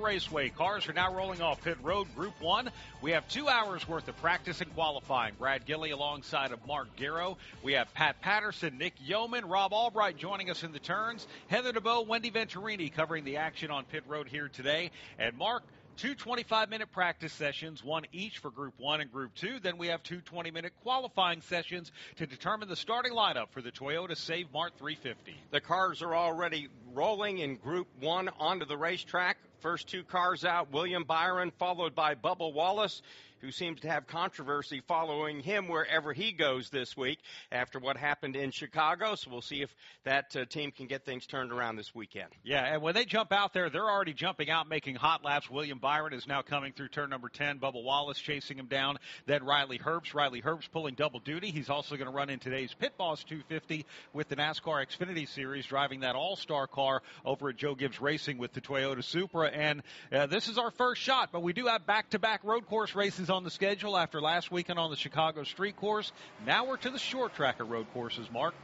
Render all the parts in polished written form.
Raceway. Cars are now rolling off pit road. Group 1, we have 2 hours worth of practice and qualifying. Brad Gilley alongside of Mark Garrow. We have Pat Patterson, Nick Yeoman, Rob Albright joining us in the turns. Heather DeBoe, Wendy Venturini covering the action on pit road here today. And Mark, 2 25-minute practice sessions, one each for Group 1 and Group 2. Then we have 2 20-minute qualifying sessions to determine the starting lineup for the Toyota Save Mart 350. The cars are already rolling in Group 1 onto the racetrack. First 2 cars out, William Byron, followed by Bubba Wallace, who seems to have controversy following him wherever he goes this week after what happened in Chicago. So we'll see if that team can get things turned around this weekend. Yeah, and when they jump out there, they're already jumping out, making hot laps. William Byron is now coming through turn number 10. Bubba Wallace chasing him down. Then Riley Herbst. Riley Herbst pulling double duty. He's also going to run in today's Pit Boss 250 with the NASCAR Xfinity Series, driving that all-star car over at Joe Gibbs Racing with the Toyota Supra. And this is our first shot, but we do have back-to-back road course races on the schedule after last weekend on the Chicago street course. Now we're to the short track of road courses, Mark.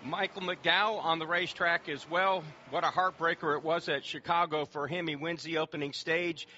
Michael McDowell on the racetrack as well. What a heartbreaker it was at Chicago for him. He wins the opening stage.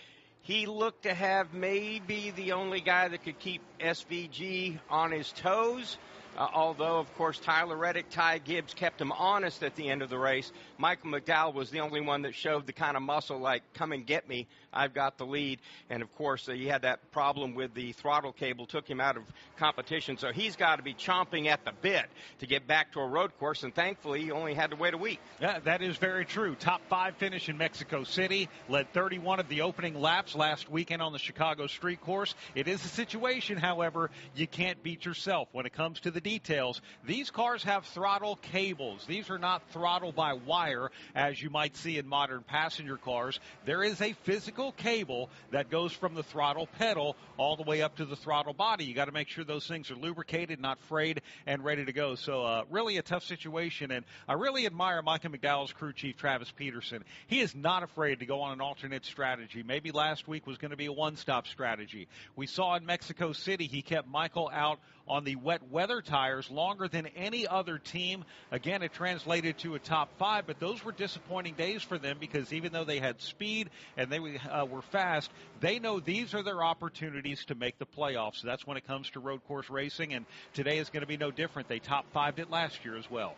He looked to have maybe the only guy that could keep SVG on his toes. Although, of course, Tyler Reddick, Ty Gibbs kept him honest at the end of the race. Michael McDowell was the only one that showed the kind of muscle like, come and get me, I've got the lead. And, of course, he had that problem with the throttle cable, took him out of competition. So he's got to be chomping at the bit to get back to a road course. And, thankfully, he only had to wait a week. Yeah, that is very true. Top 5 finish in Mexico City. Led 31 of the opening laps last weekend on the Chicago street course. It is a situation, however, you can't beat yourself when it comes to the details. These cars have throttle cables. These are not throttle by wire as you might see in modern passenger cars. There is a physical cable that goes from the throttle pedal all the way up to the throttle body. You got to make sure those things are lubricated, not frayed, and ready to go. So really a tough situation, and I really admire Michael McDowell's crew chief, Travis Peterson. He is not afraid to go on an alternate strategy. Maybe last week was going to be a one-stop strategy. We saw in Mexico City he kept Michael out on the wet weather tires longer than any other team. Again, it translated to a top 5, but those were disappointing days for them because even though they had speed and they were fast, they know these are their opportunities to make the playoffs. So that's when it comes to road course racing, and today is going to be no different. They top 5'd it last year as well.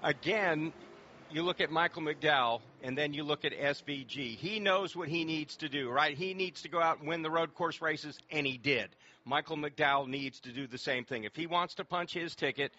Again, you look at Michael McDowell, and then you look at SVG. He knows what he needs to do, right? He needs to go out and win the road course races, and he did. Michael McDowell needs to do the same thing. If he wants to punch his ticket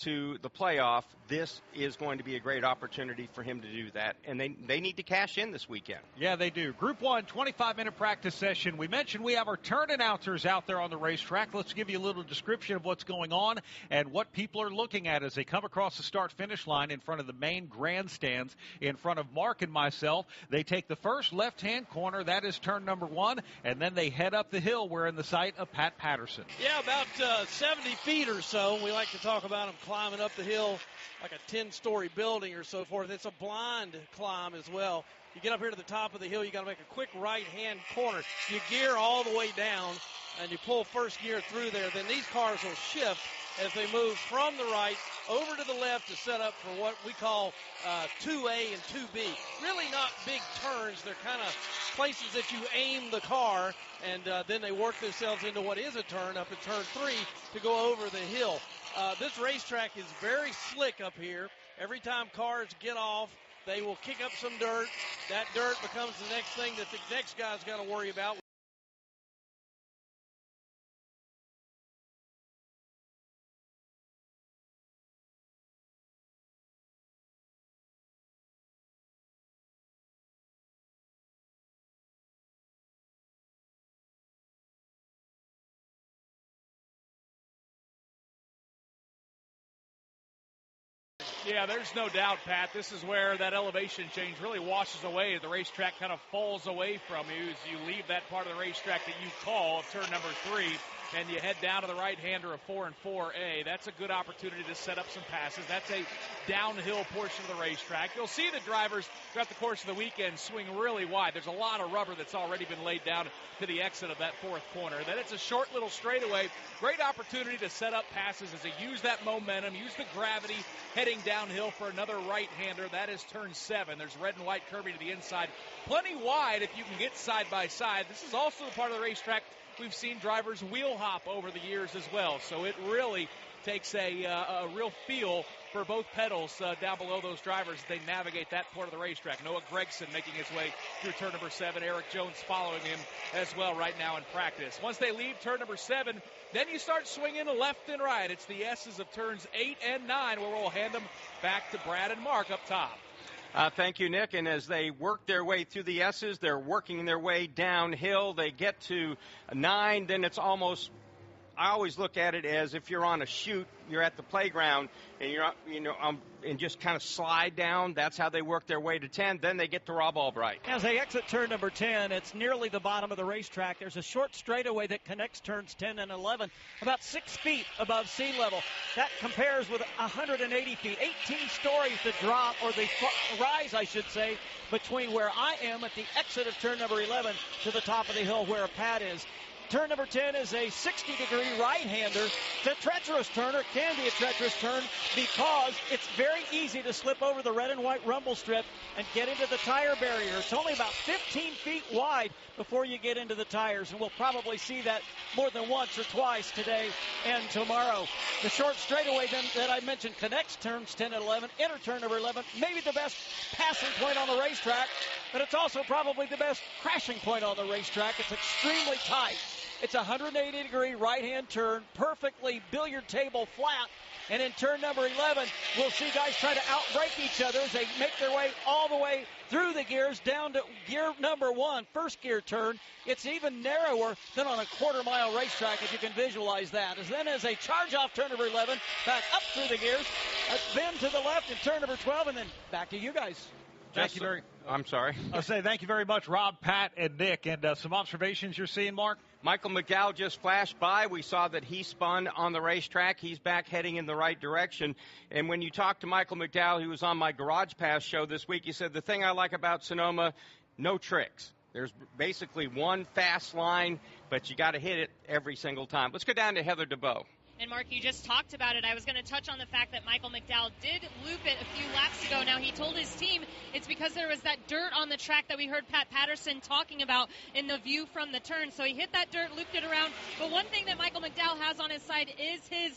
to the playoff, this is going to be a great opportunity for him to do that. And they need to cash in this weekend. Yeah, they do. Group 1, 25-minute practice session. We mentioned we have our turn announcers out there on the racetrack. Let's give you a little description of what's going on and what people are looking at as they come across the start-finish line in front of the main grandstands in front of Mark and myself. They take the first left-hand corner. That is turn number 1. And then they head up the hill. We're in the sight of Pat Patterson. Yeah, about 70 feet or so. We like to talk about them climbing up the hill like a 10-story building or so forth. It's a blind climb as well. You get up here to the top of the hill, you got to make a quick right-hand corner. You gear all the way down, and you pull first gear through there. Then these cars will shift as they move from the right over to the left to set up for what we call 2A and 2B. Really not big turns. They're kind of places that you aim the car, and then they work themselves into what is a turn up at turn 3 to go over the hill. This racetrack is very slick up here. Every time cars get off, they will kick up some dirt. That dirt becomes the next thing that the next guy's got to worry about. Yeah, there's no doubt, Pat. This is where that elevation change really washes away. The racetrack kind of falls away from you as you leave that part of the racetrack that you call turn number 3, and you head down to the right-hander of 4 and 4A. That's a good opportunity to set up some passes. That's a downhill portion of the racetrack. You'll see the drivers throughout the course of the weekend swing really wide. There's a lot of rubber that's already been laid down to the exit of that fourth corner. Then it's a short little straightaway. Great opportunity to set up passes as they use that momentum, use the gravity heading downhill for another right-hander. That is turn 7. There's red and white curbing to the inside. Plenty wide if you can get side by side. This is also the part of the racetrack we've seen drivers wheel hop over the years as well. So it really takes a real feel for both pedals down below those drivers as they navigate that part of the racetrack. Noah Gregson making his way through turn number 7. Eric Jones following him as well right now in practice. Once they leave turn number 7, then you start swinging left and right. It's the S's of turns 8 and 9 where we'll hand them back to Brad and Mark up top. Thank you, Nick. And as they work their way through the S's, they're working their way downhill. They get to 9, then it's almost, I always look at it as if you're on a chute, you're at the playground, and you're, and just kind of slide down. That's how they work their way to 10. Then they get to Rob Albright. As they exit turn number 10, it's nearly the bottom of the racetrack. There's a short straightaway that connects turns 10 and 11, about 6 feet above sea level. That compares with 180 feet, 18 stories to drop, or the rise, I should say, between where I am at the exit of turn number 11 to the top of the hill where a pad is. Turn number 10 is a 60-degree right-hander. It's a treacherous turn, or can be a treacherous turn, because it's very easy to slip over the red and white rumble strip and get into the tire barrier. It's only about 15 feet wide before you get into the tires, and we'll probably see that more than once or twice today and tomorrow. The short straightaway then that I mentioned connects turns 10 and 11, enter turn number 11, maybe the best passing point on the racetrack, but it's also probably the best crashing point on the racetrack. It's extremely tight. It's a 180-degree right-hand turn, perfectly billiard table flat. And in turn number 11, we'll see guys try to outbrake each other as they make their way all the way through the gears down to gear number 1, first gear turn. It's even narrower than on a quarter-mile racetrack, if you can visualize that. As they charge off turn number 11, back up through the gears, then to the left in turn number 12, and then back to you guys. Thank you very. I'm sorry. I'll say thank you very much, Rob, Pat, and Nick. And some observations you're seeing, Mark? Michael McDowell just flashed by. We saw that he spun on the racetrack. He's back heading in the right direction. And when you talk to Michael McDowell, who was on my Garage Pass show this week, he said, the thing I like about Sonoma, no tricks. There's basically one fast line, but you got to hit it every single time. Let's go down to Heather DeBow. And, Mark, you just talked about it. I was going to touch on the fact that Michael McDowell did loop it a few laps ago. Now, he told his team it's because there was that dirt on the track that we heard Pat Patterson talking about in the view from the turn. So he hit that dirt, looped it around. But one thing that Michael McDowell has on his side is his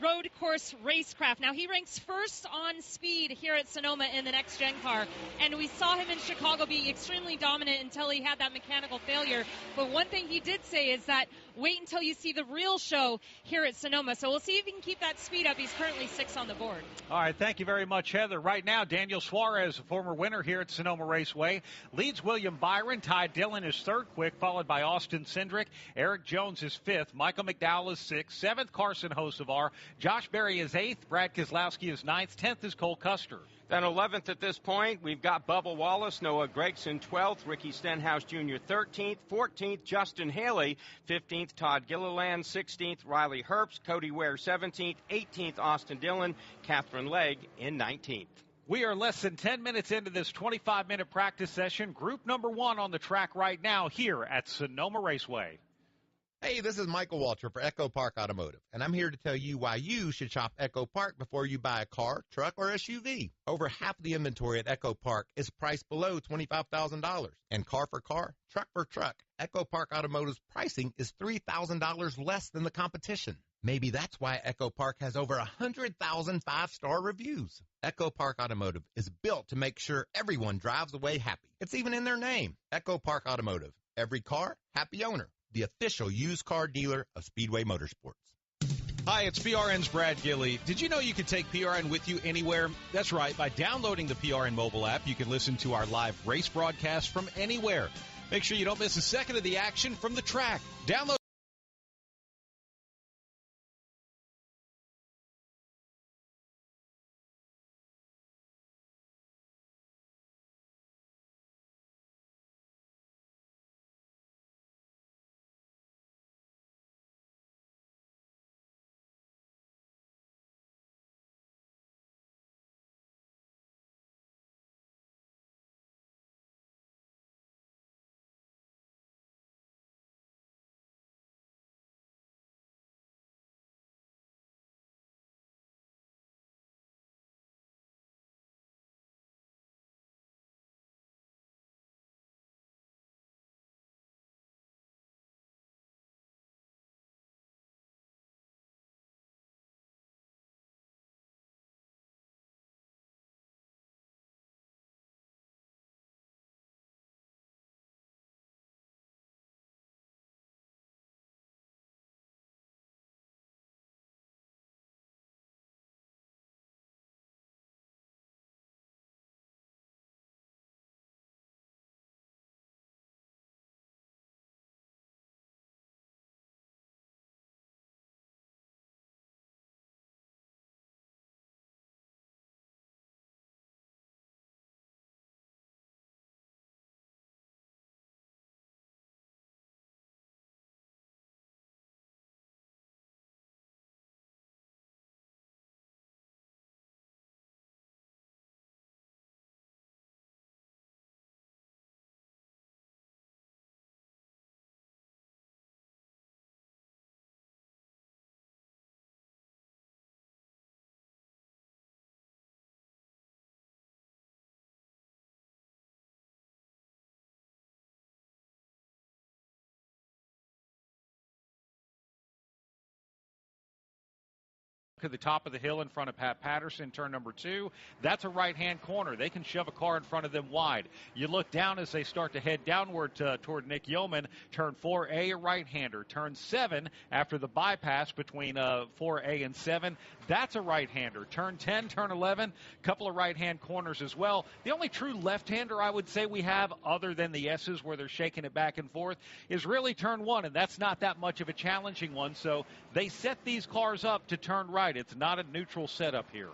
road course racecraft. Now, he ranks first on speed here at Sonoma in the next gen car, and we saw him in Chicago be extremely dominant until he had that mechanical failure. But one thing he did say is that wait until you see the real show here at Sonoma. So we'll see if he can keep that speed up. He's currently 6th on the board. All right, thank you very much, Heather. Right now, Daniel Suarez, a former winner here at Sonoma Raceway, leads William Byron. Ty Dillon is 3rd quick, followed by Austin Cindric. Eric Jones is 5th. Michael McDowell is 6th. 7th, Carson Hocevar. Josh Berry is 8th. Brad Keselowski is 9th. 10th is Cole Custer. Then 11th at this point, we've got Bubba Wallace, Noah Gregson 12th, Ricky Stenhouse Jr. 13th, 14th, Justin Haley, 15th, Todd Gilliland, 16th, Riley Herbst, Cody Ware 17th, 18th, Austin Dillon, Catherine Legg in 19th. We are less than 10 minutes into this 25-minute practice session. Group number 1 on the track right now here at Sonoma Raceway. Hey, this is Michael Walter for Echo Park Automotive, and I'm here to tell you why you should shop Echo Park before you buy a car, truck, or SUV. Over half the inventory at Echo Park is priced below $25,000. And car for car, truck for truck, Echo Park Automotive's pricing is $3,000 less than the competition. Maybe that's why Echo Park has over 100,000 five-star reviews. Echo Park Automotive is built to make sure everyone drives away happy. It's even in their name, Echo Park Automotive. Every car, happy owner. The official used car dealer of Speedway Motorsports. Hi, it's PRN's Brad Gilley. Did you know you can take PRN with you anywhere? That's right. By downloading the PRN mobile app, you can listen to our live race broadcast from anywhere. Make sure you don't miss a second of the action from the track. Download. To the top of the hill in front of Pat Patterson, turn number 2. That's a right-hand corner. They can shove a car in front of them wide. You look down as they start to head downward toward Nick Yeoman. Turn 4A, a right-hander. Turn 7, after the bypass between 4A and 7, that's a right-hander. Turn 10, turn 11, couple of right-hand corners as well. The only true left-hander I would say we have, other than the S's where they're shaking it back and forth, is really turn 1, and that's not that much of a challenging one. So they set these cars up to turn right. It's not a neutral setup here.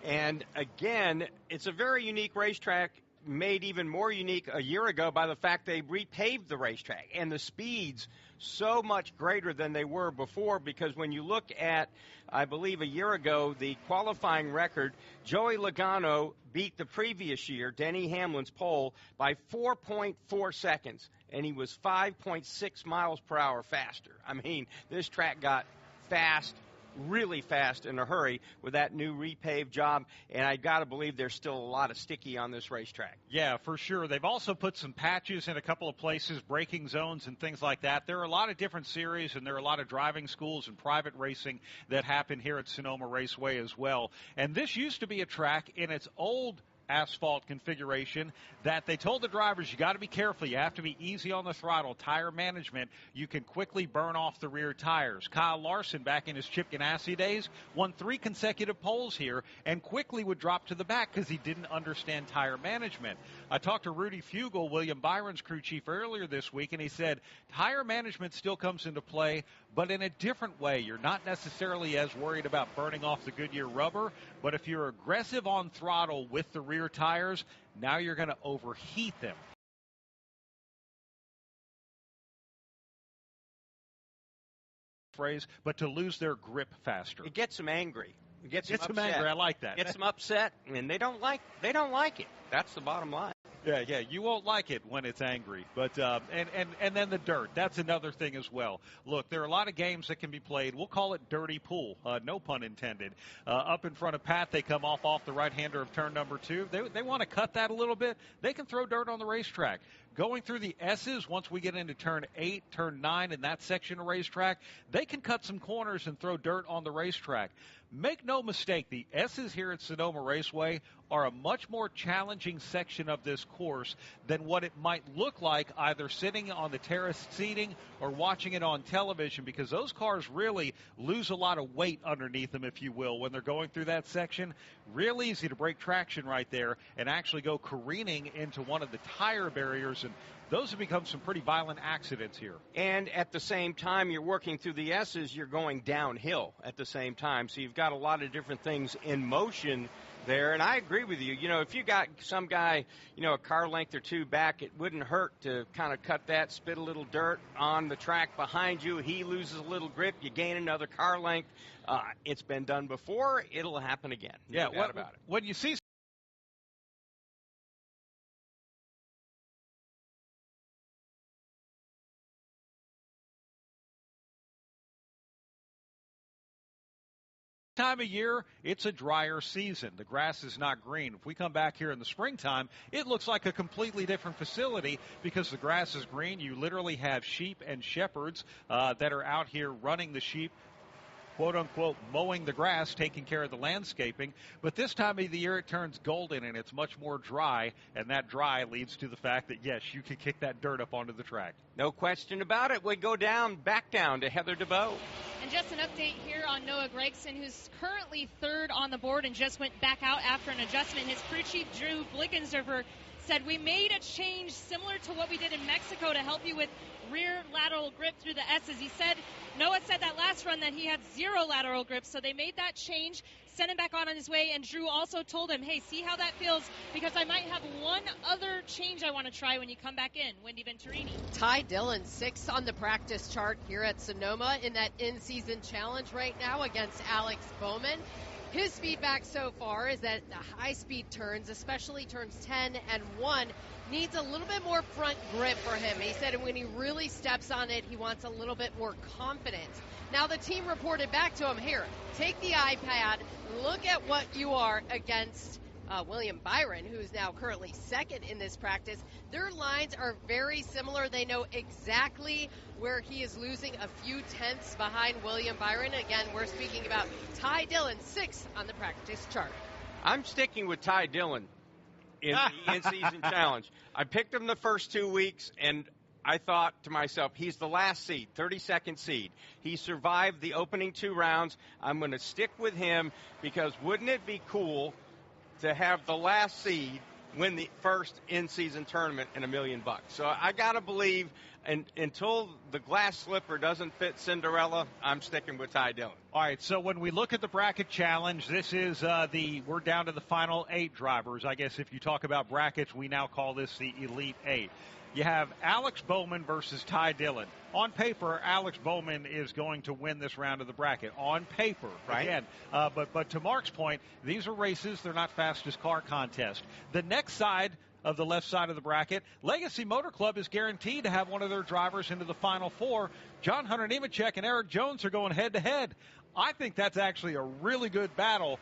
And again, it's a very unique racetrack, made even more unique a year ago by the fact they repaved the racetrack, and the speeds so much greater than they were before, because when you look at, I believe a year ago, the qualifying record, Joey Logano beat the previous year, Denny Hamlin's pole, by 4.4 seconds, and he was 5.6 miles per hour faster. I mean, this track got fast, really fast in a hurry with that new repaved job, and I got to believe there's still a lot of sticky on this racetrack. Yeah, for sure. They've also put some patches in a couple of places, braking zones and things like that. There are a lot of different series, and there are a lot of driving schools and private racing that happen here at Sonoma Raceway as well. And this used to be a track in its old asphalt configuration that they told the drivers, you got to be careful. You have to be easy on the throttle. Tire management, you can quickly burn off the rear tires. Kyle Larson, back in his Chip Ganassi days, won 3 consecutive poles here and quickly would drop to the back because he didn't understand tire management. I talked to Rudy Fugel, William Byron's crew chief, earlier this week, and he said tire management still comes into play, but in a different way. You're not necessarily as worried about burning off the Goodyear rubber, but if you're aggressive on throttle with the rear tires, now you're going to overheat them. Phrase, but to lose their grip faster. It gets them angry. It gets them angry. I like that. Gets them upset, and they don't like it. That's the bottom line. Yeah, you won't like it when it's angry. But and then the dirt. That's another thing as well. Look, there are a lot of games that can be played. We'll call it dirty pool. No pun intended. Up in front of Pat, they come off the right-hander of turn number 2. They want to cut that a little bit. They can throw dirt on the racetrack. Going through the S's, once we get into turn 8, turn 9, in that section of racetrack, they can cut some corners and throw dirt on the racetrack. Make no mistake, the S's here at Sonoma Raceway are a much more challenging section of this course than what it might look like either sitting on the terraced seating or watching it on television, because those cars really lose a lot of weight underneath them, if you will, when they're going through that section. Real easy to break traction right there and actually go careening into one of the tire barriers, and those have become some pretty violent accidents here. And at the same time, you're working through the S's, you're going downhill at the same time. So you've got a lot of different things in motion there. And I agree with you. You know, if you got some guy, you know, a car length or two back, it wouldn't hurt to kind of cut that, spit a little dirt on the track behind you. He loses a little grip. You gain another car length. It's been done before. It'll happen again. No doubt about it. When you see time of year, it's a drier season. The grass is not green. If we come back here in the springtime, it looks like a completely different facility because the grass is green. You literally have sheep and shepherds that are out here running the sheep, quote-unquote, mowing the grass, taking care of the landscaping. But this time of the year, it turns golden, and it's much more dry, and that dry leads to the fact that, yes, you can kick that dirt up onto the track. No question about it. We go back down to Heather DeBow. And just an update here on Noah Gregson, who's currently third on the board and just went back out after an adjustment. His crew chief, Drew Blickensderfer, said, we made a change similar to what we did in Mexico to help you with rear lateral grip through the S's. He said, Noah said that last run that he had 0 lateral grip, so they made that change, sent him back on his way, and Drew also told him, hey, see how that feels, because I might have one other change I want to try when you come back in. Wendy Venturini. Ty Dillon, 6th on the practice chart here at Sonoma in that in-season challenge right now against Alex Bowman. His feedback so far is that the high-speed turns, especially turns 10 and 1, needs a little bit more front grip for him. He said when he really steps on it, he wants a little bit more confidence. Now, the team reported back to him, here, take the iPad, look at what you are against William Byron, who's now currently 2nd in this practice. Their lines are very similar. They know exactly where he is losing a few tenths behind William Byron. Again, we're speaking about Ty Dillon, 6th on the practice chart. I'm sticking with Ty Dillon in the in-season challenge. I picked him the first 2 weeks, and I thought to myself, he's the last seed, 32nd seed. He survived the opening 2 rounds. I'm going to stick with him because wouldn't it be cool to have the last seed win the first in-season tournament in $1 million? So I got to believe, and until the glass slipper doesn't fit Cinderella, I'm sticking with Ty Dillon. All right, so when we look at the bracket challenge, this is we're down to the final 8 drivers. I guess if you talk about brackets, we now call this the Elite 8. You have Alex Bowman versus Ty Dillon. On paper, Alex Bowman is going to win this round of the bracket. On paper, right? Again, but to Mark's point, these are races. They're not fastest car contests. The next side of the left side of the bracket, Legacy Motor Club is guaranteed to have one of their drivers into the Final Four. John Hunter Nemechek and Eric Jones are going head-to-head. I think that's actually a really good battle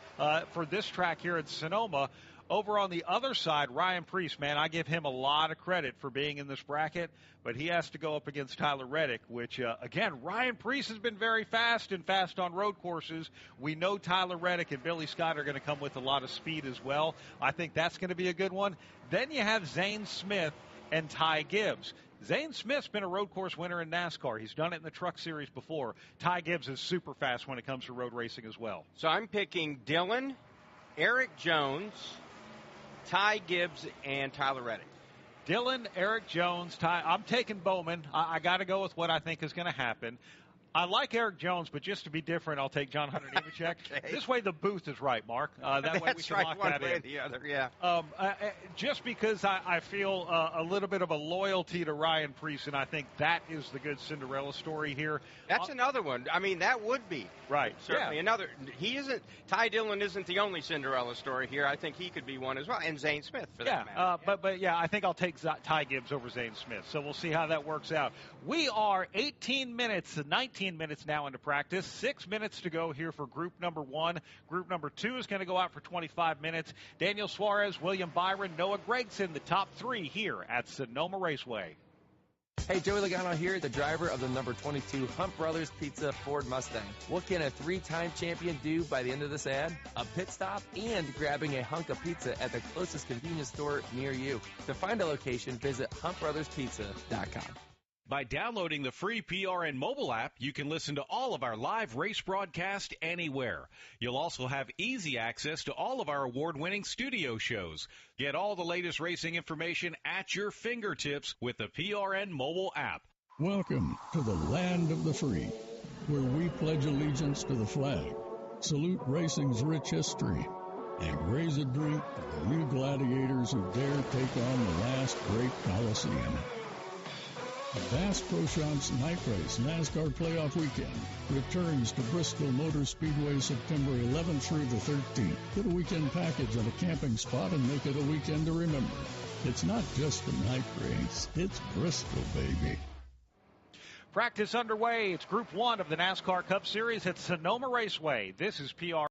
for this track here at Sonoma. Over on the other side, Ryan Preece, man, I give him a lot of credit for being in this bracket, but he has to go up against Tyler Reddick, which, again, Ryan Preece has been very fast and fast on road courses. We know Tyler Reddick and Billy Scott are going to come with a lot of speed as well. I think that's going to be a good one. Then you have Zane Smith and Ty Gibbs. Zane Smith's been a road course winner in NASCAR. He's done it in the Truck Series before. Ty Gibbs is super fast when it comes to road racing as well. So I'm picking Dillon, Eric Jones, Ty Gibbs, and Tyler Reddick. Dillon, Eric Jones, Ty. I'm taking Bowman. I got to go with what I think is going to happen. I like Eric Jones, but just to be different, I'll take John Hunter Nemechek. Okay. This way the booth is right, Mark. That way we can right, lock one that way in. or the other, yeah. Just because I feel a little bit of a loyalty to Ryan Preece, and I think that is the good Cinderella story here. That's another one. I mean, that would be. Right. Certainly Yeah. another. Ty Dillon isn't the only Cinderella story here. I think he could be one as well, and Zane Smith for that matter. But I think I'll take Ty Gibbs over Zane Smith. So we'll see how that works out. We are 19 minutes now into practice. 6 minutes to go here for group number 1. Group number 2 is going to go out for 25 minutes. Daniel Suarez, William Byron, Noah Gregson, the top 3 here at Sonoma Raceway. Hey, Joey Logano here, the driver of the number 22 Hunt Brothers Pizza Ford Mustang. What can a 3-time champion do by the end of this ad? A pit stop and grabbing a hunk of pizza at the closest convenience store near you. To find a location, visit huntbrotherspizza.com. By downloading the free PRN mobile app, you can listen to all of our live race broadcasts anywhere. You'll also have easy access to all of our award-winning studio shows. Get all the latest racing information at your fingertips with the PRN mobile app. Welcome to the land of the free, where we pledge allegiance to the flag, salute racing's rich history, and raise a drink to the new gladiators who dare take on the last great Coliseum. Bass Pro Shops Night Race NASCAR Playoff Weekend returns to Bristol Motor Speedway September 11th through the 13th. Get a weekend package at a camping spot and make it a weekend to remember. It's not just a night race, it's Bristol, baby. Practice underway. It's Group 1 of the NASCAR Cup Series at Sonoma Raceway. This is PR.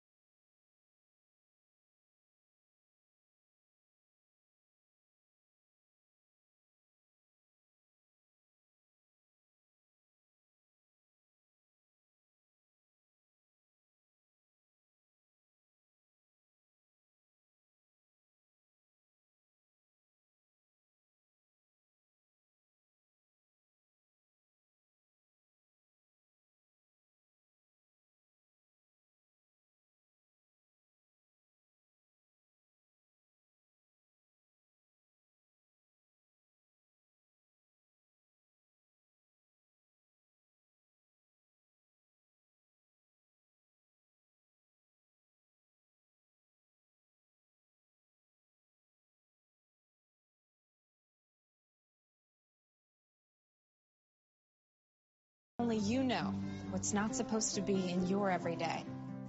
Only you know what's not supposed to be in your everyday.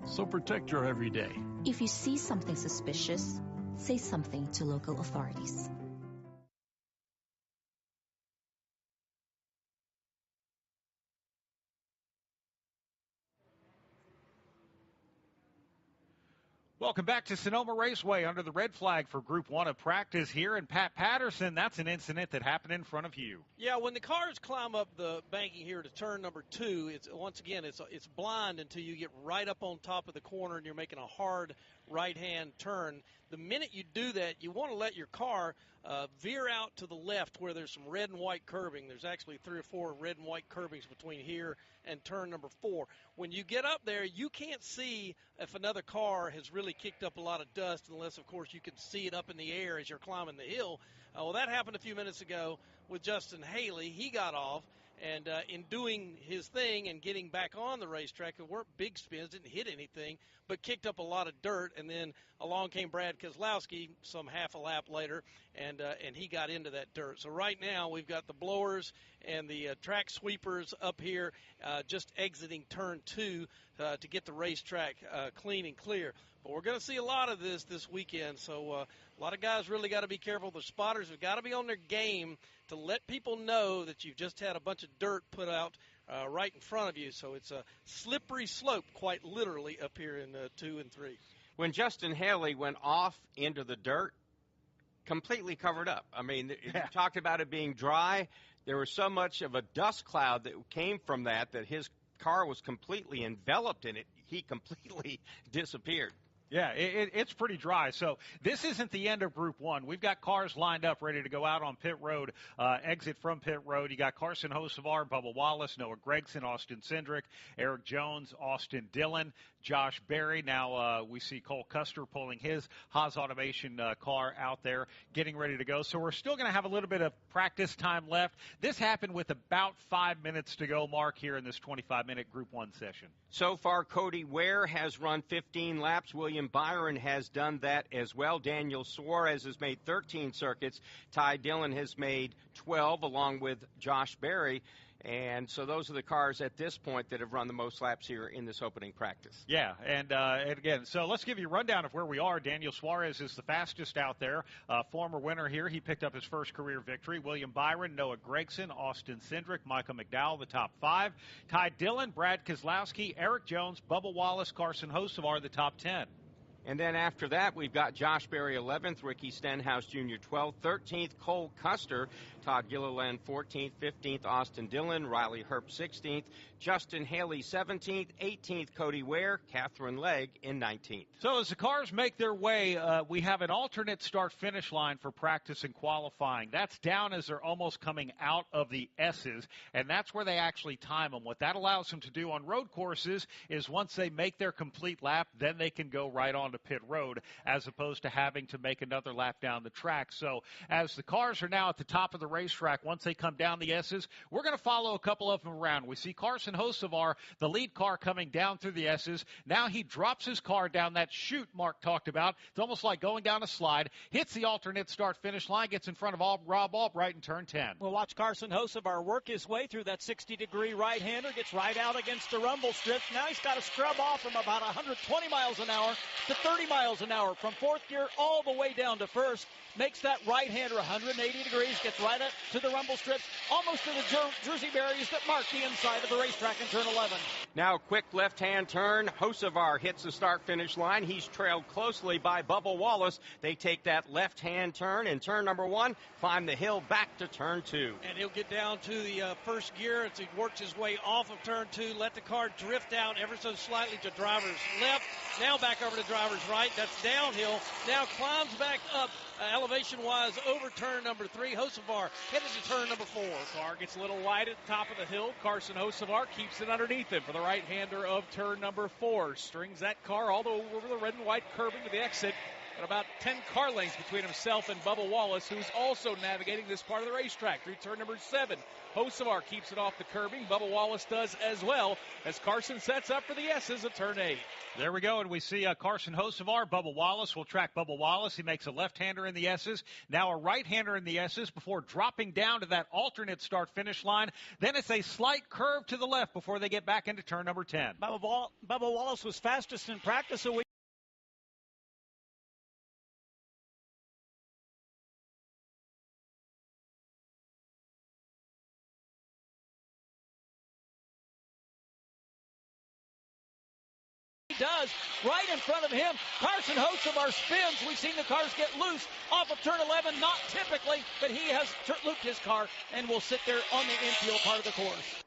So protect your everyday. If you see something suspicious, say something to local authorities. Welcome back to Sonoma Raceway under the red flag for Group 1 of practice here. And Pat Patterson, that's an incident that happened in front of you. Yeah, when the cars climb up the banking here to turn number 2, it's blind until you get right up on top of the corner and you're making a hard right-hand turn. The minute you do that, you want to let your car veer out to the left where there's some red and white curbing. There's actually 3 or 4 red and white curbings between here and turn number 4. When you get up there, you can't see if another car has really kicked up a lot of dust unless, of course, you can see it up in the air as you're climbing the hill. Well, that happened a few minutes ago with Justin Haley. He got off. And in doing his thing and getting back on the racetrack, it weren't big spins, didn't hit anything, but kicked up a lot of dirt. And then along came Brad Keselowski some half a lap later, and he got into that dirt. So right now we've got the blowers and the track sweepers up here just exiting turn 2 to get the racetrack clean and clear. But we're going to see a lot of this weekend, so a lot of guys really got to be careful. The spotters have got to be on their game to let people know that you've just had a bunch of dirt put out right in front of you. So it's a slippery slope, quite literally, up here in 2 and 3. When Justin Haley went off into the dirt, completely covered up. I mean, you talked about it being dry. There was so much of a dust cloud that came from that his car was completely enveloped in it. He completely disappeared. Yeah, it's pretty dry. So this isn't the end of Group 1. We've got cars lined up ready to go out on pit road, exit from pit road. You got Carson Hocevar, Bubba Wallace, Noah Gragson, Austin Cindric, Eric Jones, Austin Dillon, Josh Berry. Now we see Cole Custer pulling his Haas Automation car out there, getting ready to go. So we're still going to have a little bit of practice time left. This happened with about 5 minutes to go, Mark, here in this 25-minute Group 1 session. So far, Cody Ware has run 15 laps. William Byron has done that as well. Daniel Suarez has made 13 circuits. Ty Dillon has made 12, along with Josh Berry. And so those are the cars at this point that have run the most laps here in this opening practice. Yeah, and again, so let's give you a rundown of where we are. Daniel Suarez is the fastest out there, former winner here. He picked up his first career victory. William Byron, Noah Gragson, Austin Cindric, Michael McDowell, the top 5. Ty Dillon, Brad Keselowski, Eric Jones, Bubba Wallace, Carson Hocevar, the top 10. And then after that, we've got Josh Berry 11th, Ricky Stenhouse Jr. 12th, 13th, Cole Custer, Todd Gilliland 14th, 15th, Austin Dillon, Riley Herb 16th, Justin Haley 17th, 18th, Cody Ware, Catherine Legg in 19th. So as the cars make their way, we have an alternate start-finish line for practice and qualifying. That's down as they're almost coming out of the S's, and that's where they actually time them. What that allows them to do on road courses is once they make their complete lap, then they can go right on to pit road as opposed to having to make another lap down the track. So as the cars are now at the top of the racetrack, once they come down the S's, we're going to follow a couple of them around. We see Carson Hocevar, the lead car, coming down through the S's. Now he drops his car down that chute Mark talked about. It's almost like going down a slide, hits the alternate start-finish line, gets in front of Rob Albright in turn 10. We'll watch Carson Hocevar work his way through that 60-degree right-hander, gets right out against the rumble strip. Now he's got to scrub off from about 120 miles an hour to 30 miles an hour from fourth gear all the way down to first. Makes that right-hander 180 degrees, gets right up to the rumble strips, almost to the Jersey barriers that mark the inside of the racetrack in turn 11. Now, quick left-hand turn. Hocevar hits the start-finish line. He's trailed closely by Bubba Wallace. They take that left-hand turn in turn number 1, climb the hill back to turn 2. And he'll get down to the first gear as he works his way off of turn 2, let the car drift out ever so slightly to driver's left, now back over to driver's right. That's downhill. Now climbs back up elevation-wise over turn number 3. Hocevar headed to turn number 4. Car gets a little wide at the top of the hill. Carson Hocevar keeps it underneath him for the right-hander of turn number 4. Strings that car all the way over the red and white curbing to the exit. At about 10 car lengths between himself and Bubba Wallace, who's also navigating this part of the racetrack through turn number 7. Hocevar keeps it off the curbing. Bubba Wallace does as well as Carson sets up for the S's at turn 8. There we go, and we see Carson Hocevar. Bubba Wallace will track Bubba Wallace. He makes a left-hander in the S's, now a right-hander in the S's before dropping down to that alternate start-finish line. Then it's a slight curve to the left before they get back into turn number 10. Bubba Wallace was fastest in practice a week. Does right in front of him. Carson Hocevar spins. We've seen the cars get loose off of turn 11, not typically, but he has looped his car and will sit there on the infield part of the course.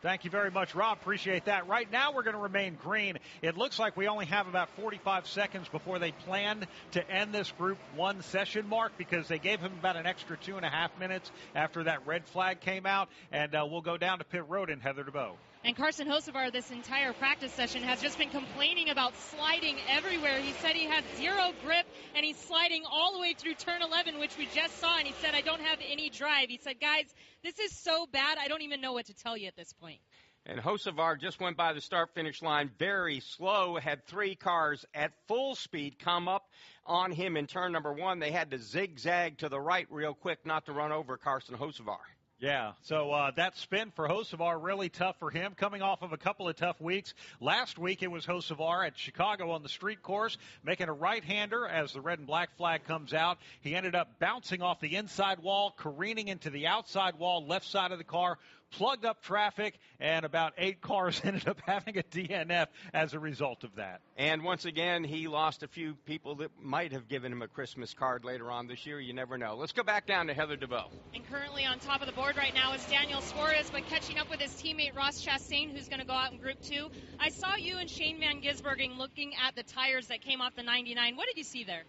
Thank you very much, Rob. Appreciate that. Right now, we're going to remain green. It looks like we only have about 45 seconds before they planned to end this Group 1 session, Mark, because they gave him about an extra 2.5 minutes after that red flag came out. And we'll go down to pit road and Heather DeBow. And Carson Hocevar this entire practice session has just been complaining about sliding everywhere. He said he had zero grip, and he's sliding all the way through turn 11, which we just saw, and he said, I don't have any drive. He said, guys, this is so bad, I don't even know what to tell you at this point. And Hocevar just went by the start-finish line very slow, had 3 cars at full speed come up on him in turn number 1. They had to zigzag to the right real quick not to run over Carson Hocevar. Yeah, so that spin for Hocevar, really tough for him, coming off of a couple of tough weeks. Last week it was Hocevar at Chicago on the street course, making a right-hander as the red and black flag comes out. He ended up bouncing off the inside wall, careening into the outside wall, left side of the car, plugged up traffic, and about 8 cars ended up having a DNF as a result of that. And once again, he lost a few people that might have given him a Christmas card later on this year. You never know. Let's go back down to Heather DeVoe. And currently on top of the board right now is Daniel Suarez, but catching up with his teammate Ross Chastain, who's going to go out in Group 2. I saw you and Shane Van Gisbergen looking at the tires that came off the 99. What did you see there?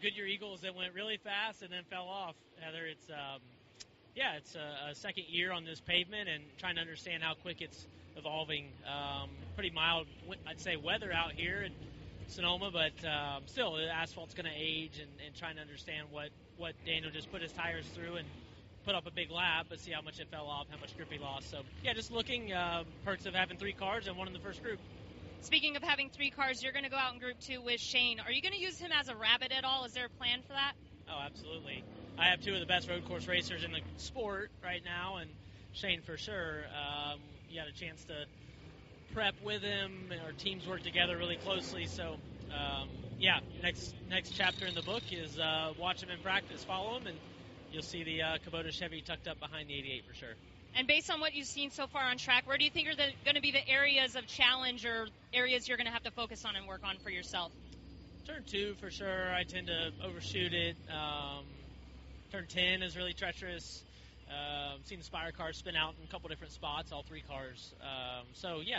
Goodyear Eagles that went really fast and then fell off. Heather, it's a second year on this pavement and trying to understand how quick it's evolving. Pretty mild, I'd say, weather out here in Sonoma, but still the asphalt's going to age and trying to understand what Daniel just put his tires through and put up a big lap, but see how much it fell off, how much grip he lost. So, yeah, just looking, perks of having 3 cars and one in the first group. Speaking of having 3 cars, you're going to go out in Group 2 with Shane. Are you going to use him as a rabbit at all? Is there a plan for that? Oh, absolutely. I have 2 of the best road course racers in the sport right now, and Shane for sure. You had a chance to prep with him. Our teams work together really closely. So, next chapter in the book is watch him in practice, follow him, and you'll see the Kubota Chevy tucked up behind the 88 for sure. And based on what you've seen so far on track, where do you think are going to be the areas of challenge or areas you're going to have to focus on and work on for yourself? Turn 2 for sure. I tend to overshoot it. Turn 10 is really treacherous. Seen the Spire cars spin out in a couple different spots, all 3 cars.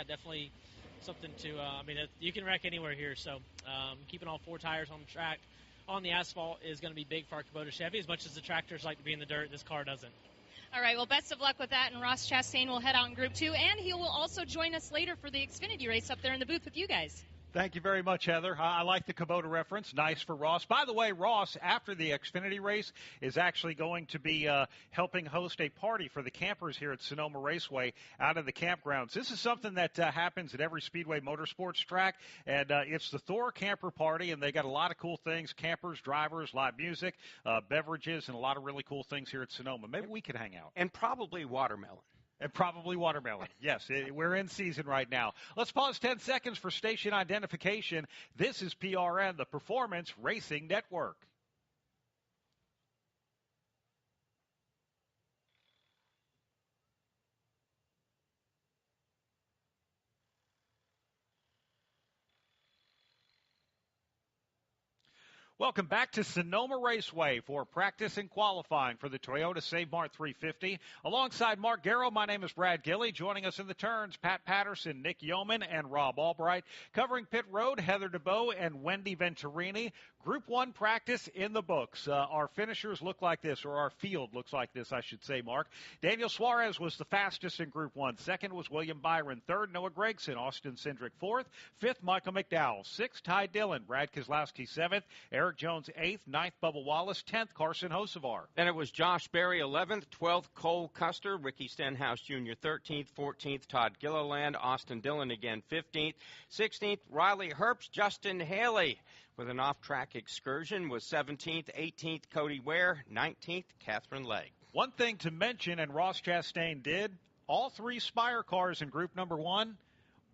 Definitely something to, you can wreck anywhere here. So keeping all 4 tires on the track on the asphalt is going to be big for our Kubota Chevy. As much as the tractors like to be in the dirt, this car doesn't. All right, well, best of luck with that, and Ross Chastain will head out in Group 2, and he will also join us later for the Xfinity race up there in the booth with you guys. Thank you very much, Heather. I like the Kubota reference. Nice for Ross. By the way, Ross, after the Xfinity race, is actually going to be helping host a party for the campers here at Sonoma Raceway out of the campgrounds. This is something that happens at every Speedway Motorsports track, and it's the Thor Camper Party, and they got a lot of cool things, campers, drivers, live music, beverages, and a lot of really cool things here at Sonoma. Maybe we could hang out. And probably watermelon. And probably watermelon. Yes, we're in season right now. Let's pause 10 seconds for station identification. This is PRN, the Performance Racing Network. Welcome back to Sonoma Raceway for practice and qualifying for the Toyota Save Mart 350. Alongside Mark Garrow, my name is Brad Gilley. Joining us in the turns, Pat Patterson, Nick Yeoman, and Rob Albright. Covering pit road, Heather DeVoe and Wendy Venturini. Group 1 practice in the books. Our finishers look like this, or our field looks like this, I should say, Mark. Daniel Suarez was the fastest in Group 1. Second was William Byron. Third, Noah Gregson. Austin Cindric, 4th. 5th, Michael McDowell. 6th, Ty Dillon. Brad Keselowski, 7th. Eric Jones, 8th. 9th, Bubba Wallace. 10th, Carson Hocevar. Then it was Josh Berry, 11th. 12th, Cole Custer. Ricky Stenhouse Jr., 13th. 14th, Todd Gilliland. Austin Dillon again, 15th. 16th, Riley Herbst. Justin Haley with an off-track excursion was 17th. 18th, Cody Ware. 19th, Catherine Legg. One thing to mention, and Ross Chastain did, all 3 Spire cars in Group Number 1,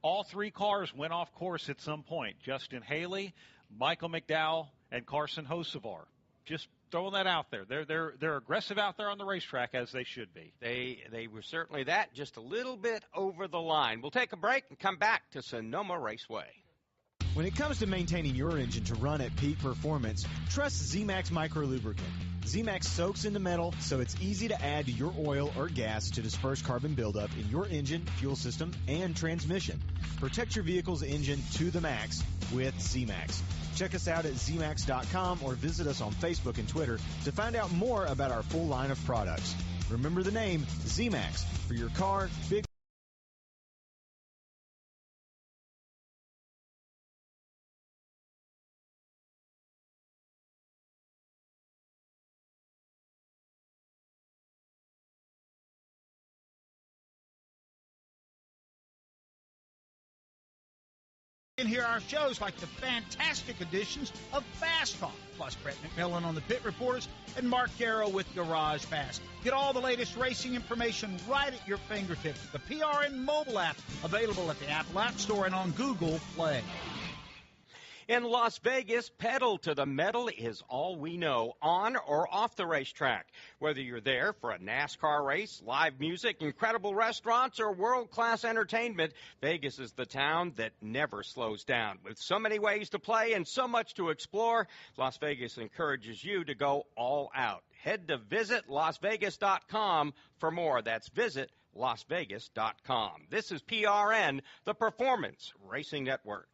all 3 cars went off course at some point. Justin Haley, Michael McDowell, and Carson Hocevar. Just throwing that out there. They're aggressive out there on the racetrack, as they should be. They were certainly that, just a little bit over the line. We'll take a break and come back to Sonoma Raceway. When it comes to maintaining your engine to run at peak performance, trust Z-Max Micro Lubricant. Z-Max soaks into metal, so it's easy to add to your oil or gas to disperse carbon buildup in your engine, fuel system, and transmission. Protect your vehicle's engine to the max with Z-Max. Check us out at zmax.com or visit us on Facebook and Twitter to find out more about our full line of products. Remember the name Z-Max for your car, big. And hear our shows like the fantastic editions of Fast Talk, plus Brett McMillan on the Pit Reporters and Mark Garrow with Garage Pass. Get all the latest racing information right at your fingertips. The PRN mobile app, available at the Apple App Store and on Google Play. In Las Vegas, pedal to the metal is all we know, on or off the racetrack. Whether you're there for a NASCAR race, live music, incredible restaurants, or world-class entertainment, Vegas is the town that never slows down. With so many ways to play and so much to explore, Las Vegas encourages you to go all out. Head to visitlasvegas.com for more. That's visitlasvegas.com. This is PRN, the Performance Racing Network.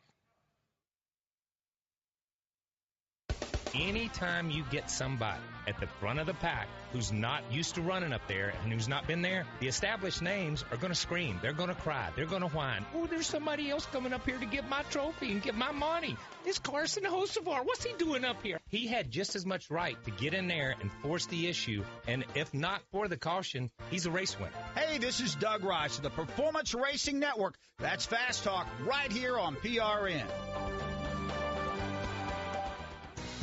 Anytime you get somebody at the front of the pack who's not used to running up there and who's not been there, the established names are going to scream. They're going to cry. They're going to whine. Oh, there's somebody else coming up here to get my trophy and get my money. It's Carson Hocevar. What's he doing up here? He had just as much right to get in there and force the issue, and if not for the caution, he's a race winner. Hey, this is Doug Rice of the Performance Racing Network. That's Fast Talk right here on PRN.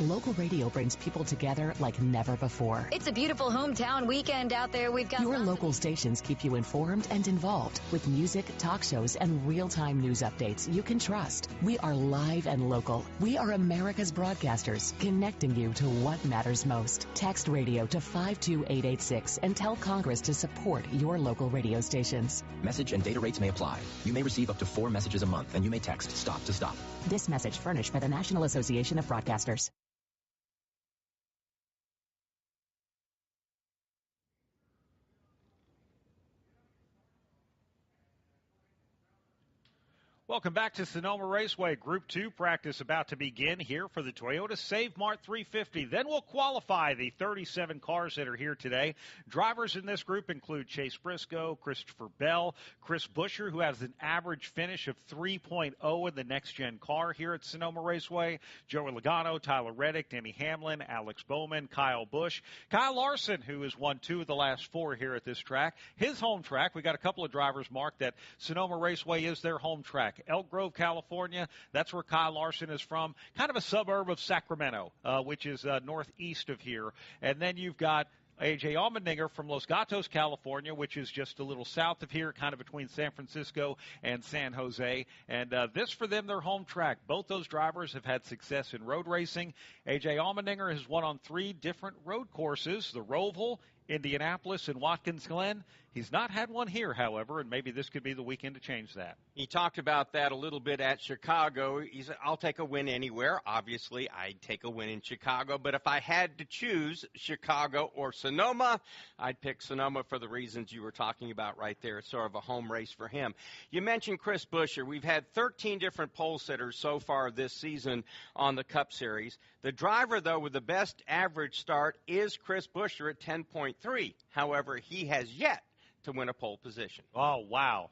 Local radio brings people together like never before. It's a beautiful hometown weekend out there. We've got your local stations keep you informed and involved with music, talk shows, and real-time news updates you can trust. We are live and local. We are America's broadcasters, connecting you to what matters most. Text radio to 52886 and tell Congress to support your local radio stations. Message and data rates may apply. You may receive up to 4 messages a month, and you may text STOP to STOP. This message furnished by the National Association of Broadcasters. Welcome back to Sonoma Raceway. Group 2 practice about to begin here for the Toyota Save Mart 350. Then we'll qualify the 37 cars that are here today. Drivers in this group include Chase Briscoe, Christopher Bell, Chris Buescher, who has an average finish of 3.0 in the next-gen car here at Sonoma Raceway, Joey Logano, Tyler Reddick, Denny Hamlin, Alex Bowman, Kyle Busch, Kyle Larson, who has won 2 of the last 4 here at this track. His home track, we got a couple of drivers marked that Sonoma Raceway is their home track. Elk Grove, California, that's where Kyle Larson is from, kind of a suburb of Sacramento, which is northeast of here. And then you've got A.J. Allmendinger from Los Gatos, California, which is just a little south of here, kind of between San Francisco and San Jose. And this, for them, their home track. Both those drivers have had success in road racing. A.J. Allmendinger has won on 3 different road courses, the Roval, Indianapolis, and Watkins Glen. He's not had one here, however, and maybe this could be the weekend to change that. He talked about that a little bit at Chicago. He said, I'll take a win anywhere. Obviously, I'd take a win in Chicago, but if I had to choose Chicago or Sonoma, I'd pick Sonoma for the reasons you were talking about right there. It's sort of a home race for him. You mentioned Chris Buescher. We've had 13 different pole sitters so far this season on the Cup Series. The driver, though, with the best average start is Chris Buescher at 10.3. However, he has yet to win a pole position. Oh, wow.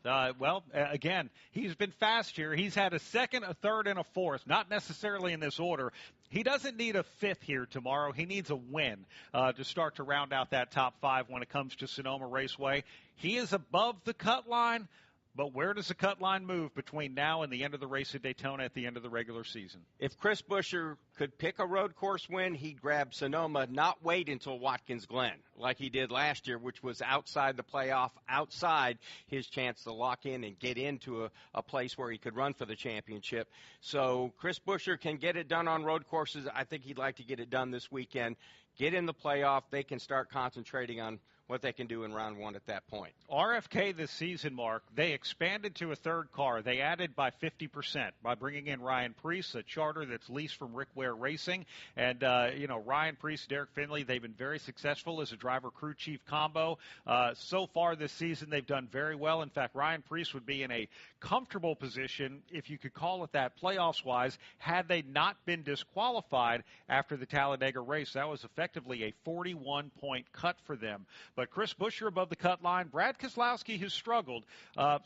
Again, he's been fast here. He's had a second, a third, and a fourth, not necessarily in this order. He doesn't need a fifth here tomorrow. He needs a win to start to round out that top 5 when it comes to Sonoma Raceway. He is above the cut line, but where does the cut line move between now and the end of the race at Daytona at the end of the regular season? If Chris Buescher could pick a road course win, he'd grab Sonoma, not wait until Watkins Glen like he did last year, which was outside the playoff, outside his chance to lock in and get into a place where he could run for the championship. So Chris Buescher can get it done on road courses. I think he'd like to get it done this weekend. Get in the playoff. They can start concentrating on what they can do in round 1 at that point. RFK this season, Mark, they expanded to a third car. They added by 50% by bringing in Ryan Preece, a charter that's leased from Rick Ware Racing. And, Ryan Preece, Derek Finley, they've been very successful as a driver-crew chief combo. So far this season, they've done very well. In fact, Ryan Preece would be in a comfortable position, if you could call it that, playoffs-wise, had they not been disqualified after the Talladega race. That was effectively a 41-point cut for them. But Chris Buescher above the cut line. Brad Keselowski has struggled.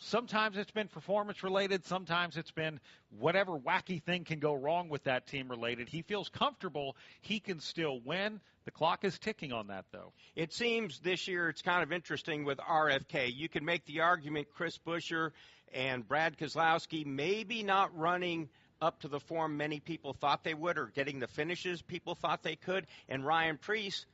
Sometimes it's been performance-related. Sometimes it's been whatever wacky thing can go wrong with that team-related. He feels comfortable he can still win. The clock is ticking on that, though. It seems this year it's kind of interesting with RFK. You can make the argument Chris Buescher and Brad Keselowski maybe not running up to the form many people thought they would or getting the finishes people thought they could, and Ryan Preece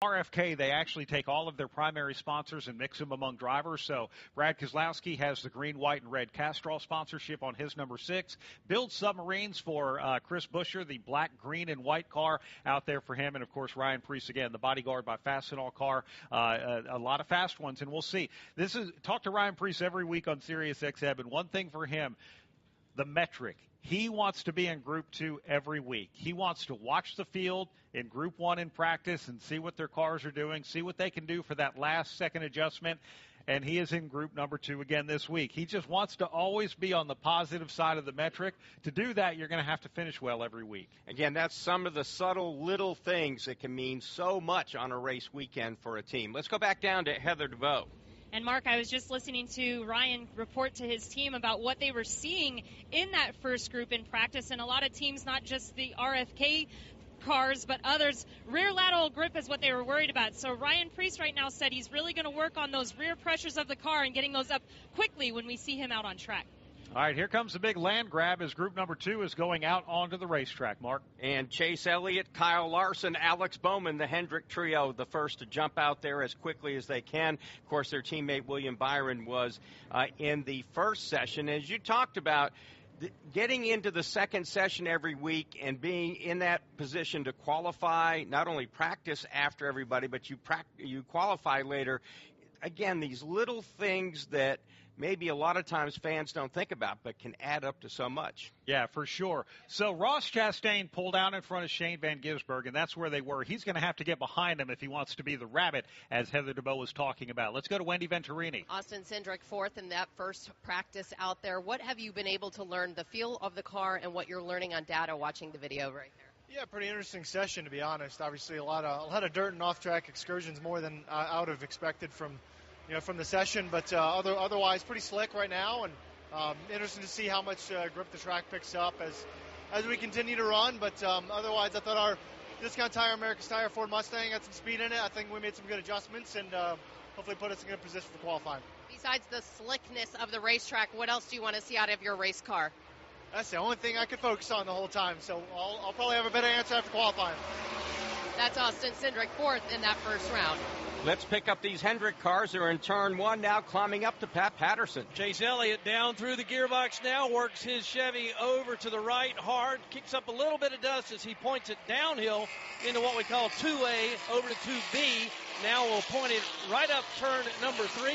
RFK, they actually take all of their primary sponsors and mix them among drivers. So Brad Keselowski has the green, white, and red Castrol sponsorship on his number 6. Build submarines for Chris Buescher, the black, green, and white car out there for him. And, of course, Ryan Preece, again, the bodyguard by Fastenal car. A lot of fast ones, and we'll see. Talk to Ryan Preece every week on SiriusXM, and one thing for him, the metric. He wants to be in Group 2 every week. He wants to watch the field in Group 1 in practice and see what their cars are doing, see what they can do for that last second adjustment, and he is in Group number 2 again this week. He just wants to always be on the positive side of the metric. To do that, you're going to have to finish well every week. Again, that's some of the subtle little things that can mean so much on a race weekend for a team. Let's go back down to Heather DeVoe. And, Mark, I was just listening to Ryan report to his team about what they were seeing in that first group in practice. And a lot of teams, not just the RFK cars, but others, rear lateral grip is what they were worried about. So Ryan Preece right now said he's really going to work on those rear pressures of the car and getting those up quickly when we see him out on track. All right, here comes the big land grab as Group number 2 is going out onto the racetrack, Mark. And Chase Elliott, Kyle Larson, Alex Bowman, the Hendrick trio, the first to jump out there as quickly as they can. Of course, their teammate William Byron was in the first session. As you talked about, getting into the second session every week and being in that position to qualify, not only practice after everybody, but you qualify later. Again, these little things that maybe a lot of times fans don't think about, but can add up to so much. Yeah, for sure. So Ross Chastain pulled out in front of Shane Van Gisbergen, and that's where they were. He's going to have to get behind him if he wants to be the rabbit, as Heather DeVoe was talking about. Let's go to Wendy Venturini. Austin Cindric fourth in that first practice out there. What have you been able to learn, the feel of the car and what you're learning on data watching the video right there? Yeah, pretty interesting session, to be honest. Obviously, a lot of dirt and off-track excursions, more than I would have expected from the session, but otherwise pretty slick right now, and interesting to see how much grip the track picks up as we continue to run. But otherwise, I thought our Discount Tire, America's Tire Ford Mustang had some speed in it. I think we made some good adjustments and hopefully put us in a good position for qualifying. Besides the slickness of the racetrack, what else do you want to see out of your race car? That's the only thing I could focus on the whole time, so I'll probably have a better answer after qualifying. That's Austin Cindric fourth in that first round. Let's pick up these Hendrick cars. They're in turn 1 now, climbing up to Pat Patterson. Chase Elliott down through the gearbox now, works his Chevy over to the right hard, kicks up a little bit of dust as he points it downhill into what we call 2A over to 2B. Now we'll point it right up turn number 3,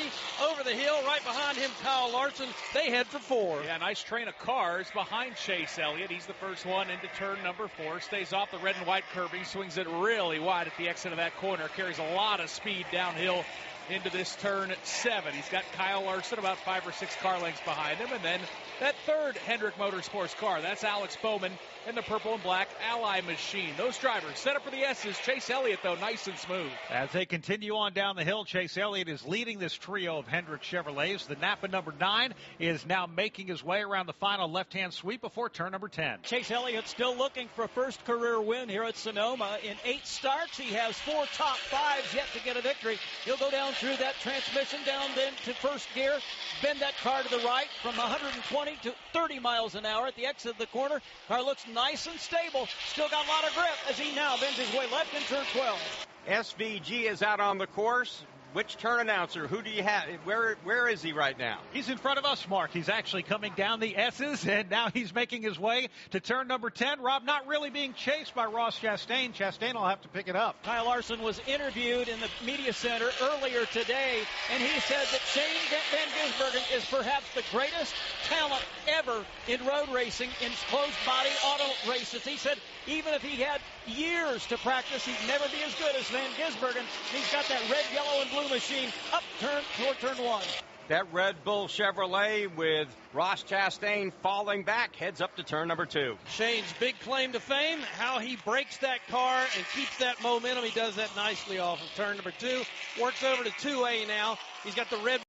over the hill, right behind him, Kyle Larson. They head for 4. Yeah, nice train of cars behind Chase Elliott. He's the first one into turn number 4. Stays off the red and white curbing, swings it really wide at the exit of that corner, carries a lot of speed downhill into this turn 7. He's got Kyle Larson about 5 or 6 car lengths behind him, and then that third Hendrick Motorsports car, that's Alex Bowman in the purple and black Ally machine. Those drivers set up for the S's. Chase Elliott, though, nice and smooth. As they continue on down the hill, Chase Elliott is leading this trio of Hendrick Chevrolets. The Napa number 9 is now making his way around the final left-hand sweep before turn number 10. Chase Elliott still looking for a first career win here at Sonoma. In 8 starts, he has 4 top 5s yet to get a victory. He'll go down through that transmission, down then to first gear, bend that car to the right from 120 to 30 miles an hour at the exit of the corner. Car looks nice and stable. Still got a lot of grip as he now bends his way left in turn 12. SVG is out on the course. Which turn announcer? Who do you have? Where is he right now? He's in front of us, Mark. He's actually coming down the S's, and now he's making his way to turn number 10. Rob, not really being chased by Ross Chastain. Chastain will have to pick it up. Kyle Larson was interviewed in the media center earlier today, and he said that Shane Van Gisbergen is perhaps the greatest talent ever in road racing in closed-body auto races. He said even if he had years to practice, he'd never be as good as Van Gisbergen. He's got that red, yellow, and blue machine up toward turn 1. That Red Bull Chevrolet with Ross Chastain falling back heads up to turn number 2. Shane's big claim to fame, how he breaks that car and keeps that momentum. He does that nicely off of turn number 2. Works over to 2A now. He's got the red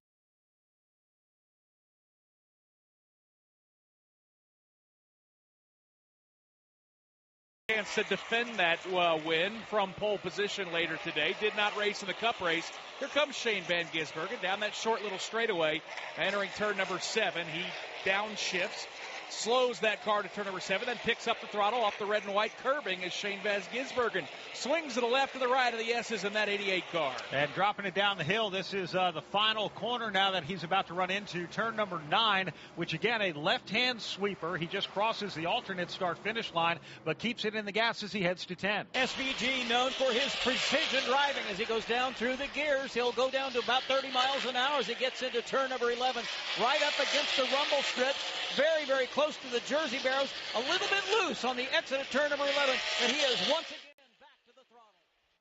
chance to defend that win from pole position later today. Did not race in the Cup race. Here comes Shane Van Gisbergen down that short little straightaway, entering turn number 7. He downshifts, slows that car to turn number 7, then picks up the throttle off the red and white curbing as Shane Van Gisbergen swings to the left and the right of the S's in that 88 car. And dropping it down the hill, this is the final corner now that he's about to run into, turn number 9, which again, a left-hand sweeper. He just crosses the alternate start-finish line, but keeps it in the gas as he heads to 10. SVG known for his precision driving as he goes down through the gears. He'll go down to about 30 miles an hour as he gets into turn number 11, right up against the rumble strip, very, very close to the Jersey Barrows, a little bit loose on the exit of turn number 11, and he is once again back to the throttle.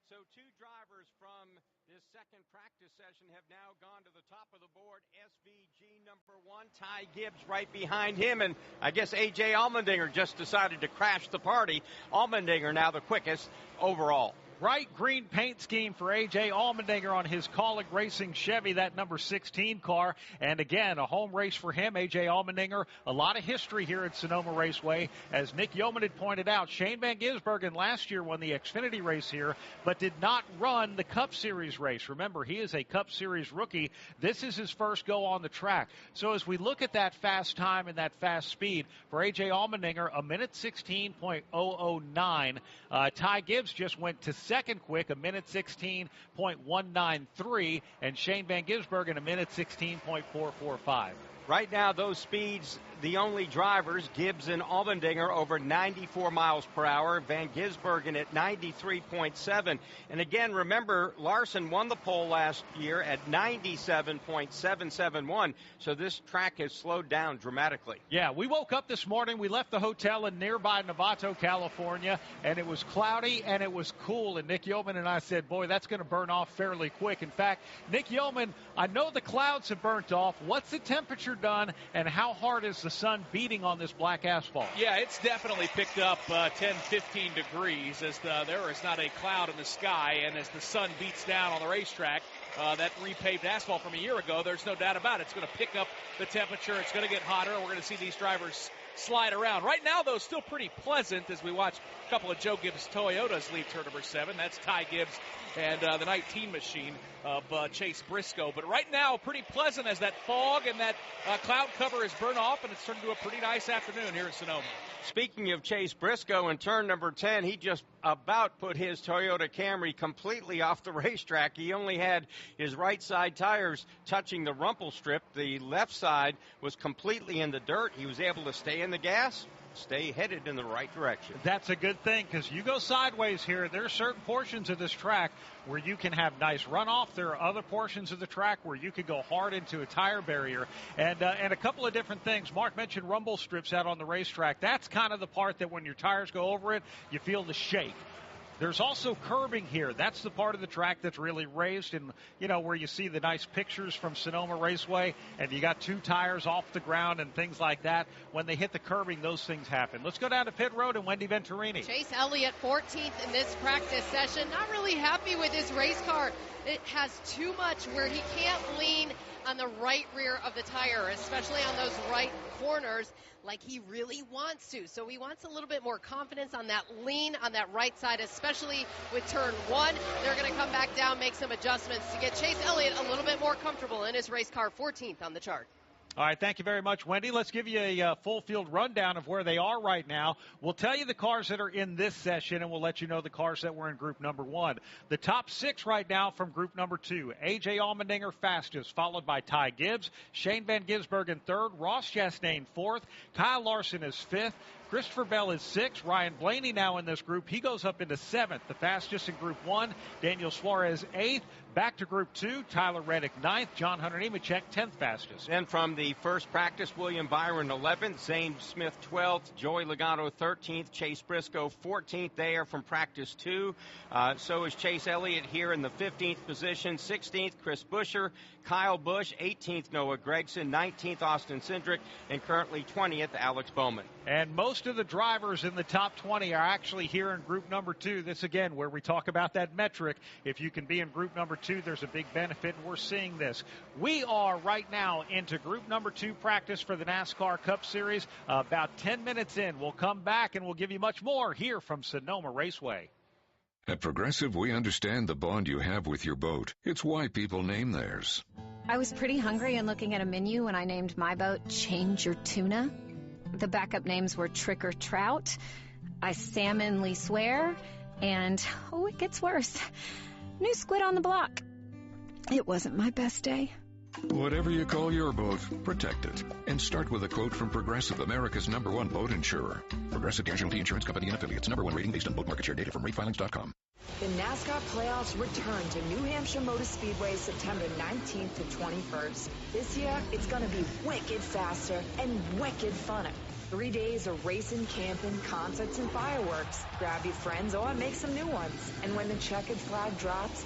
So 2 drivers from this second practice session have now gone to the top of the board. SVG number 1, Ty Gibbs right behind him, and I guess A.J. Allmendinger just decided to crash the party. Allmendinger now the quickest overall. Bright green paint scheme for A.J. Allmendinger on his Kaulig Racing Chevy, that number 16 car. And again, a home race for him, A.J. Allmendinger. A lot of history here at Sonoma Raceway. As Nick Yeoman had pointed out, Shane Van Gisbergen last year won the Xfinity race here, but did not run the Cup Series race. Remember, he is a Cup Series rookie. This is his first go on the track. So as we look at that fast time and that fast speed, for A.J. Allmendinger, a minute 16.009. Ty Gibbs just went to second quick, a minute 16.193, and Shane Van Gisbergen a minute 16.445. Right now, those speeds, the only drivers, Gibbs and Allmendinger over 94 miles per hour, Van Gisbergen at 93.7. And again, remember, Larson won the pole last year at 97.771. So this track has slowed down dramatically. Yeah, we woke up this morning, we left the hotel in nearby Novato, California, and it was cloudy and it was cool. And Nick Yeoman and I said, boy, that's going to burn off fairly quick. In fact, Nick Yeoman, I know the clouds have burnt off. What's the temperature done, and how hard is the sun beating on this black asphalt? Yeah, it's definitely picked up 10, 15 degrees as there is not a cloud in the sky, and as the sun beats down on the racetrack, that repaved asphalt from a year ago, there's no doubt about it. It's going to pick up the temperature. It's going to get hotter. We're going to see these drivers slide around. Right now, though, still pretty pleasant as we watch a couple of Joe Gibbs Toyotas leave turn number 7. That's Ty Gibbs and the 19 machine of Chase Briscoe. But right now, pretty pleasant as that fog and that cloud cover has burned off, and it's turned into a pretty nice afternoon here in Sonoma. Speaking of Chase Briscoe, in turn number 10, he just about put his Toyota Camry completely off the racetrack. He only had his right side tires touching the rumble strip. The left side was completely in the dirt. He was able to stay in the gas, stay headed in the right direction. That's a good thing, because you go sideways here, there are certain portions of this track where you can have nice runoff. There are other portions of the track where you could go hard into a tire barrier. And a couple of different things. Mark mentioned rumble strips out on the racetrack. That's kind of the part that when your tires go over it, you feel the shake. There's also curbing here. That's the part of the track that's really raised, and where you see the nice pictures from Sonoma Raceway, and you got 2 tires off the ground and things like that. When they hit the curbing, those things happen. Let's go down to pit road and Wendy Venturini. Chase Elliott 14th in this practice session. Not really happy with his race car. It has too much where he can't lean on the right rear of the tire, especially on those right corners, like he really wants to. So he wants a little bit more confidence on that lean on that right side, especially with turn 1. They're going to come back down, make some adjustments to get Chase Elliott a little bit more comfortable in his race car, 14th on the chart. All right, thank you very much, Wendy. Let's give you a full field rundown of where they are right now. We'll tell you the cars that are in this session, and we'll let you know the cars that were in group number 1. The top 6 right now from group number 2. A.J. Allmendinger fastest, followed by Ty Gibbs. Shane Van Gisbergen 3rd. Ross Chastain 4th. Kyle Larson is 5th. Christopher Bell is 6th. Ryan Blaney now in this group. He goes up into 7th, the fastest in Group 1. Daniel Suarez 8th. Back to Group 2, Tyler Reddick 9th. John Hunter Nemechek 10th fastest. And from the first practice, William Byron 11th. Zane Smith 12th. Joey Logano 13th. Chase Briscoe 14th. They are from practice 2. So is Chase Elliott here in the 15th position. 16th, Chris Buescher. Kyle Busch, 18th, Noah Gragson. 19th, Austin Cindric. And currently 20th, Alex Bowman. And most of the drivers in the top 20 are actually here in group number 2. This, again, where we talk about that metric. If you can be in group number 2, there's a big benefit, and we're seeing this. We are right now into group number 2 practice for the NASCAR Cup Series. About 10 minutes in, we'll come back, and we'll give you much more here from Sonoma Raceway. At Progressive, we understand the bond you have with your boat. It's why people name theirs. I was pretty hungry and looking at a menu when I named my boat Change Your Tuna. The backup names were Trick or Trout, I Salmonly Swear, and, oh, it gets worse, New Squid on the Block. It wasn't my best day. Whatever you call your boat, protect it. And start with a quote from Progressive, America's #1 boat insurer. Progressive Casualty Insurance Company and Affiliates. #1 rating based on boat market share data from ratefilings.com. The NASCAR playoffs return to New Hampshire Motor Speedway September 19th to 21st. This year, it's going to be wicked faster and wicked funner. 3 days of racing, camping, concerts, and fireworks. Grab your friends or make some new ones. And when the checkered flag drops...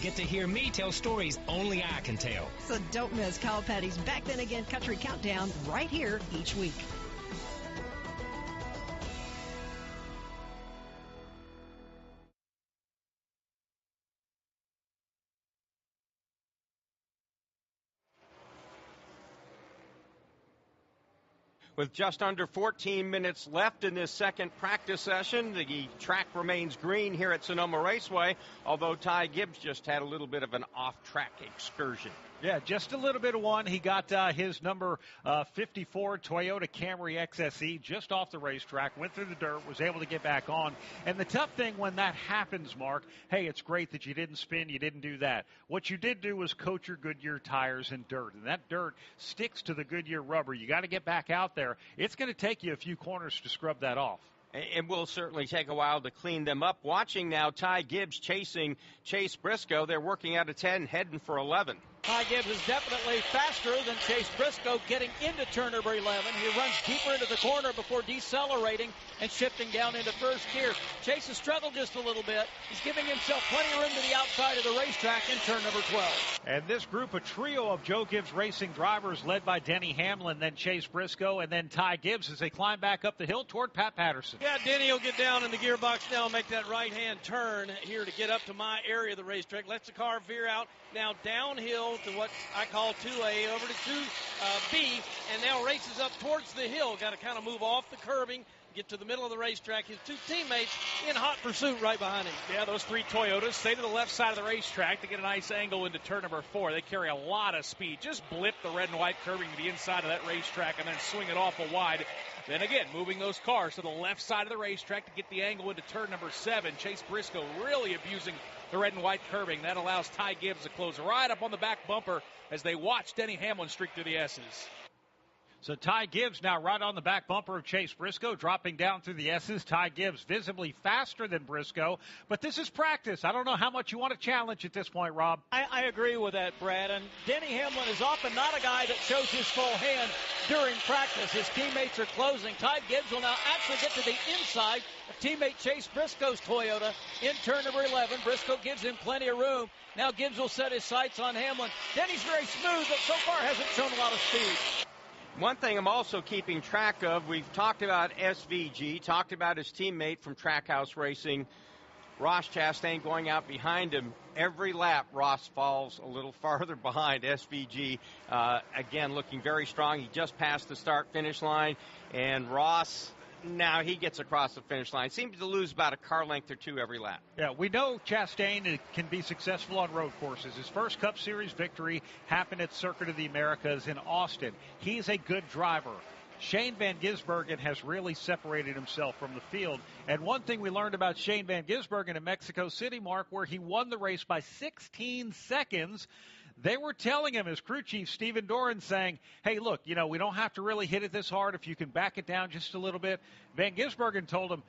Get to hear me tell stories only I can tell. So don't miss Kyle Petty's Back Then Again Country Countdown right here each week. With just under 14 minutes left in this second practice session, the track remains green here at Sonoma Raceway, although Ty Gibbs just had a little bit of an off-track excursion. Yeah, just a little bit of one. He got his number 54 Toyota Camry XSE just off the racetrack, went through the dirt, was able to get back on. And the tough thing when that happens, Mark, hey, it's great that you didn't spin, you didn't do that. What you did do was coat your Goodyear tires in dirt, and that dirt sticks to the Goodyear rubber. You got to get back out there. It's going to take you a few corners to scrub that off. It will certainly take a while to clean them up. Watching now, Ty Gibbs chasing Chase Briscoe. They're working out of 10, heading for 11. Ty Gibbs is definitely faster than Chase Briscoe getting into turn number 11. He runs deeper into the corner before decelerating and shifting down into first gear. Chase has struggled just a little bit. He's giving himself plenty of room to the outside of the racetrack in turn number 12. And this group, a trio of Joe Gibbs Racing drivers led by Denny Hamlin, then Chase Briscoe, and then Ty Gibbs as they climb back up the hill toward Pat Patterson. Yeah, Denny will get down in the gearbox now and make that right-hand turn here to get up to my area of the racetrack. Lets the car veer out now downhill to what I call 2A over to 2B, and now races up towards the hill. Got to kind of move off the curbing, get to the middle of the racetrack. His two teammates in hot pursuit right behind him. Yeah, those three Toyotas stay to the left side of the racetrack to get a nice angle into turn number 4. They carry a lot of speed. Just blip the red and white curbing to the inside of that racetrack and then swing it awful wide. Then again, moving those cars to the left side of the racetrack to get the angle into turn number 7. Chase Briscoe really abusing the red and white curbing. That allows Ty Gibbs to close right up on the back bumper as they watch Denny Hamlin streak through the S's. So Ty Gibbs now right on the back bumper of Chase Briscoe, dropping down through the S's. Ty Gibbs visibly faster than Briscoe, but this is practice. I don't know how much you want to challenge at this point, Rob. I agree with that, Brad. And Denny Hamlin is often not a guy that shows his full hand during practice. His teammates are closing. Ty Gibbs will now actually get to the inside of teammate Chase Briscoe's Toyota in turn number 11. Briscoe gives him plenty of room. Now Gibbs will set his sights on Hamlin. Denny's very smooth, but so far hasn't shown a lot of speed. One thing I'm also keeping track of, we've talked about SVG, talked about his teammate from Trackhouse Racing, Ross Chastain, going out behind him. Every lap, Ross falls a little farther behind SVG. Again, looking very strong. He just passed the start-finish line, and Ross, now he gets across the finish line. Seems to lose about a car length or two every lap. Yeah, we know Chastain can be successful on road courses. His first Cup Series victory happened at Circuit of the Americas in Austin. He's a good driver. Shane Van Gisbergen has really separated himself from the field. And one thing we learned about Shane Van Gisbergen in Mexico City, Mark, where he won the race by 16 seconds, they were telling him, his crew chief, Stephen Doran, saying, hey, look, we don't have to really hit it this hard. If you can back it down just a little bit. Van Gisbergen told him,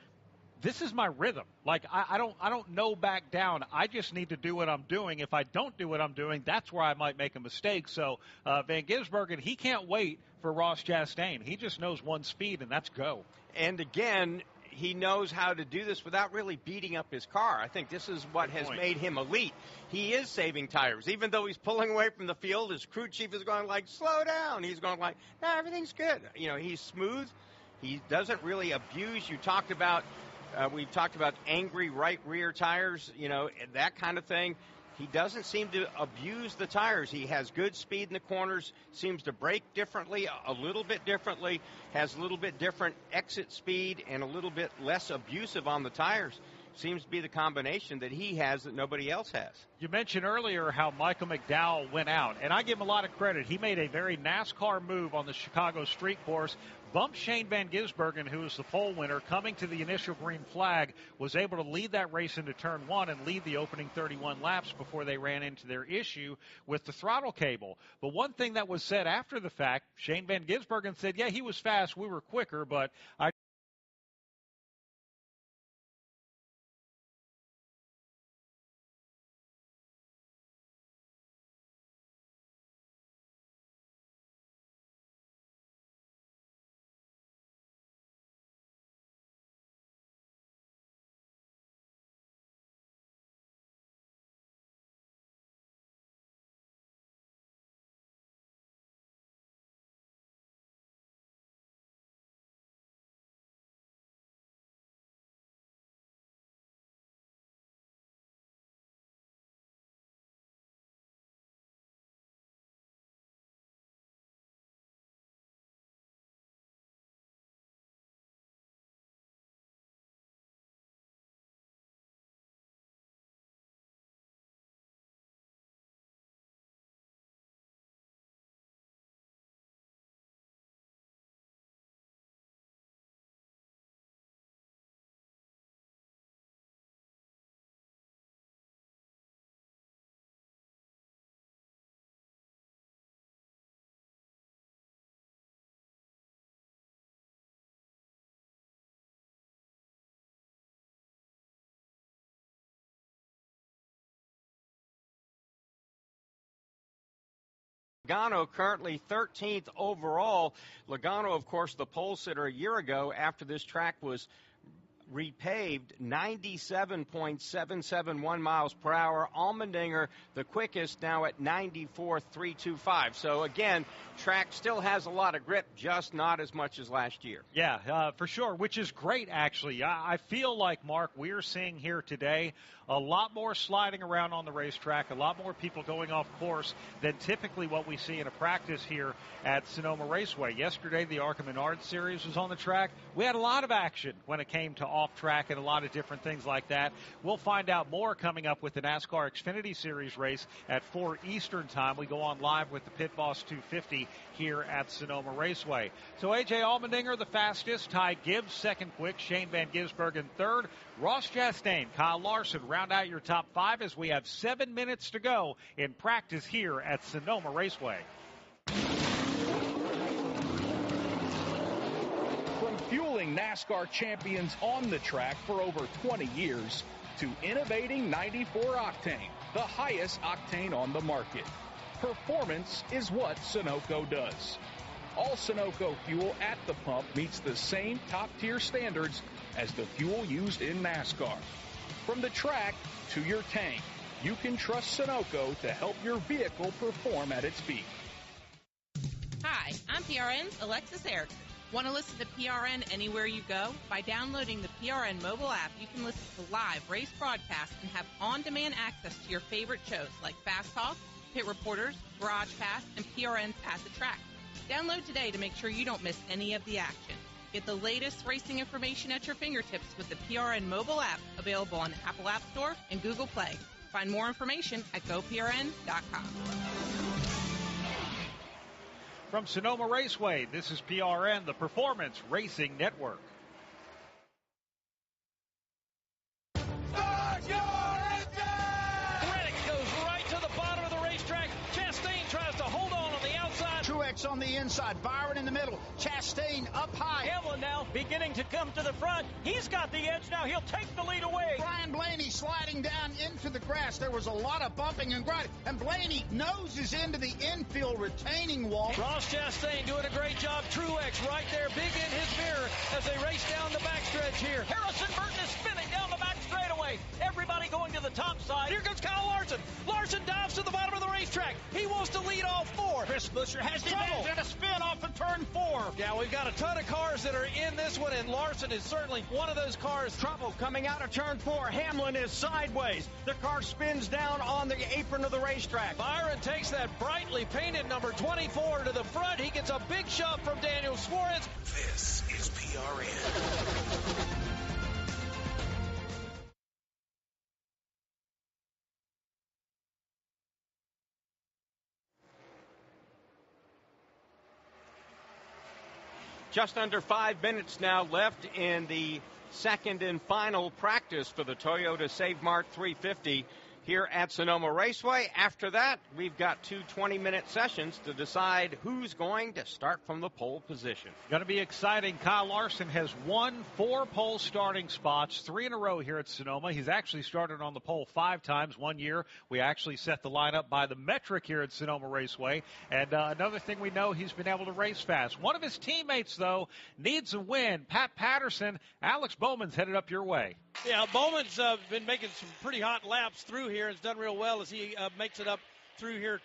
this is my rhythm. Like, I don't know back down. I just need to do what I'm doing. If I don't do what I'm doing, that's where I might make a mistake. So Van Gisbergen, he can't wait for Ross Chastain. He just knows one speed, and that's go. And again, he knows how to do this without really beating up his car. I think this is what has made him elite. He is saving tires. Even though he's pulling away from the field, his crew chief is going like, slow down. He's going like, no, everything's good. He's smooth. He doesn't really abuse. We've talked about angry right rear tires, that kind of thing. He doesn't seem to abuse the tires. He has good speed in the corners, seems to brake differently, a little bit differently, has a little bit different exit speed, and a little bit less abusive on the tires. Seems to be the combination that he has that nobody else has. You mentioned earlier how Michael McDowell went out, and I give him a lot of credit. He made a very NASCAR move on the Chicago street course, bumped Shane Van Gisbergen, who was the pole winner, coming to the initial green flag, was able to lead that race into turn one and lead the opening 31 laps before they ran into their issue with the throttle cable. But one thing that was said after the fact, Shane Van Gisbergen said, yeah, he was fast, we were quicker, but I Logano currently 13th overall. Logano, of course, the pole sitter a year ago after this track was repaved, 97.771 miles per hour. Allmendinger, the quickest, now at 94.325. So, again, track still has a lot of grip, just not as much as last year. Yeah, for sure, which is great, actually. I feel like, Mark, we're seeing here today a lot more sliding around on the racetrack, a lot more people going off course than typically what we see in a practice here at Sonoma Raceway. Yesterday, the ARCA Menard Series was on the track. We had a lot of action when it came to off-track and a lot of different things like that. We'll find out more coming up with the NASCAR Xfinity Series race at 4 Eastern time. We go on live with the Pit Boss 250 here at Sonoma Raceway. So A.J. Allmendinger, the fastest. Ty Gibbs, second quick. Shane Van Gisbergen, third. Ross Chastain, Kyle Larson, round out your top five as we have 7 minutes to go in practice here at Sonoma Raceway. From fueling NASCAR champions on the track for over 20 years to innovating 94 octane, the highest octane on the market. Performance is what Sunoco does. All Sunoco fuel at the pump meets the same top-tier standards as the fuel used in NASCAR. From the track to your tank, you can trust Sunoco to help your vehicle perform at its peak. Hi, I'm PRN's Alexis Erickson. Want to listen to PRN anywhere you go? By downloading the PRN mobile app, you can listen to live race broadcasts and have on-demand access to your favorite shows like Fast Talk, Pit Reporters, Garage Pass, and PRN's At the Track. Download today to make sure you don't miss any of the action. Get the latest racing information at your fingertips with the PRN mobile app, available on Apple App Store and Google Play. Find more information at GoPRN.com. From Sonoma Raceway, this is PRN, the Performance Racing Network. Reddick goes right to the bottom of the racetrack. Chastain tries to hold on the outside. Truex on the inside, Byron in the middle, Chastain up high. Hamlin now beginning to come to the front. He's got the edge now. He'll take the lead away. Brian Blaney sliding down into the grass. There was a lot of bumping and grinding, and Blaney noses into the infield retaining wall. Ross Chastain doing a great job. Truex right there, big in his mirror as they race down the backstretch here. Harrison Burton is spinning down the back straightaway. Everybody going to the top side. Here comes Kyle Larson. Larson dives to the bottom of the racetrack. He wants to lead all four. Chris Buescher has the advantage and a spin off of turn 4. Yeah, we've got a ton of cars that are in this one, and Larson is certainly one of those cars. Trouble coming out of turn 4. Hamlin is sideways. The car spins down on the apron of the racetrack. Byron takes that brightly painted number 24 to the front. He gets a big shove from Daniel Suarez. This is PRN. Just under 5 minutes now left in the second and final practice for the Toyota Save Mart 350 here at Sonoma Raceway. After that, we've got 2 20-minute sessions to decide who's going to start from the pole position. Going to be exciting. Kyle Larson has won 4 pole starting spots, 3 in a row here at Sonoma. He's actually started on the pole 5 times. One year, we actually set the lineup by the metric here at Sonoma Raceway. And another thing we know, he's been able to race fast. One of his teammates, though, needs a win. Pat Patterson. Alex Bowman's headed up your way. Yeah, Bowman's been making some pretty hot laps through here. Has done real well as he makes it up through here.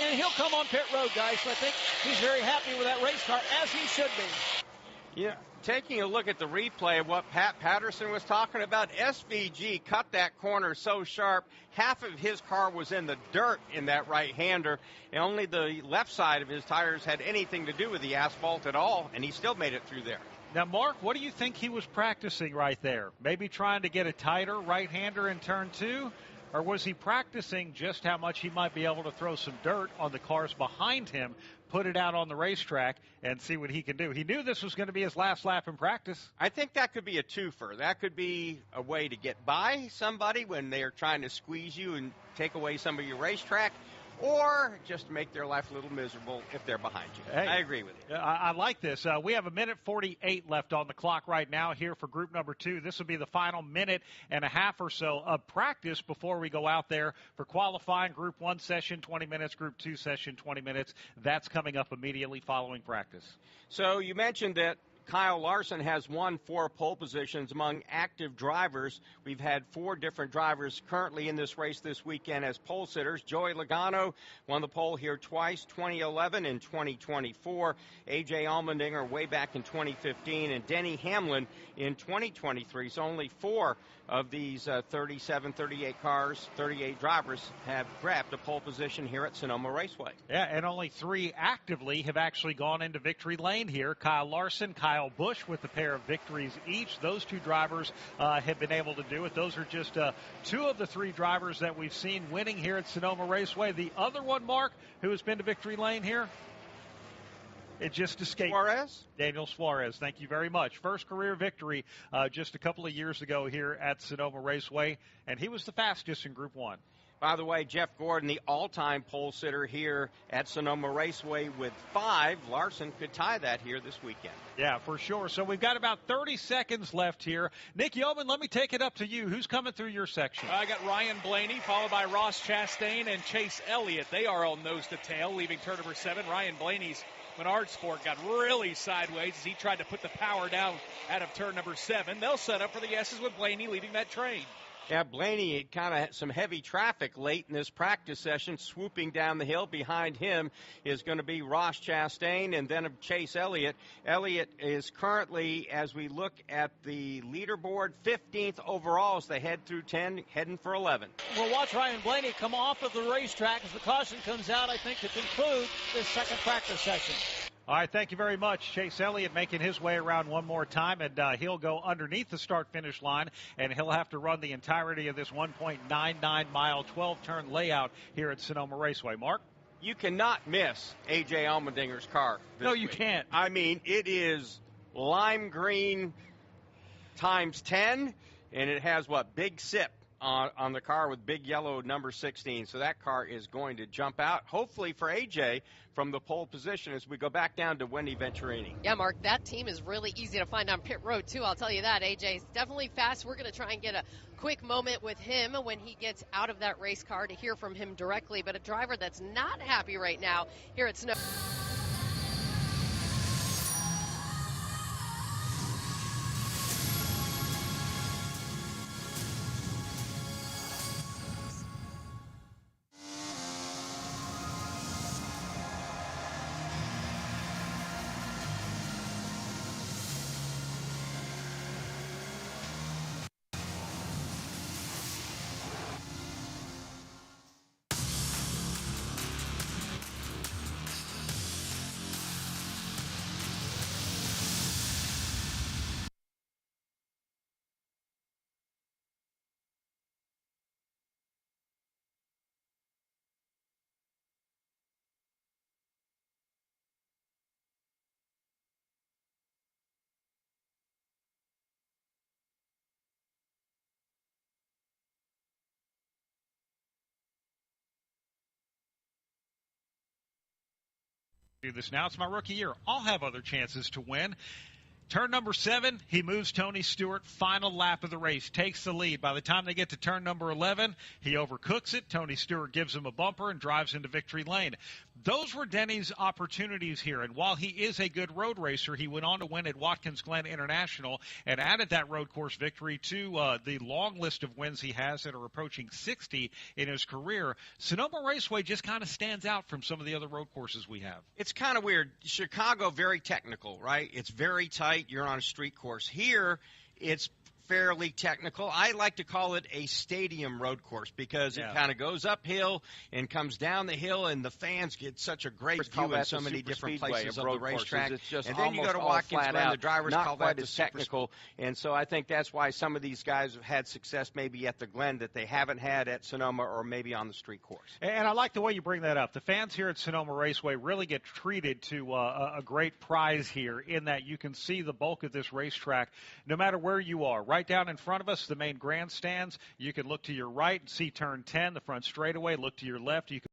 And he'll come on pit road, guys. So I think he's very happy with that race car, as he should be. Yeah, taking a look at the replay of what Pat Patterson was talking about, SVG cut that corner so sharp, half of his car was in the dirt in that right-hander, and only the left side of his tires had anything to do with the asphalt at all, and he still made it through there. Now, Mark, what do you think he was practicing right there? Maybe trying to get a tighter right-hander in turn 2? Or was he practicing just how much he might be able to throw some dirt on the cars behind him, put it out on the racetrack, and see what he can do? He knew this was going to be his last lap in practice. I think that could be a twofer. That could be a way to get by somebody when they are trying to squeeze you and take away some of your racetrack, or just make their life a little miserable if they're behind you. Hey, I agree with you. I like this. We have 1:48 left on the clock right now here for group number 2. This will be the final minute and a half or so of practice before we go out there for qualifying. Group 1 session, 20 minutes. Group 2 session, 20 minutes. That's coming up immediately following practice. So you mentioned that Kyle Larson has won 4 pole positions among active drivers. We've had 4 different drivers currently in this race this weekend as pole sitters. Joey Logano won the pole here twice, 2011 and 2024. A.J. Allmendinger way back in 2015, and Denny Hamlin in 2023. So only 4 of these 37, 38 cars, 38 drivers have grabbed a pole position here at Sonoma Raceway. Yeah, and only 3 actively have actually gone into victory lane here. Kyle Larson, Kyle Busch with a pair of victories each. Those 2 drivers have been able to do it. Those are just 2 of the 3 drivers that we've seen winning here at Sonoma Raceway. The other one, Mark, who has been to victory lane here, it just escaped. Suarez? Daniel Suarez, thank you very much. First career victory just a couple of years ago here at Sonoma Raceway, and he was the fastest in Group 1. By the way, Jeff Gordon, the all-time pole sitter here at Sonoma Raceway with 5. Larson could tie that here this weekend. Yeah, for sure. So we've got about 30 seconds left here. Nick Yeoman, let me take it up to you. Who's coming through your section? I got Ryan Blaney, followed by Ross Chastain and Chase Elliott. They are all nose to tail, leaving turn number 7. Ryan Blaney's Menard Sport got really sideways as he tried to put the power down out of turn number 7. They'll set up for the S's with Blaney leading that train. Yeah, Blaney kind of had some heavy traffic late in this practice session. Swooping down the hill behind him is going to be Ross Chastain and then Chase Elliott. Elliott is currently, as we look at the leaderboard, 15th overall as they head through 10, heading for 11. We'll watch Ryan Blaney come off of the racetrack as the caution comes out, I think, to conclude this second practice session. All right, thank you very much. Chase Elliott making his way around one more time, and he'll go underneath the start-finish line, and he'll have to run the entirety of this 1.99-mile, 12-turn layout here at Sonoma Raceway. Mark? You cannot miss A.J. Allmendinger's car this No, you week. can't. I mean, it is lime green times 10, and it has, big sip on the car with big yellow number 16. So that car is going to jump out, hopefully for A.J., from the pole position as we go back down to Wendy Venturini. Yeah, Mark, that team is really easy to find on pit road, too. I'll tell you that. AJ's definitely fast. We're going to try and get a quick moment with him when he gets out of that race car to hear from him directly. But a driver that's not happy right now here at Snow. Do this now. It's my rookie year. I'll have other chances to win. Turn number 7, he moves Tony Stewart. Final lap of the race, takes the lead. By the time they get to turn number 11, he overcooks it. Tony Stewart gives him a bumper and drives into victory lane. Those were Denny's opportunities here, and while he is a good road racer, he went on to win at Watkins Glen International and added that road course victory to the long list of wins he has that are approaching 60 in his career. Sonoma Raceway just kind of stands out from some of the other road courses we have. It's kind of weird. Chicago, very technical, right? It's very tight. You're on a street course. Here, it's fairly technical. I like to call it a stadium road course because it kind of goes uphill and comes down the hill, and the fans get such a great view in so many different places of the racetrack. It's just and then you go to Watkins Glen, the drivers call that the technical. And so I think that's why some of these guys have had success maybe at the Glen that they haven't had at Sonoma or maybe on the street course. And I like the way you bring that up. The fans here at Sonoma Raceway really get treated to a great prize here in that you can see the bulk of this racetrack no matter where you are. Right down in front of us, the main grandstands. You can look to your right and see turn 10, the front straightaway. Look to your left. You can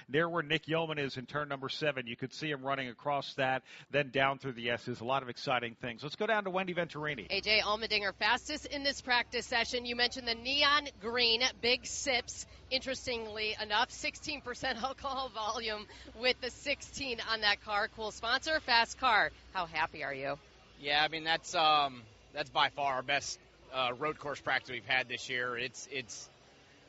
near where Nick Yeoman is in turn number 7. You could see him running across that, then down through the S's. A lot of exciting things. Let's go down to Wendy Venturini. AJ Allmendinger, fastest in this practice session. You mentioned the neon green Big Sips. Interestingly enough, 16% alcohol volume with the 16 on that car. Cool sponsor, Fast Car. How happy are you? Yeah, I mean, that's by far our best road course practice we've had this year. It's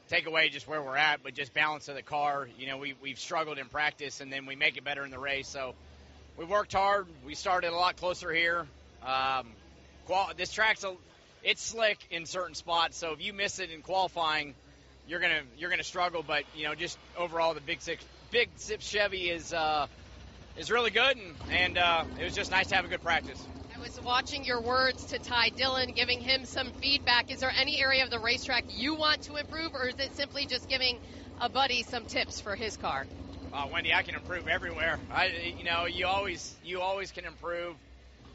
take away just where we're at, but just balance of the car. You know, we've struggled in practice, and then we make it better in the race. So we worked hard. We started a lot closer here. This track's it's slick in certain spots, so if you miss it in qualifying, you're gonna struggle. But you know, just overall, the Big Sip Chevy is really good, and it was just nice to have a good practice. I was watching your words to Ty Dillon, giving him some feedback. Is there any area of the racetrack you want to improve, or is it simply just giving a buddy some tips for his car? Wendy, I can improve everywhere. You always can improve.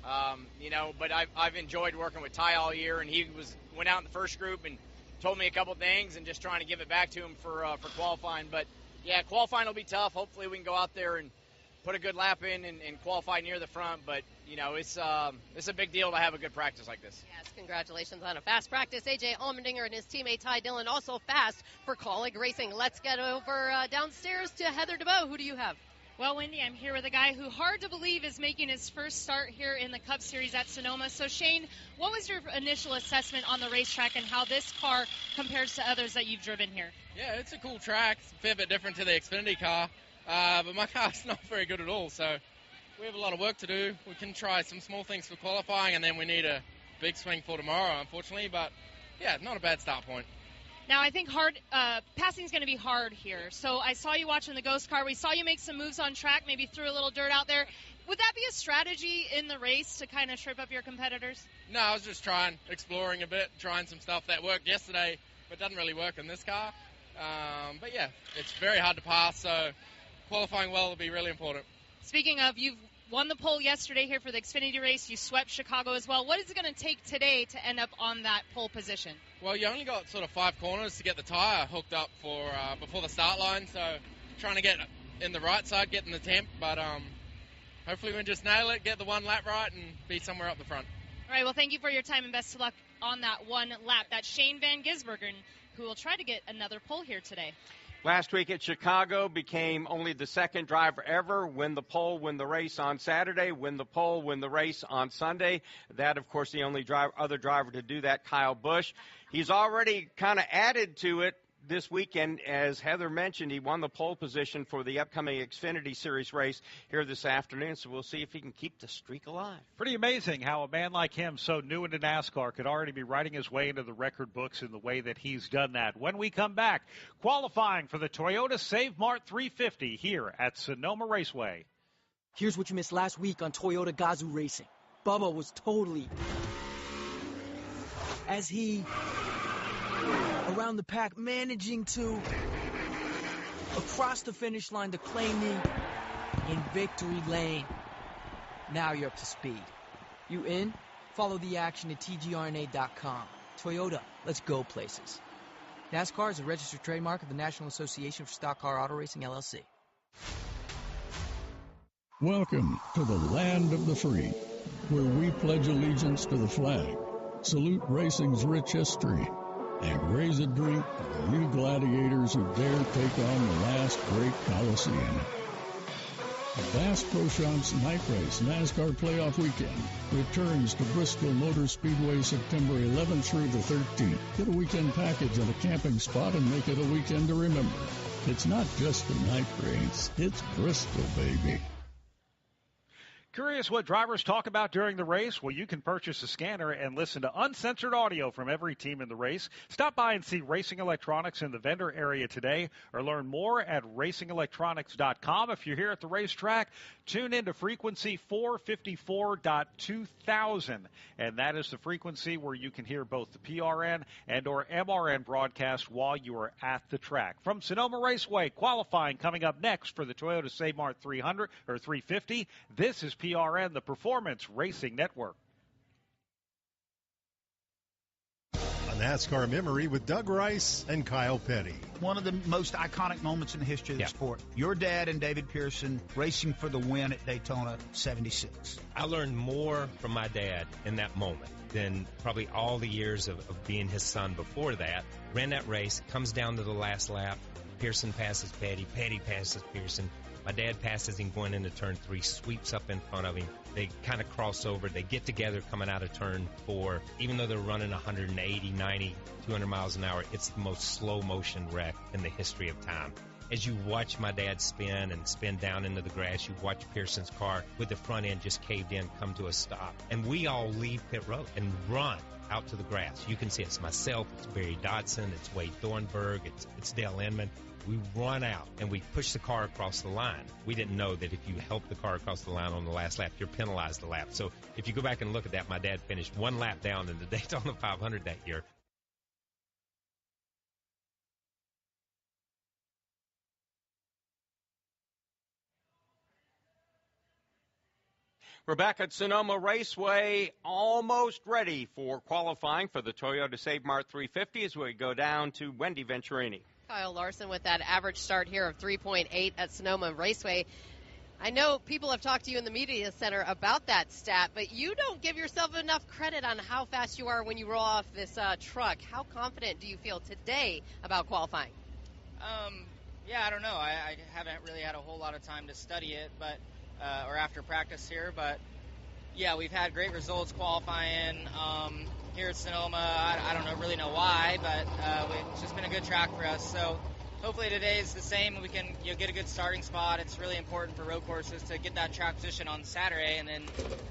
But I've enjoyed working with Ty all year, and he went out in the first group and told me a couple things, and just trying to give it back to him for qualifying. But yeah, qualifying will be tough. Hopefully we can go out there and put a good lap in and qualify near the front. But you know, it's a big deal to have a good practice like this. Yes, congratulations on a fast practice. AJ Allmendinger and his teammate Ty Dillon also fast for Colleague Racing. Let's get over downstairs to Heather DeBow. Who do you have? Well, Wendy, I'm here with a guy who, hard to believe, is making his first start here in the Cup Series at Sonoma. So, Shane, what was your initial assessment on the racetrack and how this car compares to others that you've driven here? Yeah, it's a cool track. It's a fair bit different to the Xfinity car, but my car's not very good at all, so we have a lot of work to do. We can try some small things for qualifying, and then we need a big swing for tomorrow, unfortunately, but, yeah, not a bad start point. Now, I think passing is going to be hard here. So I saw you watching the Ghost car. We saw you make some moves on track, maybe threw a little dirt out there. Would that be a strategy in the race to kind of trip up your competitors? No, I was just exploring a bit, trying some stuff that worked yesterday, but doesn't really work in this car. But, yeah, it's very hard to pass, so qualifying well will be really important. Speaking of, you've won the pole yesterday here for the Xfinity race. You swept Chicago as well. What is it going to take today to end up on that pole position? Well, you only got sort of 5 corners to get the tyre hooked up for before the start line, so trying to get in the right side, get in the temp, but hopefully we can just nail it, get the one lap right, and be somewhere up the front. All right, well, thank you for your time, and best of luck on that one lap. That's Shane Van Gisbergen, who will try to get another pole here today. Last week at Chicago, became only the second driver ever win the pole, win the race on Saturday, win the pole, win the race on Sunday. That, of course, the only other driver to do that, Kyle Busch. He's already kind of added to it this weekend. As Heather mentioned, he won the pole position for the upcoming Xfinity Series race here this afternoon, so we'll see if he can keep the streak alive. Pretty amazing how a man like him, so new into NASCAR, could already be writing his way into the record books in the way that he's done that. When we come back, qualifying for the Toyota Save Mart 350 here at Sonoma Raceway. Here's what you missed last week on Toyota Gazoo Racing. Bubba was totally... as he... around the pack, managing to across the finish line to claim me in victory lane. Now you're up to speed. You in? Follow the action at tgrna.com. Toyota, let's go places. NASCAR is a registered trademark of the National Association for Stock Car Auto Racing, LLC. Welcome to the land of the free, where we pledge allegiance to the flag, salute racing's rich history, and raise a drink for the new gladiators who dare take on the last great Coliseum. The Bass Pro Shops Night Race NASCAR Playoff Weekend returns to Bristol Motor Speedway September 11th through the 13th. Get a weekend package at a camping spot and make it a weekend to remember. It's not just a night race, it's Bristol, baby. Curious what drivers talk about during the race? Well, you can purchase a scanner and listen to uncensored audio from every team in the race. Stop by and see Racing Electronics in the vendor area today, or learn more at racingelectronics.com. If you're here at the racetrack, tune in to frequency 454.2000, and that is the frequency where you can hear both the PRN and or MRN broadcast while you are at the track. From Sonoma Raceway, qualifying coming up next for the Toyota Save Mart 300 or 350. This is PRN, the Performance Racing Network. A NASCAR memory with Doug Rice and Kyle Petty. One of the most iconic moments in the history of the sport. Your dad and David Pearson racing for the win at Daytona 76. I learned more from my dad in that moment than probably all the years of being his son before that. Ran that race, comes down to the last lap. Pearson passes Petty. Petty passes Pearson. My dad passes him going into turn 3, sweeps up in front of him. They kind of cross over. They get together coming out of turn 4. Even though they're running 180, 90, 200 miles an hour, it's the most slow motion wreck in the history of time. As you watch my dad spin and spin down into the grass, you watch Pearson's car with the front end just caved in come to a stop. And we all leave pit road and run out to the grass. You can see it's myself, it's Barry Dodson, it's Wade Thornburg, it's Dale Inman. We run out and we push the car across the line. We didn't know that if you help the car across the line on the last lap, you're penalized a lap. So if you go back and look at that, my dad finished 1 lap down in the Daytona 500 that year. We're back at Sonoma Raceway, almost ready for qualifying for the Toyota Save Mart 350 as we go down to Wendy Venturini. Kyle Larson with that average start here of 3.8 at Sonoma Raceway. I know people have talked to you in the media center about that stat, but you don't give yourself enough credit on how fast you are when you roll off this truck. How confident do you feel today about qualifying? Yeah, I don't know. I haven't really had a whole lot of time to study it, but or after practice here, but yeah, we've had great results qualifying here at Sonoma. I don't really know why, but it's just been a good track for us. So hopefully today is the same. We can get a good starting spot. It's really important for road courses to get that track position on Saturday and then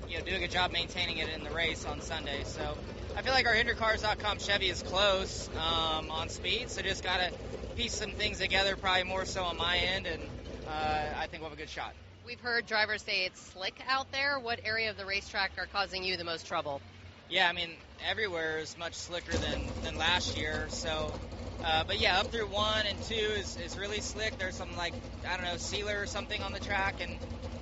do a good job maintaining it in the race on Sunday. So I feel like our HinderCars.com Chevy is close on speed, so just got to piece some things together, probably more so on my end, and I think we'll have a good shot. We've heard drivers say it's slick out there. What area of the racetrack are causing you the most trouble? Yeah, I mean, everywhere is much slicker than last year. So, but yeah, up through 1 and 2 is really slick. There's some, sealer or something on the track, and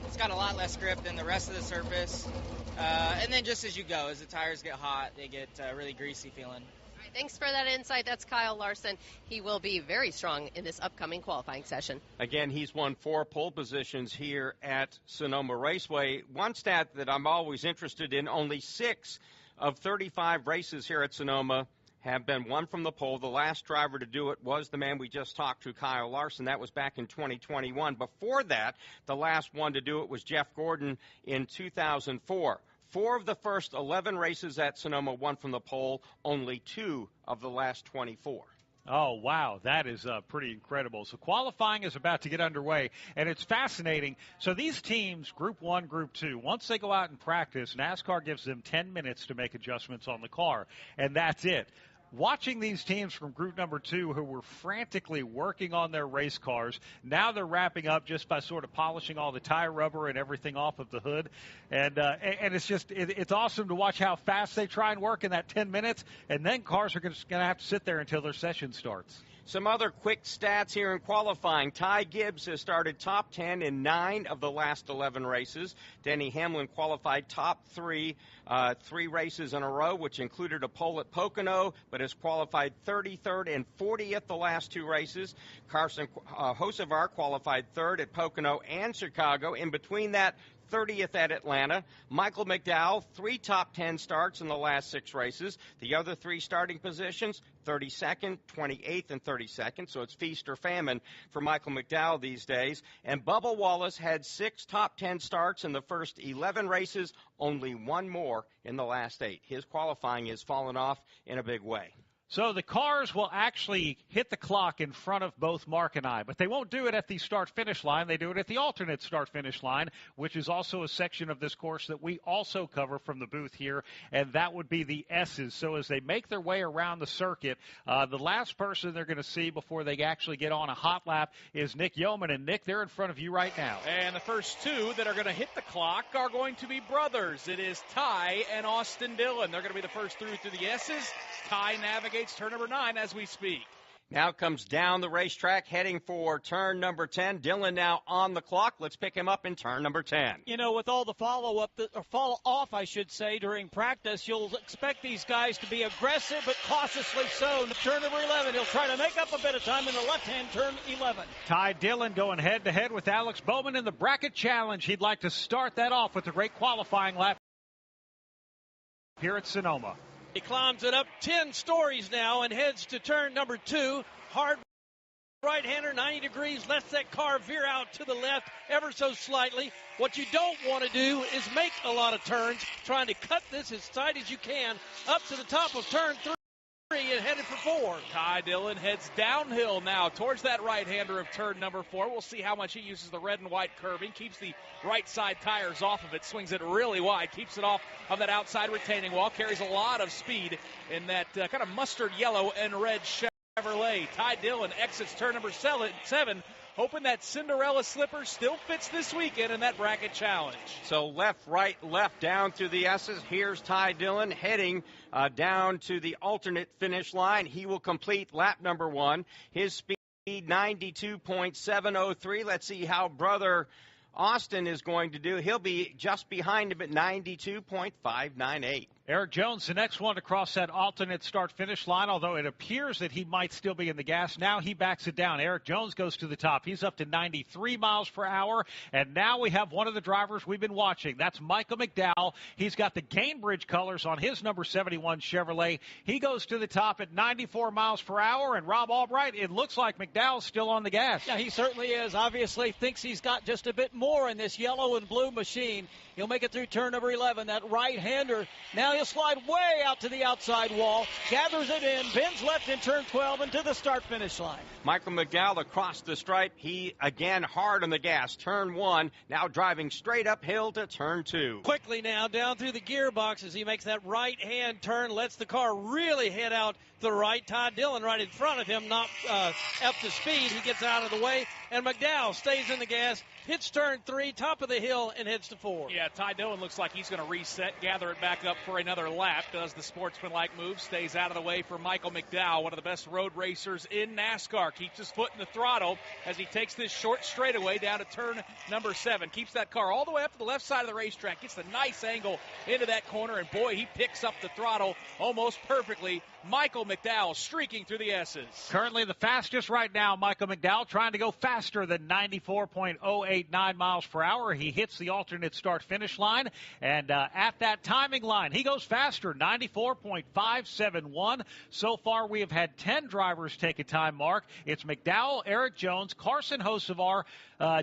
it's got a lot less grip than the rest of the surface. And then just as you go, as the tires get hot, they get really greasy feeling. All right, thanks for that insight. That's Kyle Larson. He will be very strong in this upcoming qualifying session. Again, he's won 4 pole positions here at Sonoma Raceway. One stat that I'm always interested in, only 6 of 35 races here at Sonoma have been won from the pole. The last driver to do it was the man we just talked to, Kyle Larson. That was back in 2021. Before that, the last one to do it was Jeff Gordon in 2004. 4 of the first 11 races at Sonoma won from the pole, only 2 of the last 24. Oh, wow. That is pretty incredible. So qualifying is about to get underway, and it's fascinating. So these teams, Group 1, Group 2, once they go out and practice, NASCAR gives them 10 minutes to make adjustments on the car, and that's it. Watching these teams from Group number 2 who were frantically working on their race cars, now they're wrapping up just by sort of polishing all the tire rubber and everything off of the hood. And it's just it's awesome to watch how fast they try and work in that 10 minutes, and then cars are just going to have to sit there until their session starts. Some other quick stats here in qualifying. Ty Gibbs has started top 10 in 9 of the last 11 races. Denny Hamlin qualified top 3 races in a row, which included a pole at Pocono, but has qualified 33rd and 40th the last 2 races. Carson Hocevar qualified 3rd at Pocono and Chicago. In between that, 30th at Atlanta. Michael McDowell, 3 top 10 starts in the last 6 races. The other 3 starting positions, 32nd, 28th, and 32nd. So it's feast or famine for Michael McDowell these days. And Bubba Wallace had 6 top 10 starts in the first 11 races, only 1 more in the last 8. His qualifying has fallen off in a big way. So the cars will actually hit the clock in front of both Mark and I, but they won't do it at the start-finish line. They do it at the alternate start-finish line, which is also a section of this course that we also cover from the booth here, and that would be the S's. So as they make their way around the circuit, the last person they're going to see before they actually get on a hot lap is Nick Yeoman. And, Nick, they're in front of you right now. And the first 2 that are going to hit the clock are going to be brothers. It is Ty and Austin Dillon. They're going to be the first through the S's. Ty navigates turn number 9 as we speak. Now comes down the racetrack, heading for turn number 10. Dylan now on the clock. Let's pick him up in turn number 10. You know, with all the follow-off, I should say, during practice, you'll expect these guys to be aggressive but cautiously so. Turn number 11, he'll try to make up a bit of time in the left-hand turn 11. Ty Dillon going head-to-head with Alex Bowman in the bracket challenge. He'd like to start that off with a great qualifying lap here at Sonoma. He climbs it up 10 stories now and heads to turn number 2. Hard right-hander, 90 degrees, lets that car veer out to the left ever so slightly. What you don't want to do is make a lot of turns, trying to cut this as tight as you can up to the top of turn 3 and headed for 4. Ty Dillon heads downhill now towards that right-hander of turn number 4. We'll see how much he uses the red and white curving. Keeps the right side tires off of it, swings it really wide, keeps it off of that outside retaining wall, carries a lot of speed in that kind of mustard yellow and red Chevrolet. Ty Dillon exits turn number 7, hoping that Cinderella slipper still fits this weekend in that bracket challenge. So left, right, left, down through the S's. Here's Ty Dillon heading down to the alternate finish line. He will complete lap number 1. His speed 92.703. Let's see how brother Austin is going to do. He'll be just behind him at 92.598. Eric Jones, the next one to cross that alternate start-finish line, although it appears that he might still be in the gas. Now he backs it down. Eric Jones goes to the top. He's up to 93 miles per hour, and now we have one of the drivers we've been watching. That's Michael McDowell. He's got the Gainbridge colors on his number 71 Chevrolet. He goes to the top at 94 miles per hour, and Rob Albright, it looks like McDowell's still on the gas. Yeah, he certainly is. Obviously thinks he's got just a bit more in this yellow and blue machine. He'll make it through turn number 11, that right-hander. Now he'll slide way out to the outside wall, gathers it in, bends left in turn 12 into the start-finish line. Michael McDowell across the stripe. He, again, hard on the gas. Turn 1, now driving straight uphill to turn 2. Quickly now, down through the gearbox as he makes that right-hand turn, lets the car really head out the right. Ty Dillon right in front of him, not up to speed. He gets out of the way, and McDowell stays in the gas, hits turn 3, top of the hill, and heads to 4. Yeah, Ty Dillon looks like he's going to reset, gather it back up for another lap, does the sportsmanlike move, stays out of the way for Michael McDowell, one of the best road racers in NASCAR. Keeps his foot in the throttle as he takes this short straightaway down to turn number 7. Keeps that car all the way up to the left side of the racetrack, gets a nice angle into that corner, and boy, he picks up the throttle almost perfectly. Michael McDowell streaking through the S's. Currently the fastest right now, Michael McDowell, trying to go faster than 94.089 miles per hour. He hits the alternate start-finish line, and at that timing line, he goes faster, 94.571. So far, we have had 10 drivers take a time mark. It's McDowell, Eric Jones, Carson Hocevar,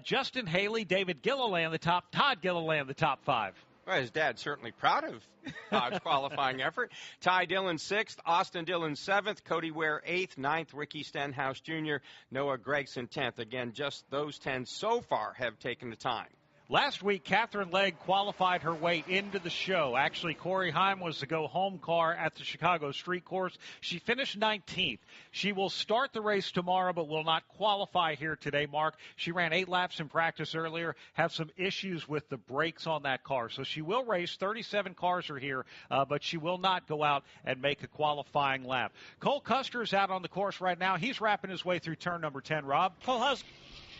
Justin Haley, David Gilliland, Todd Gilliland, the top 5. Well, his dad's certainly proud of Todd's qualifying effort. Ty Dillon 6th, Austin Dillon 7th, Cody Ware 8th, 9th, Ricky Stenhouse Jr., Noah Gregson 10th. Again, just those 10 so far have taken the time. Last week, Catherine Legg qualified her way into the show. Actually, Corey Heim was the go-home car at the Chicago Street Course. She finished 19th. She will start the race tomorrow, but will not qualify here today, Mark. She ran 8 laps in practice earlier, have some issues with the brakes on that car. So she will race. 37 cars are here, but she will not go out and make a qualifying lap. Cole Custer is out on the course right now. He's wrapping his way through turn number 10, Rob.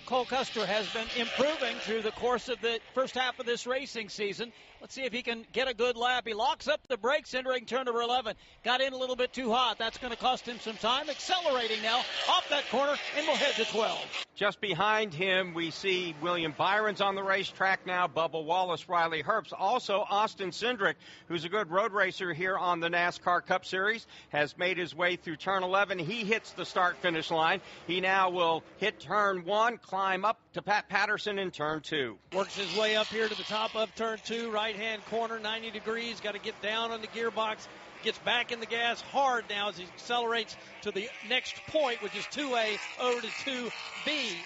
Cole Custer has been improving through the course of the first half of this racing season. Let's see if he can get a good lap. He locks up the brakes entering turn number 11. Got in a little bit too hot. That's going to cost him some time. Accelerating now off that corner and will head to 12. Just behind him, we see William Byron's on the racetrack now. Bubba Wallace, Riley Herbst. Also, Austin Cindric, who's a good road racer here on the NASCAR Cup Series, has made his way through turn 11. He hits the start-finish line. He now will hit turn 1, climb up to Pat Patterson in turn 2. Works his way up here to the top of turn 2, right-hand corner, 90 degrees. Got to get down on the gearbox. Gets back in the gas hard now as he accelerates to the next point, which is 2A over to 2B.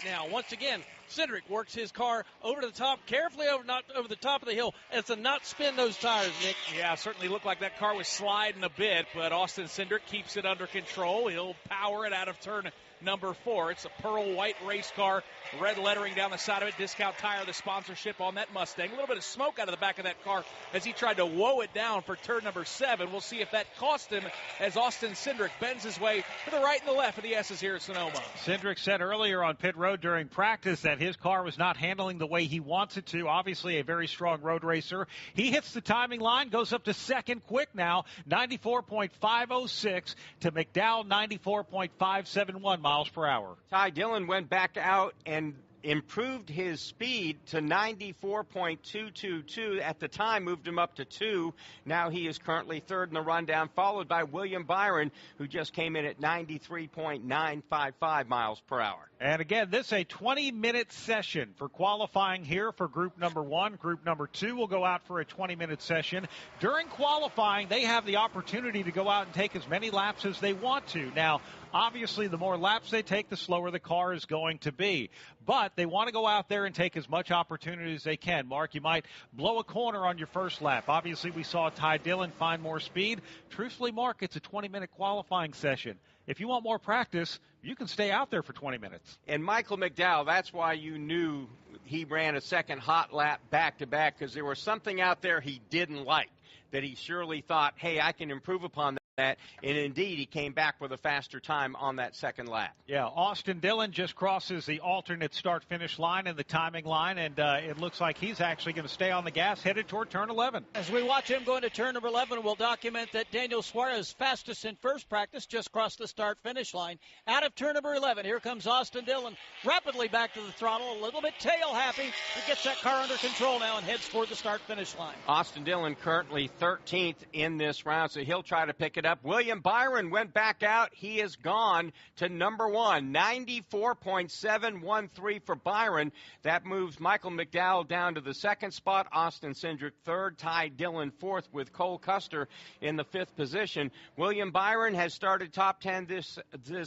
Now, once again, Cindric works his car over to the top, carefully not over the top of the hill, as to not spin those tires, Nick. Yeah, certainly looked like that car was sliding a bit, but Austin Cindric keeps it under control. He'll power it out of turn number 4. It's a pearl white race car, red lettering down the side of it. Discount Tire, the sponsorship on that Mustang. A little bit of smoke out of the back of that car as he tried to woe it down for turn number 7. We'll see if that cost him as Austin Cindric bends his way to the right and the left of the S's here at Sonoma. Cindric said earlier on pit road during practice that his car was not handling the way he wants it to. Obviously a very strong road racer. He hits the timing line, goes up to second quick now, 94.506 to McDowell, 94.571 miles per hour. Ty Dillon went back out and improved his speed to 94.222. At the time, moved him up to 2. Now he is currently third in the rundown, followed by William Byron, who just came in at 93.955 miles per hour. And again, this is a 20-minute session for qualifying here for group number 1. Group number 2 will go out for a 20-minute session. During qualifying, they have the opportunity to go out and take as many laps as they want to. Now, obviously, the more laps they take, the slower the car is going to be. But they want to go out there and take as much opportunity as they can. Mark, you might blow a corner on your first lap. Obviously, we saw Ty Dillon find more speed. Truthfully, Mark, it's a 20-minute qualifying session. If you want more practice, you can stay out there for 20 minutes. And Michael McDowell, that's why you knew he ran a second hot lap back-to-back, because there was something out there he didn't like, that he surely thought, hey, I can improve upon that. And indeed, he came back with a faster time on that second lap. Yeah, Austin Dillon just crosses the alternate start-finish line and the timing line, and it looks like he's actually going to stay on the gas, headed toward turn 11. As we watch him go into turn number 11, we'll document that Daniel Suarez, fastest in first practice, just crossed the start-finish line. Out of turn number 11, here comes Austin Dillon, rapidly back to the throttle, a little bit tail-happy. He gets that car under control now and heads toward the start-finish line. Austin Dillon currently 13th in this round, so he'll try to pick it up. William Byron went back out. He is gone to number 1, 94.713 for Byron. That moves Michael McDowell down to the second spot. Austin Cindric third. Ty Dillon fourth with Cole Custer in the 5th position. William Byron has started top 10 this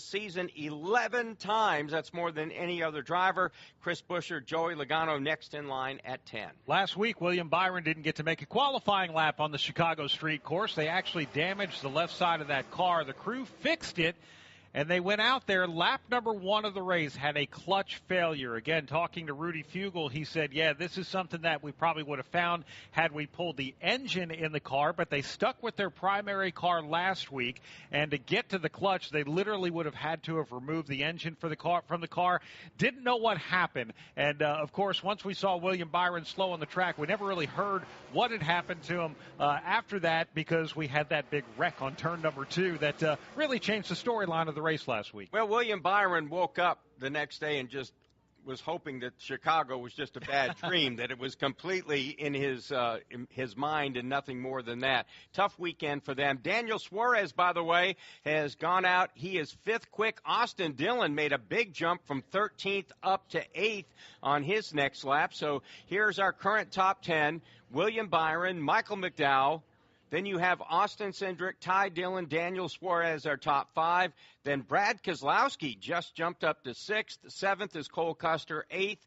season 11 times. That's more than any other driver. Chris Buescher, Joey Logano next in line at 10. Last week, William Byron didn't get to make a qualifying lap on the Chicago street course. They actually damaged the left side of that car. The crew fixed it, and they went out there. Lap number 1 of the race had a clutch failure. Again, talking to Rudy Fugle, he said, yeah, this is something that we probably would have found had we pulled the engine in the car, but they stuck with their primary car last week, and to get to the clutch, they literally would have had to have removed the engine from the car. Didn't know what happened, and of course, once we saw William Byron slow on the track, we never really heard what had happened to him after that, because we had that big wreck on turn number 2 that really changed the storyline of the race last week. Well, William Byron woke up the next day and just was hoping that Chicago was just a bad dream, that it was completely in his mind and nothing more than that. Tough weekend for them. Daniel Suarez, by the way, has gone out. He is 5th quick. Austin Dillon made a big jump from 13th up to 8th on his next lap. So here's our current top 10. William Byron, Michael McDowell. Then you have Austin Cindric, Ty Dillon, Daniel Suarez, our top 5. Then Brad Keselowski just jumped up to 6th. 7th is Cole Custer. 8th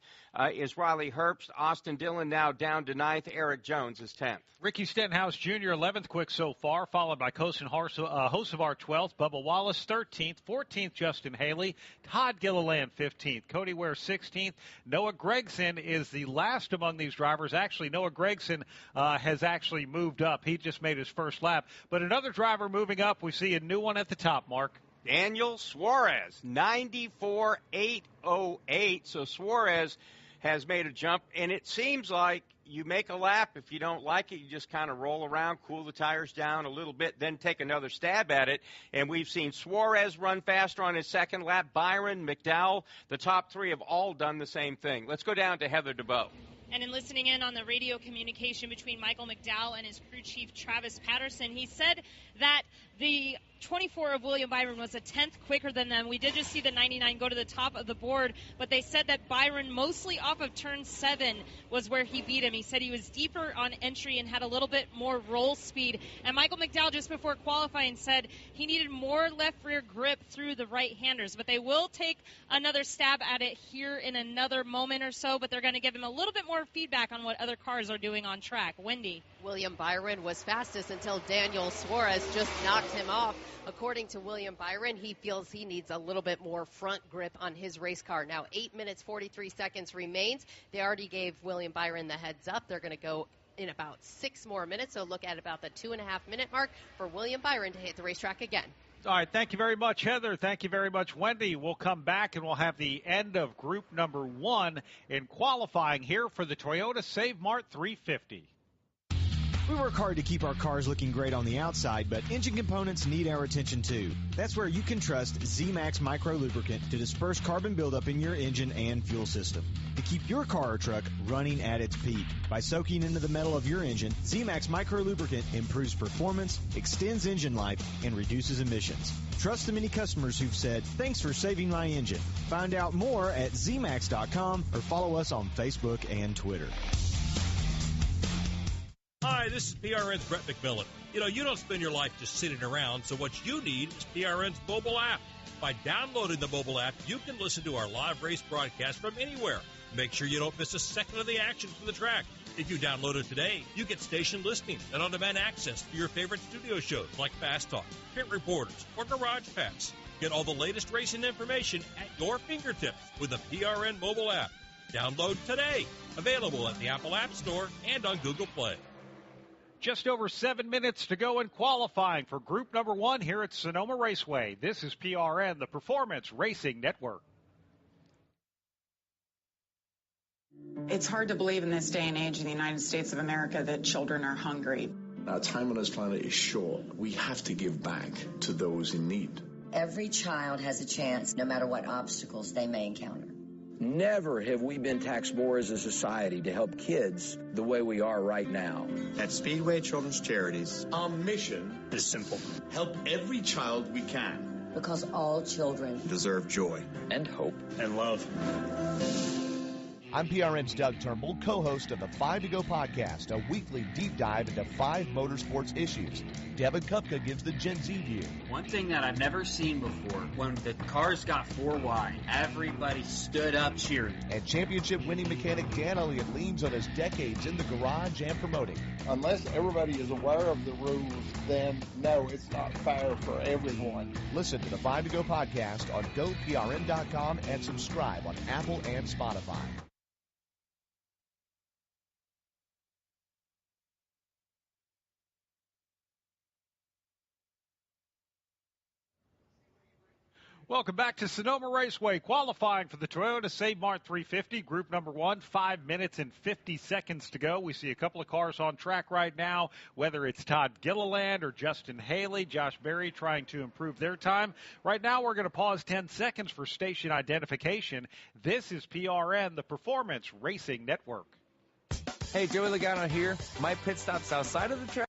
is Riley Herbst. Austin Dillon now down to 9th. Eric Jones is 10th. Ricky Stenhouse Jr., 11th quick so far, followed by Kosin Hocevar, 12th. Bubba Wallace, 13th. 14th, Justin Haley. Todd Gilliland, 15th. Cody Ware, 16th. Noah Gragson is the last among these drivers. Actually, Noah Gragson has actually moved up. He just made his first lap. But another driver moving up, we see a new one at the top, Mark. Daniel Suarez, 94.808. So Suarez has made a jump, and it seems like you make a lap. If you don't like it, you just kind of roll around, cool the tires down a little bit, then take another stab at it. And we've seen Suarez run faster on his second lap. Byron, McDowell, the top 3 have all done the same thing. Let's go down to Heather DeBow. And in listening in on the radio communication between Michael McDowell and his crew chief, Travis Patterson, he said that the 24 of William Byron was a 10th quicker than them. We did just see the 99 go to the top of the board, but they said that Byron, mostly off of turn 7, was where he beat him. He said he was deeper on entry and had a little bit more roll speed. And Michael McDowell, just before qualifying, said he needed more left rear grip through the right-handers, but they will take another stab at it here in another moment or so, but they're going to give him a little bit more feedback on what other cars are doing on track. Wendy. William Byron was fastest until Daniel Suarez just knocked him off. According to William Byron, he feels he needs a little bit more front grip on his race car. Now 8 minutes 43 seconds remains. They already gave William Byron the heads up. They're going to go in about 6 more minutes, so look at about the 2.5-minute mark for William Byron to hit the racetrack again. All right, thank you very much, Heather. Thank you very much, Wendy. We'll come back and we'll have the end of group number 1 in qualifying here for the Toyota Save Mart 350. We work hard to keep our cars looking great on the outside, but engine components need our attention too. That's where you can trust Z-Max Micro Lubricant to disperse carbon buildup in your engine and fuel system to keep your car or truck running at its peak. By soaking into the metal of your engine, Z-Max Micro Lubricant improves performance, extends engine life, and reduces emissions. Trust the many customers who've said, "Thanks for saving my engine." Find out more at zmax.com or follow us on Facebook and Twitter. Hi, this is PRN's Brett McMillan. You know, you don't spend your life just sitting around, so what you need is PRN's mobile app. By downloading the mobile app, you can listen to our live race broadcast from anywhere. Make sure you don't miss a second of the action from the track. If you download it today, you get station listening and on-demand access to your favorite studio shows like Fast Talk, Pit Reporters, or Garage Pass. Get all the latest racing information at your fingertips with the PRN mobile app. Download today. Available at the Apple App Store and on Google Play. Just over 7 minutes to go in qualifying for group number 1 here at Sonoma Raceway. This is PRN, the Performance Racing Network. It's hard to believe in this day and age in the United States of America that children are hungry. Our time on this planet is short. We have to give back to those in need. Every child has a chance, no matter what obstacles they may encounter. Never have we been taxed more as a society to help kids the way we are right now. At Speedway Children's Charities, our mission is simple. Help every child we can. Because all children deserve joy and hope and love. I'm PRN's Doug Turnbull, co-host of the 5 to Go podcast, a weekly deep dive into 5 motorsports issues. Devin Kupka gives the Gen Z view. One thing that I've never seen before, when the cars got 4 wide, everybody stood up cheering. And championship-winning mechanic Dan Elliott leans on his decades in the garage and promoting. Unless everybody is aware of the rules, then no, it's not fair for everyone. Listen to the 5 to Go podcast on GoPRN.com and subscribe on Apple and Spotify. Welcome back to Sonoma Raceway, qualifying for the Toyota Save Mart 350, group number 1, 5 minutes and 50 seconds to go. We see a couple of cars on track right now, whether it's Todd Gilliland or Justin Haley, Josh Berry trying to improve their time. Right now, we're going to pause 10 seconds for station identification. This is PRN, the Performance Racing Network. Hey, Joey Logano here. My pit stop's outside of the track.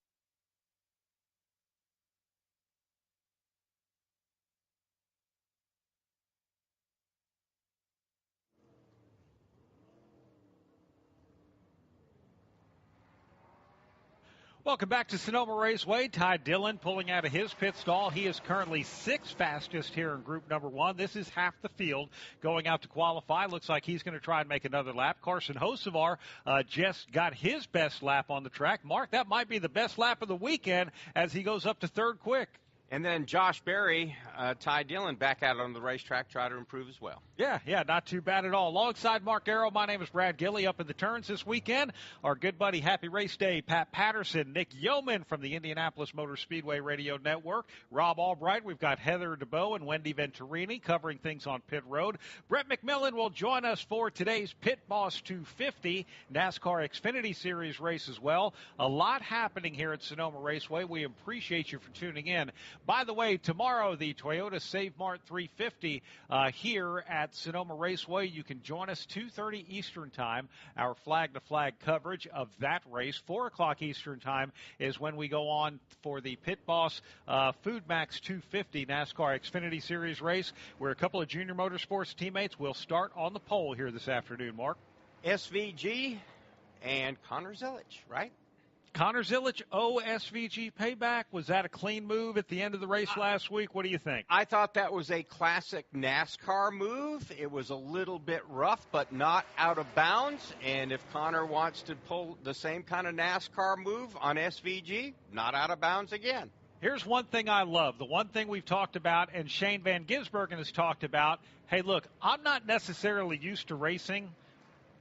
Welcome back to Sonoma Raceway. Ty Dillon pulling out of his pit stall. He is currently 6th fastest here in group number 1. This is half the field going out to qualify. Looks like he's going to try and make another lap. Carson Hocevar just got his best lap on the track. Mark, that might be the best lap of the weekend as he goes up to 3rd quick. And then Josh Berry, Ty Dillon back out on the racetrack, try to improve as well. Yeah, not too bad at all. Alongside Mark Arrow, my name is Brad Gilley. Up in the turns this weekend, our good buddy, Happy Race Day, Pat Patterson, Nick Yeoman from the Indianapolis Motor Speedway Radio Network, Rob Albright. We've got Heather DeBoe and Wendy Venturini covering things on pit road. Brett McMillan will join us for today's Pit Boss 250 NASCAR Xfinity Series race as well. A lot happening here at Sonoma Raceway. We appreciate you for tuning in. By the way, tomorrow, the Toyota Save Mart 350 here at Sonoma Raceway. You can join us 2:30 Eastern Time, our flag-to-flag coverage of that race. 4 o'clock Eastern Time is when we go on for the Pit Boss Food Max 250 NASCAR Xfinity Series race, where a couple of Junior Motorsports teammates will start on the pole here this afternoon, Mark. SVG and Connor Zilic, right? Connor Zilic, SVG payback. Was that a clean move at the end of the race last week? What do you think? I thought that was a classic NASCAR move. It was a little bit rough, but not out of bounds. And if Connor wants to pull the same kind of NASCAR move on SVG, not out of bounds again. Here's one thing I love, the one thing we've talked about, and Shane Van Gisbergen has talked about. Hey, look, I'm not necessarily used to racing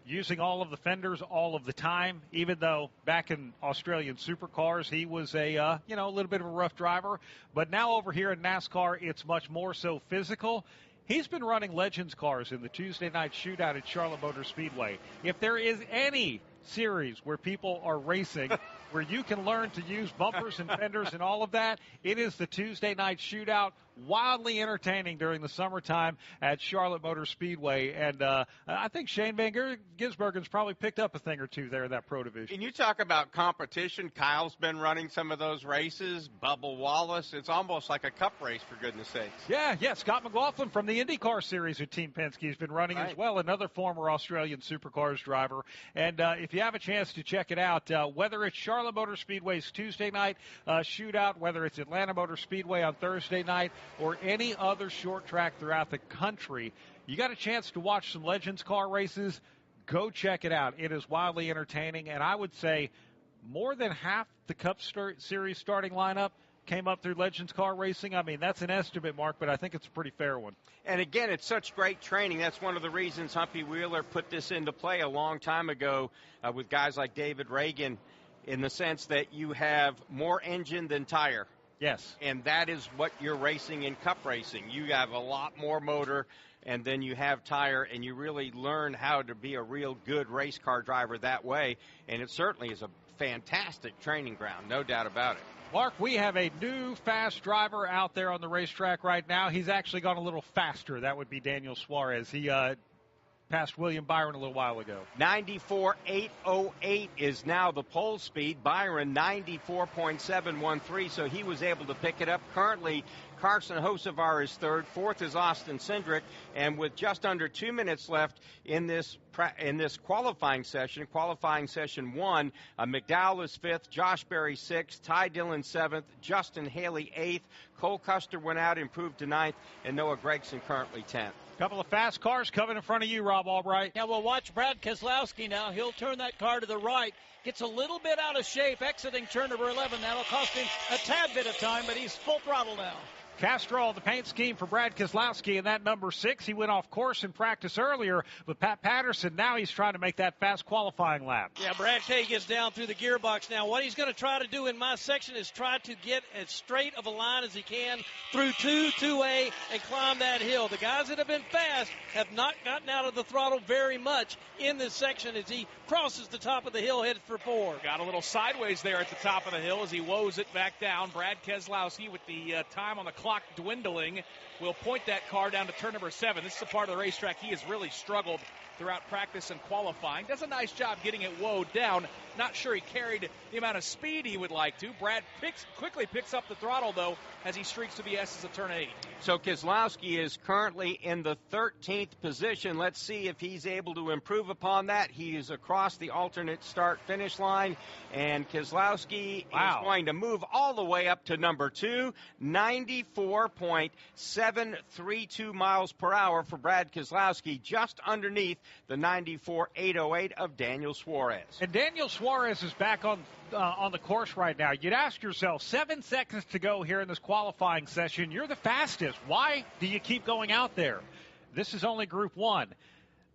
using all of the fenders all of the time, even though back in Australian supercars he was a little bit of a rough driver. But now over here in NASCAR, it's much more so physical. He's been running Legends cars in the Tuesday night shootout at Charlotte Motor Speedway. If there is any series where people are racing, where you can learn to use bumpers and fenders and all of that, it is the Tuesday night shootout. Wildly entertaining during the summertime at Charlotte Motor Speedway. And I think Shane Van Gisbergen's probably picked up a thing or two there in that pro division. Can you talk about competition? Kyle's been running some of those races. Bubba Wallace. It's almost like a cup race, for goodness sakes. Yeah. Scott McLaughlin from the IndyCar series at Team Penske has been running as well, another former Australian supercars driver. And if you have a chance to check it out, whether it's Charlotte Motor Speedway's Tuesday night shootout, whether it's Atlanta Motor Speedway on Thursday night, or any other short track throughout the country, you got a chance to watch some Legends car races, go check it out. It is wildly entertaining, and I would say more than half the Cup Series starting lineup came up through Legends car racing. I mean, that's an estimate, Mark, but I think it's a pretty fair one. And again, it's such great training. That's one of the reasons Humpy Wheeler put this into play a long time ago with guys like David Reagan, in the sense that you have more engine than tire. Yes. And that is what you're racing in Cup racing. You have a lot more motor, and then you have tire, and you really learn how to be a real good race car driver that way. And it certainly is a fantastic training ground, no doubt about it. Mark, we have a new fast driver out there on the racetrack right now. He's actually gone a little faster. That would be Daniel Suarez. He passed William Byron a little while ago. 94.808 is now the pole speed. Byron 94.713, so he was able to pick it up. Currently, Carson Hocevar is third. Fourth is Austin Cindric. And with just under 2 minutes left in this qualifying session 1, McDowell is fifth, Josh Berry sixth, Ty Dillon seventh, Justin Haley eighth, Cole Custer went out, improved to ninth, and Noah Gregson currently 10th. Couple of fast cars coming in front of you, Rob Albright. Yeah, we'll watch Brad Keselowski now. He'll turn that car to the right. Gets a little bit out of shape exiting turn number 11. That'll cost him a tad bit of time, but he's full throttle now. Castrol, the paint scheme for Brad Keselowski, and that number 6. He went off course in practice earlier with Pat Patterson. Now he's trying to make that fast qualifying lap. Yeah, Brad K gets down through the gearbox now. What he's going to try to do in my section is try to get as straight of a line as he can through 2A, and climb that hill. The guys that have been fast have not gotten out of the throttle very much in this section as he crosses the top of the hill, headed for 4. Got a little sideways there at the top of the hill as he woes it back down. Brad Keselowski, with the time on the clock dwindling, will point that car down to turn number 7. This is a part of the racetrack he has really struggled throughout practice and qualifying. Does a nice job getting it woed down. Not sure he carried the amount of speed he would like to. Brad quickly picks up the throttle, though, as he streaks to the S's of turn 8. So Keselowski is currently in the 13th position. Let's see if he's able to improve upon that. He is across the alternate start-finish line, and Keselowski is going to move all the way up to number 2, 94.732 miles per hour for Brad Keselowski, just underneath the 94.808 of Daniel Suarez. And Daniel Suarez is back on the course right now. You'd ask yourself, 7 seconds to go here in this qualifying session. You're the fastest. Why do you keep going out there? This is only Group 1.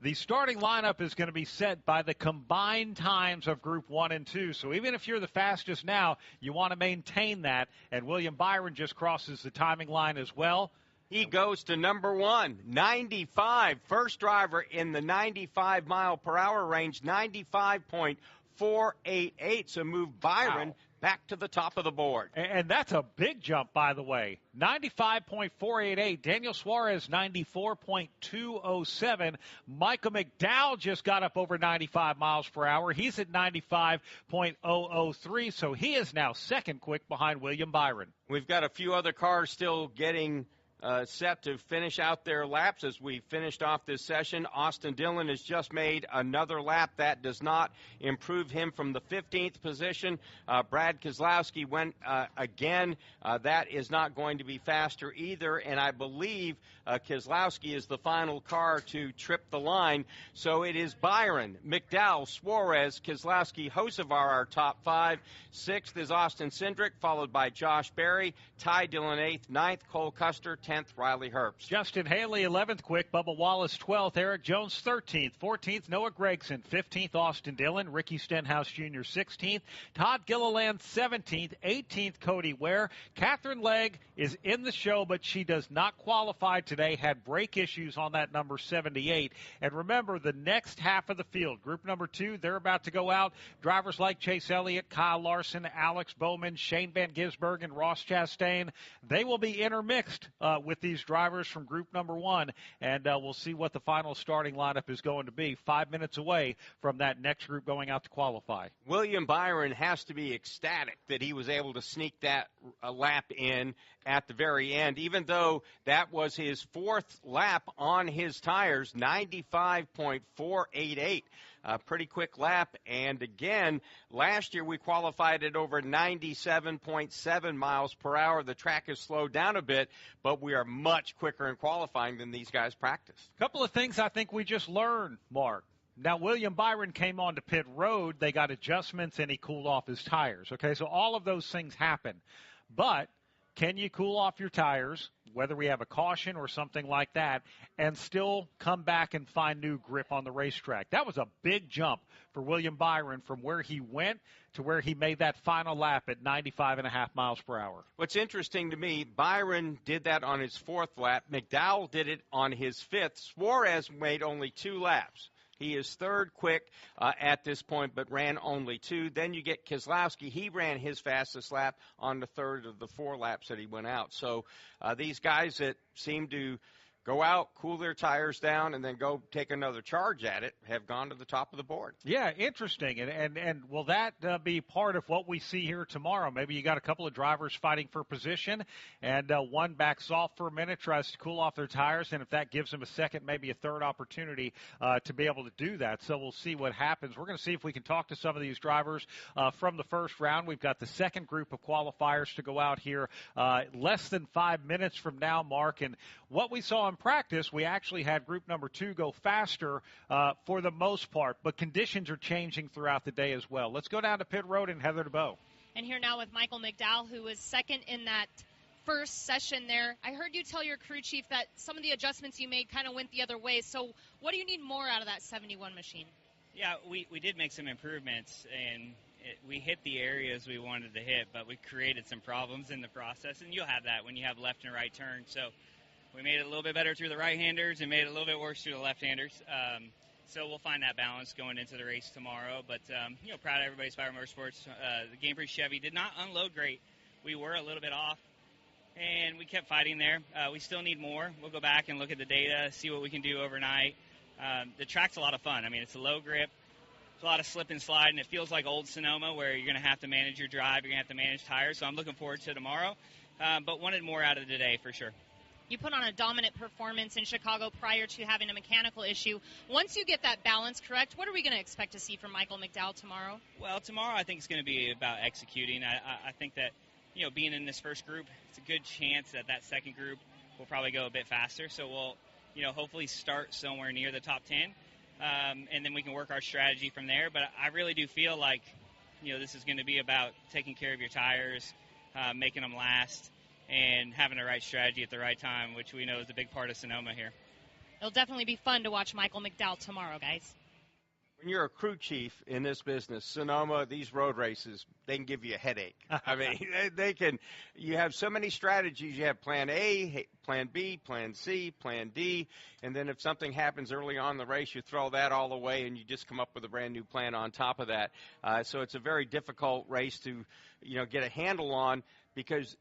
The starting lineup is going to be set by the combined times of Group 1 and 2. So even if you're the fastest now, you want to maintain that. And William Byron just crosses the timing line as well. He goes to number 1, 95. First driver in the 95 mile per hour range, 95.4 95.488. So move Byron back to the top of the board. And that's a big jump, by the way. 95.488. Daniel Suarez, 94.207. Michael McDowell just got up over 95 miles per hour. He's at 95.003, so he is now second quick behind William Byron. We've got a few other cars still getting set to finish out their laps as we finished off this session. Austin Dillon has just made another lap. That does not improve him from the 15th position. Brad Keselowski went again. That is not going to be faster either, and I believe Keselowski is the final car to trip the line. So it is Byron, McDowell, Suarez, Keselowski, Hocevar, our top five. Sixth is Austin Cindric, followed by Josh Berry. Ty Dillon 8th, 9th, Cole Custer, 10th, Riley Herbst. Justin Haley, 11th quick. Bubba Wallace, 12th. Eric Jones, 13th. 14th, Noah Gragson. 15th, Austin Dillon. Ricky Stenhouse Jr., 16th. Todd Gilliland, 17th. 18th, Cody Ware. Catherine Legg is in the show, but she does not qualify today. Had brake issues on that number 78. And remember, the next half of the field, group number 2, they're about to go out. Drivers like Chase Elliott, Kyle Larson, Alex Bowman, Shane Van Gisbergen, and Ross Chastain, they will be intermixed with these drivers from group number 1, and we'll see what the final starting lineup is going to be 5 minutes away from that next group going out to qualify. William Byron has to be ecstatic that he was able to sneak that lap in at the very end, even though that was his 4th lap on his tires, 95.488. A pretty quick lap, and again, last year we qualified at over 97.7 miles per hour. The track has slowed down a bit, but we are much quicker in qualifying than these guys practiced. A couple of things I think we just learned, Mark. Now, William Byron came on to pit road. They got adjustments, and he cooled off his tires. Okay, so all of those things happen. But can you cool off your tires, whether we have a caution or something like that, and still come back and find new grip on the racetrack? That was a big jump for William Byron from where he went to where he made that final lap at 95.5 miles per hour. What's interesting to me, Byron did that on his 4th lap. McDowell did it on his 5th. Suarez made only 2 laps. He is 3rd quick at this point, but ran only 2. Then you get Keselowski. He ran his fastest lap on the 3rd of the 4 laps that he went out. So these guys that seem to go out, cool their tires down, and then go take another charge at it have gone to the top of the board. Yeah, interesting. And will that be part of what we see here tomorrow? Maybe you got a couple of drivers fighting for position, and one backs off for a minute, tries to cool off their tires, and if that gives them a second, maybe a third opportunity to be able to do that. So we'll see what happens. We're going to see if we can talk to some of these drivers from the first round. We've got the second group of qualifiers to go out here less than 5 minutes from now, Mark. And what we saw in practice, we actually had group number 2 go faster for the most part, but conditions are changing throughout the day as well. Let's go down to pit road and Heather DeBow. And here now with Michael McDowell, who was second in that first session there. I heard you tell your crew chief that some of the adjustments you made kind of went the other way. So what do you need more out of that 71 machine? Yeah, we did make some improvements, and we hit the areas we wanted to hit, but we created some problems in the process, and you'll have that when you have left and right turns. So we made it a little bit better through the right-handers and made it a little bit worse through the left-handers. So we'll find that balance going into the race tomorrow. But, proud of everybody's Fire Motorsports. The Game Prix Chevy did not unload great. We were a little bit off, and we kept fighting there. We still need more. We'll go back and look at the data, see what we can do overnight. The track's a lot of fun. I mean, it's a low grip. It's a lot of slip and slide, and it feels like old Sonoma where you're going to have to manage your drive. You're going to have to manage tires. So I'm looking forward to tomorrow, but wanted more out of today for sure. You put on a dominant performance in Chicago prior to having a mechanical issue. Once you get that balance correct, what are we going to expect to see from Michael McDowell tomorrow? Well, tomorrow I think it's going to be about executing. I think that, being in this first group, it's a good chance that second group will probably go a bit faster. So we'll, hopefully start somewhere near the top 10, and then we can work our strategy from there. But I really do feel like, this is going to be about taking care of your tires, making them last, and having the right strategy at the right time, which we know is a big part of Sonoma here. It'll definitely be fun to watch Michael McDowell tomorrow, guys. When you're a crew chief in this business, Sonoma, these road races, they can give you a headache. I mean, they can. You have so many strategies. You have plan A, plan B, plan C, plan D, and then if something happens early on in the race, you throw that all away and you just come up with a brand new plan on top of that. So it's a very difficult race to, get a handle on because,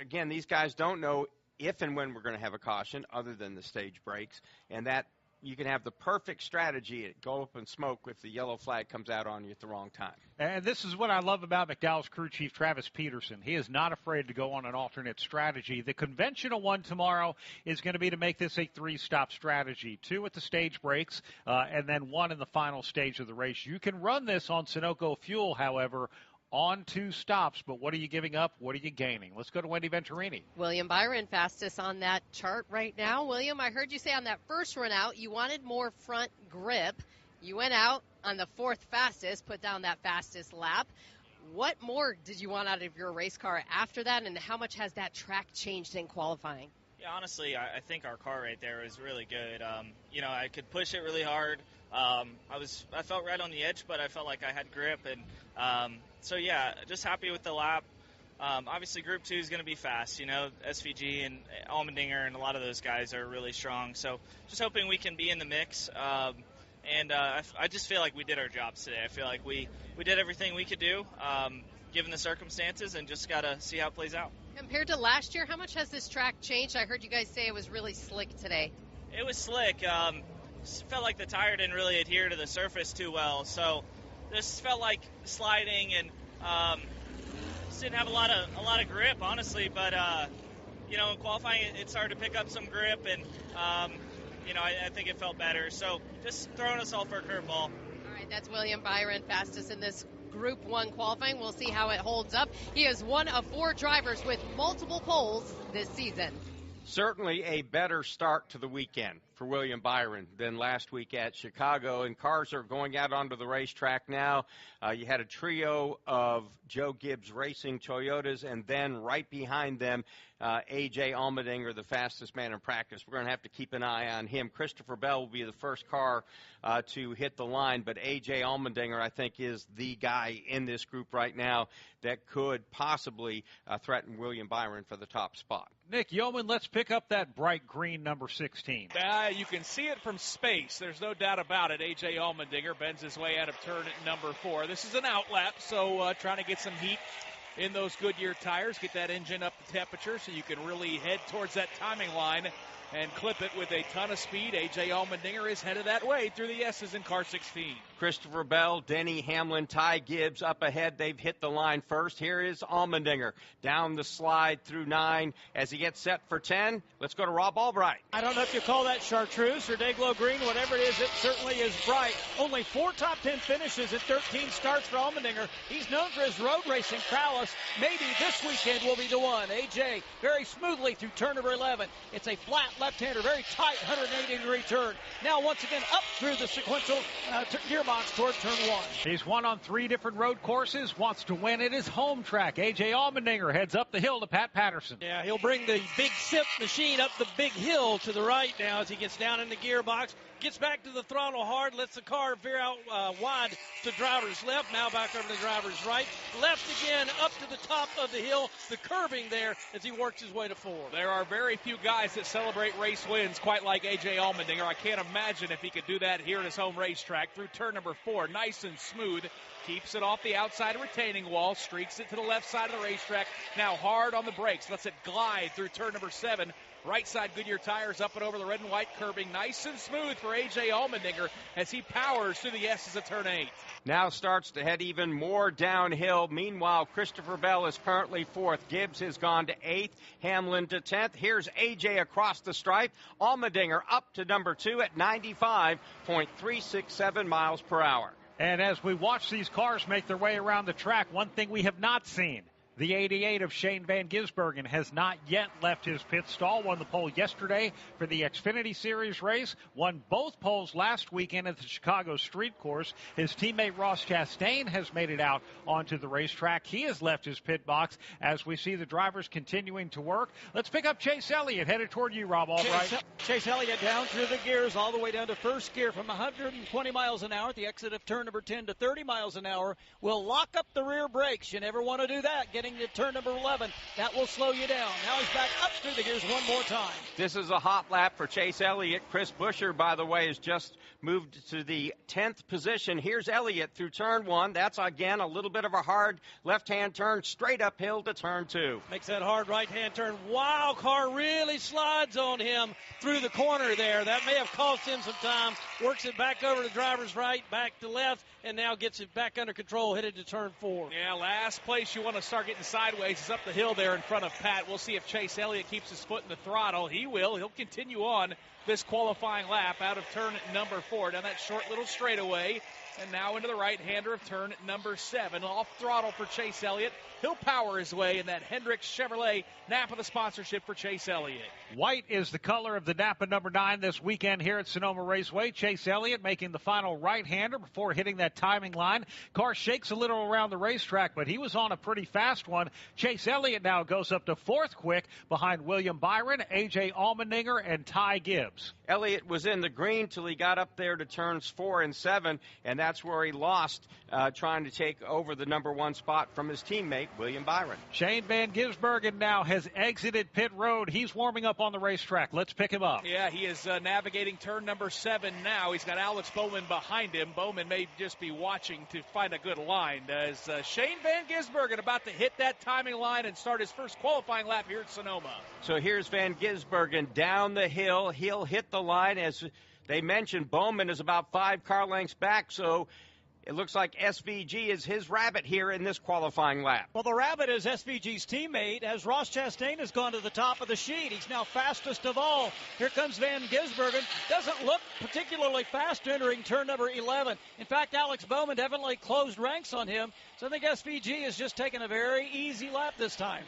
again, these guys don't know if and when we're going to have a caution other than the stage breaks, and that you can have the perfect strategy, go up in smoke if the yellow flag comes out on you at the wrong time. And this is what I love about McDowell's crew chief, Travis Peterson. He is not afraid to go on an alternate strategy. The conventional one tomorrow is going to be to make this a 3-stop strategy, 2 at the stage breaks, and then 1 in the final stage of the race. You can run this on Sunoco fuel, however, on 2 stops, but what are you giving up? What are you gaining? Let's go to Wendy Venturini. William Byron, fastest on that chart right now. William, I heard you say on that first run out you wanted more front grip. You went out on the 4th fastest, put down that fastest lap. What more did you want out of your race car after that, and how much has that track changed in qualifying? Yeah, honestly, I think our car right there was really good. I could push it really hard. I felt right on the edge, but I felt like I had grip, and just happy with the lap. Obviously, Group 2 is going to be fast. SVG and Allmendinger and a lot of those guys are really strong. So just hoping we can be in the mix. I just feel like we did our jobs today. I feel like we did everything we could do, given the circumstances, and just got to see how it plays out. Compared to last year, how much has this track changed? I heard you guys say it was really slick today. It was slick. Felt like the tire didn't really adhere to the surface too well. So this felt like sliding, and just didn't have a lot of grip, honestly. But in qualifying, it started to pick up some grip, and I think it felt better. So just throwing us all for a curveball. All right, that's William Byron, fastest in this Group 1 qualifying. We'll see how it holds up. He is one of 4 drivers with multiple poles this season. Certainly a better start to the weekend for William Byron than last week at Chicago, and cars are going out onto the racetrack now. You had a trio of Joe Gibbs Racing Toyotas, and then right behind them, A.J. Allmendinger, the fastest man in practice. We're going to have to keep an eye on him. Christopher Bell will be the first car to hit the line, but A.J. Allmendinger, I think, is the guy in this group right now that could possibly threaten William Byron for the top spot. Nick Yeoman, let's pick up that bright green number 16. You can see it from space. There's no doubt about it. A.J. Allmendinger bends his way out of turn number 4. This is an outlap, so trying to get some heat in those Goodyear tires, get that engine up to temperature so you can really head towards that timing line and clip it with a ton of speed. A.J. Allmendinger is headed that way through the S's in car 16. Christopher Bell, Denny Hamlin, Ty Gibbs up ahead. They've hit the line first. Here is Allmendinger down the slide through 9 as he gets set for 10. Let's go to Rob Albright. I don't know if you call that chartreuse or Dayglow green, whatever it is certainly is bright. Only 4 top 10 finishes and 13 starts for Allmendinger. He's known for his road racing prowess. Maybe this weekend will be the one. A.J. very smoothly through turn number 11. It's a flat left-hander, very tight 180-degree turn. Now once again up through the sequential gearbox toward turn 1. He's won on 3 different road courses, wants to win at his home track. A.J. Allmendinger heads up the hill to Pat Patterson. Yeah, he'll bring the big SIP machine up the big hill to the right now as he gets down in the gearbox. Gets back to the throttle hard, lets the car veer out wide to driver's left. Now back over to driver's right. Left again, up to the top of the hill. The curving there as he works his way to 4. There are very few guys that celebrate race wins quite like A.J. Allmendinger. I can't imagine if he could do that here at his home racetrack through turn number 4. Nice and smooth. Keeps it off the outside retaining wall. Streaks it to the left side of the racetrack. Now hard on the brakes. Lets it glide through turn number 7. Right side Goodyear tires up and over the red and white curbing. Nice and smooth for A.J. Allmendinger as he powers through the S's at turn 8. Now starts to head even more downhill. Meanwhile, Christopher Bell is currently 4th. Gibbs has gone to 8th. Hamlin to 10th. Here's A.J. across the stripe. Allmendinger up to number 2 at 95.367 miles per hour. And as we watch these cars make their way around the track, one thing we have not seen, The 88 of Shane Van Gisbergen has not yet left his pit stall. Won the pole yesterday for the Xfinity Series race. Won both poles last weekend at the Chicago Street Course. His teammate Ross Chastain has made it out onto the racetrack. He has left his pit box as we see the drivers continuing to work. Let's pick up Chase Elliott, headed toward you, Rob Albright. Chase Elliott down through the gears all the way down to first gear from 120 miles an hour at the exit of turn number 10 to 30 miles an hour. Will lock up the rear brakes. You never want to do that. Getting to turn number 11, that will slow you down. Now he's back up through the gears one more time. This is a hot lap for Chase Elliott. Chris Buescher, by the way, has just moved to the 10th position. Here's Elliott through turn 1. That's, again, a little bit of a hard left-hand turn straight uphill to turn 2. Makes that hard right-hand turn. Wow, car really slides on him through the corner there. That may have cost him some time. Works it back over to driver's right, back to left, and now gets it back under control, headed to turn 4. Yeah, last place you want to start getting sideways is up the hill there in front of Pat. We'll see if Chase Elliott keeps his foot in the throttle. He will. He'll continue on this qualifying lap out of turn number 4 down that short little straightaway. And now into the right-hander of turn number 7. Off throttle for Chase Elliott. He'll power his way in that Hendricks Chevrolet Napa, the sponsorship for Chase Elliott. White is the color of the Napa number 9 this weekend here at Sonoma Raceway. Chase Elliott making the final right-hander before hitting that timing line. Car shakes a little around the racetrack, but he was on a pretty fast one. Chase Elliott now goes up to 4th quick behind William Byron, A.J. Allmendinger, and Ty Gibbs. Elliott was in the green till he got up there to turns 4 and 7, and that's where he lost trying to take over the number 1 spot from his teammate, William Byron. Shane Van Gisbergen now has exited pit road. He's warming up on the racetrack. Let's pick him up. Yeah, he is navigating turn number 7 now. He's got Alex Bowman behind him. Bowman may just be watching to find a good line as Shane Van Gisbergen about to hit that timing line and start his first qualifying lap here at Sonoma. So here's Van Gisbergen down the hill. He'll hit the line. As they mentioned, Bowman is about 5 car lengths back, so it looks like SVG is his rabbit here in this qualifying lap. Well, the rabbit is SVG's teammate as Ross Chastain has gone to the top of the sheet. He's now fastest of all. Here comes Van Gisbergen. Doesn't look particularly fast entering turn number 11. In fact, Alex Bowman definitely closed ranks on him. So I think SVG is just taking a very easy lap this time.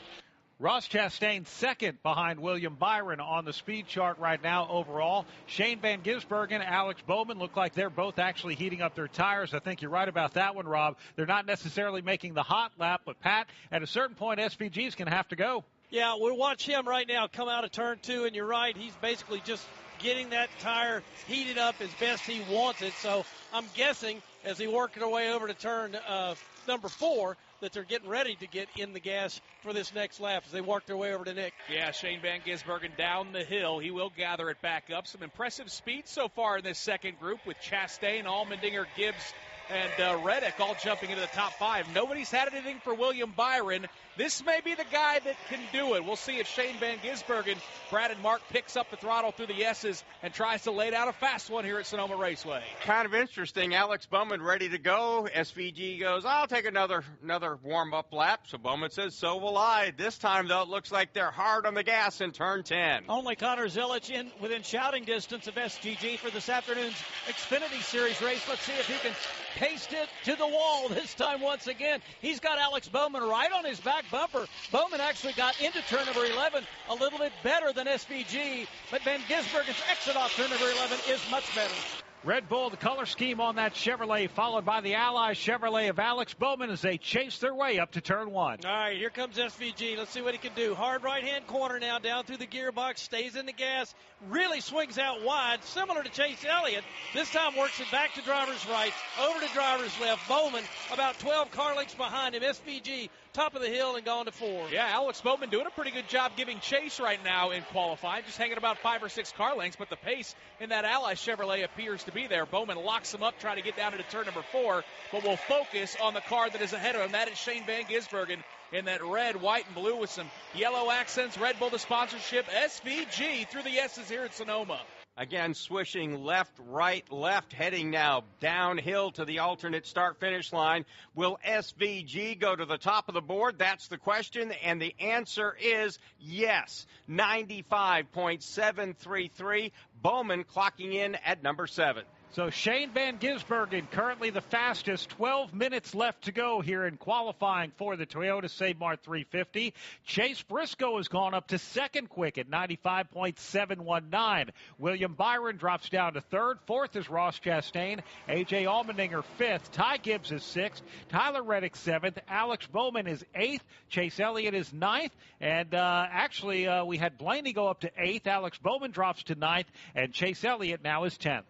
Ross Chastain second behind William Byron on the speed chart right now overall. Shane Van Gisbergen, Alex Bowman look like they're both actually heating up their tires. I think you're right about that one, Rob. They're not necessarily making the hot lap, but Pat, at a certain point, SVG's going to have to go. Yeah, we'll watch him right now come out of turn 2, and you're right. He's basically just getting that tire heated up as best he wants it. So I'm guessing as he works their way over to turn number 4, that they're getting ready to get in the gas for this next lap as they work their way over to Nick. Yeah, Shane Van Gisbergen down the hill. He will gather it back up. Some impressive speed so far in this second group with Chastain, Allmendinger, Gibbs, and Reddick all jumping into the top 5. Nobody's had anything for William Byron. This may be the guy that can do it. We'll see if Shane Van Gisbergen, Brad and Mark picks up the throttle through the S's and tries to lay down a fast one here at Sonoma Raceway. Kind of interesting. Alex Bowman ready to go. SVG goes, I'll take another warm-up lap. So Bowman says, so will I. This time, though, it looks like they're hard on the gas in turn 10. Only Connor Zilic in within shouting distance of SGG for this afternoon's Xfinity Series race. Let's see if he can paste it to the wall this time once again. He's got Alex Bowman right on his back bumper. Bowman actually got into turn number 11 a little bit better than SVG, but Van Gisbergen's exit off turn number 11 is much better. Red Bull, the color scheme on that Chevrolet, followed by the Ally Chevrolet of Alex Bowman as they chase their way up to turn 1. All right, here comes SVG. Let's see what he can do. Hard right-hand corner now, down through the gearbox, stays in the gas, really swings out wide, similar to Chase Elliott. This time works it back to driver's right, over to driver's left. Bowman about 12 car lengths behind him. SVG top of the hill and gone to 4. Yeah, Alex Bowman doing a pretty good job giving chase right now in qualifying, just hanging about 5 or 6 car lengths, but the pace in that Ally Chevrolet appears to be there. Bowman locks him up, trying to get down into turn number 4, but we'll focus on the car that is ahead of him. That is Shane Van Gisbergen in that red, white, and blue with some yellow accents. Red Bull, the sponsorship. SVG through the S's here at Sonoma. Again, swishing left, right, left, heading now downhill to the alternate start-finish line. Will SVG go to the top of the board? That's the question, and the answer is yes. 95.733. Bowman clocking in at number 7. So Shane Van Gisbergen, currently the fastest, 12 minutes left to go here in qualifying for the Toyota Save Mart 350. Chase Briscoe has gone up to second quick at 95.719. William Byron drops down to third. Fourth is Ross Chastain. A.J. Allmendinger fifth. Ty Gibbs is sixth. Tyler Reddick seventh. Alex Bowman is eighth. Chase Elliott is ninth. And we had Blaney go up to eighth. Alex Bowman drops to ninth. And Chase Elliott now is 10th.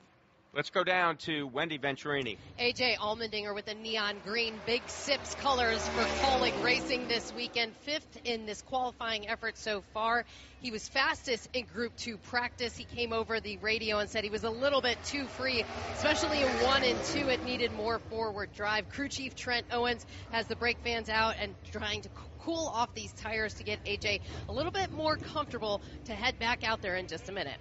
Let's go down to Wendy Venturini. A.J. Allmendinger with the neon green Big Sips colors for Colling Racing this weekend. Fifth in this qualifying effort so far. He was fastest in Group 2 practice. He came over the radio and said he was a little bit too free, especially in 1 and 2. It needed more forward drive. Crew Chief Trent Owens has the brake fans out and trying to cool off these tires to get A.J. a little bit more comfortable to head back out there in just a minute.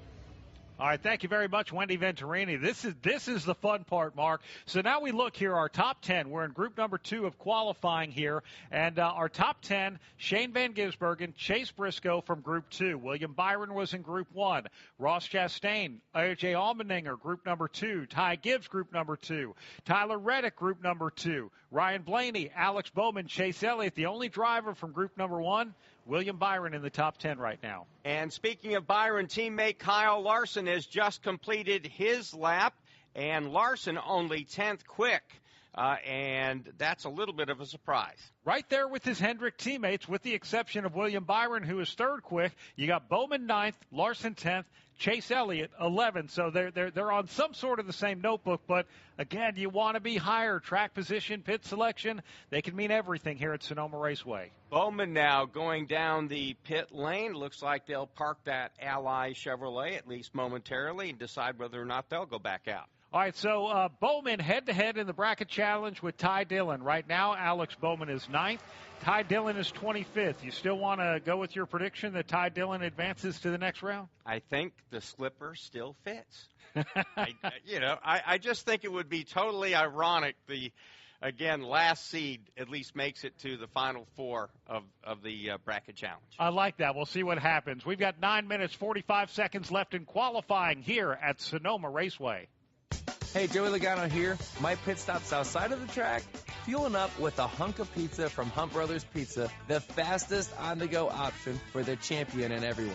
All right, thank you very much, Wendy Venturini. This is the fun part, Mark. So now we look here, our top 10. We're in group number 2 of qualifying here. And our top 10, Shane Van Gisbergen, Chase Briscoe from group 2. William Byron was in group 1. Ross Chastain, A.J. Allmendinger, group number 2. Ty Gibbs, group number 2. Tyler Reddick, group number 2. Ryan Blaney, Alex Bowman, Chase Elliott, the only driver from group number 1. William Byron in the top 10 right now. And speaking of Byron, teammate Kyle Larson has just completed his lap, and Larson only 10th quick, and that's a little bit of a surprise. Right there with his Hendrick teammates, with the exception of William Byron, who is third quick. You got Bowman 9th, Larson 10th, Chase Elliott 11th. So they're on some sort of the same notebook, but again, you want to be higher. Track position, pit selection, they can mean everything here at Sonoma Raceway. Bowman now going down the pit lane. Looks like they'll park that Ally Chevrolet, at least momentarily, and decide whether or not they'll go back out. All right, so Bowman head-to-head in the bracket challenge with Ty Dillon. Right now, Alex Bowman is 9th. Ty Dillon is 25th. You still want to go with your prediction that Ty Dillon advances to the next round? I think the slipper still fits. I just think it would be totally ironic. Again, last seed at least makes it to the final 4 of the bracket challenge. I like that. We'll see what happens. We've got 9 minutes, 45 seconds left in qualifying here at Sonoma Raceway. Hey, Joey Logano here. My pit stop's outside of the track, fueling up with a hunk of pizza from Hunt Brothers Pizza, the fastest on-the-go option for the champion and everyone.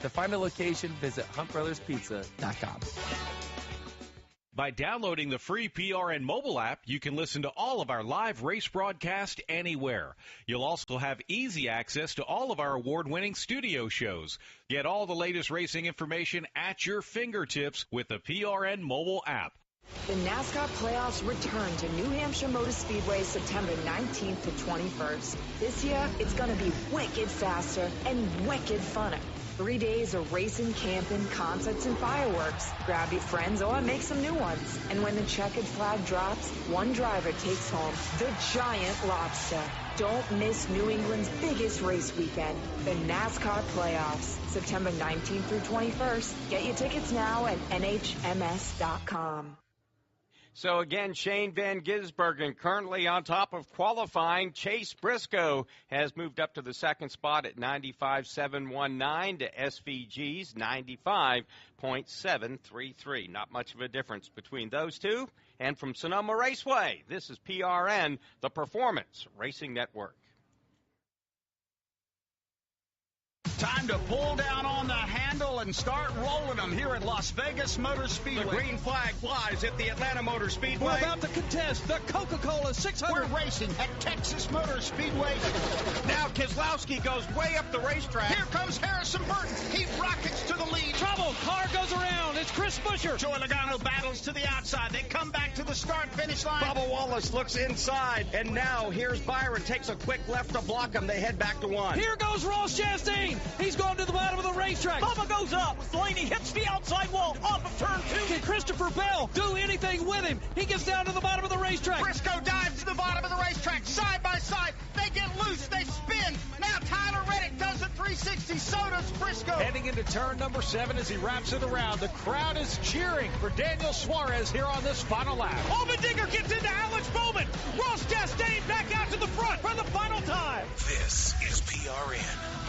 To find a location, visit huntbrotherspizza.com. By downloading the free PRN mobile app, you can listen to all of our live race broadcast anywhere. You'll also have easy access to all of our award-winning studio shows. Get all the latest racing information at your fingertips with the PRN mobile app. The NASCAR playoffs return to New Hampshire Motor Speedway September 19th to 21st. This year, it's going to be wicked faster and wicked funner. 3 days of racing, camping, concerts, and fireworks. Grab your friends or make some new ones. And when the checkered flag drops, one driver takes home the giant lobster. Don't miss New England's biggest race weekend, the NASCAR playoffs, September 19th through 21st. Get your tickets now at nhms.com. So again, Shane Van Gisbergen currently on top of qualifying. Chase Briscoe has moved up to the second spot at 95.719 to SVG's 95.733. Not much of a difference between those two. And from Sonoma Raceway, this is PRN, the Performance Racing Network. Time to pull down on the handle and start rolling them here at Las Vegas Motor Speedway. The green flag flies at the Atlanta Motor Speedway. We're about to contest the Coca-Cola 600. We're racing at Texas Motor Speedway. Now Keselowski goes way up the racetrack. Here comes Harrison Burton. He rockets to the lead. Trouble. Car goes around. It's Chris Buescher. Joey Logano battles to the outside. They come back to the start-finish line. Bubba Wallace looks inside. And now here's Byron. Takes a quick left to block him. They head back to 1. Here goes Ross Chastain. He's going to the bottom of the racetrack. Bubba goes up. Blaney hits the outside wall off of turn 2. Can Christopher Bell do anything with him? He gets down to the bottom of the racetrack. Briscoe dives to the bottom of the racetrack. Side by side. They get loose. They spin. Now Tyler Reddick does the 360. So does Briscoe. Heading into turn number 7 as he wraps it around. The crowd is cheering for Daniel Suarez here on this final lap. Allmendinger gets into Alex Bowman. Ross Chastain back out to the front for the final time. This is PRN.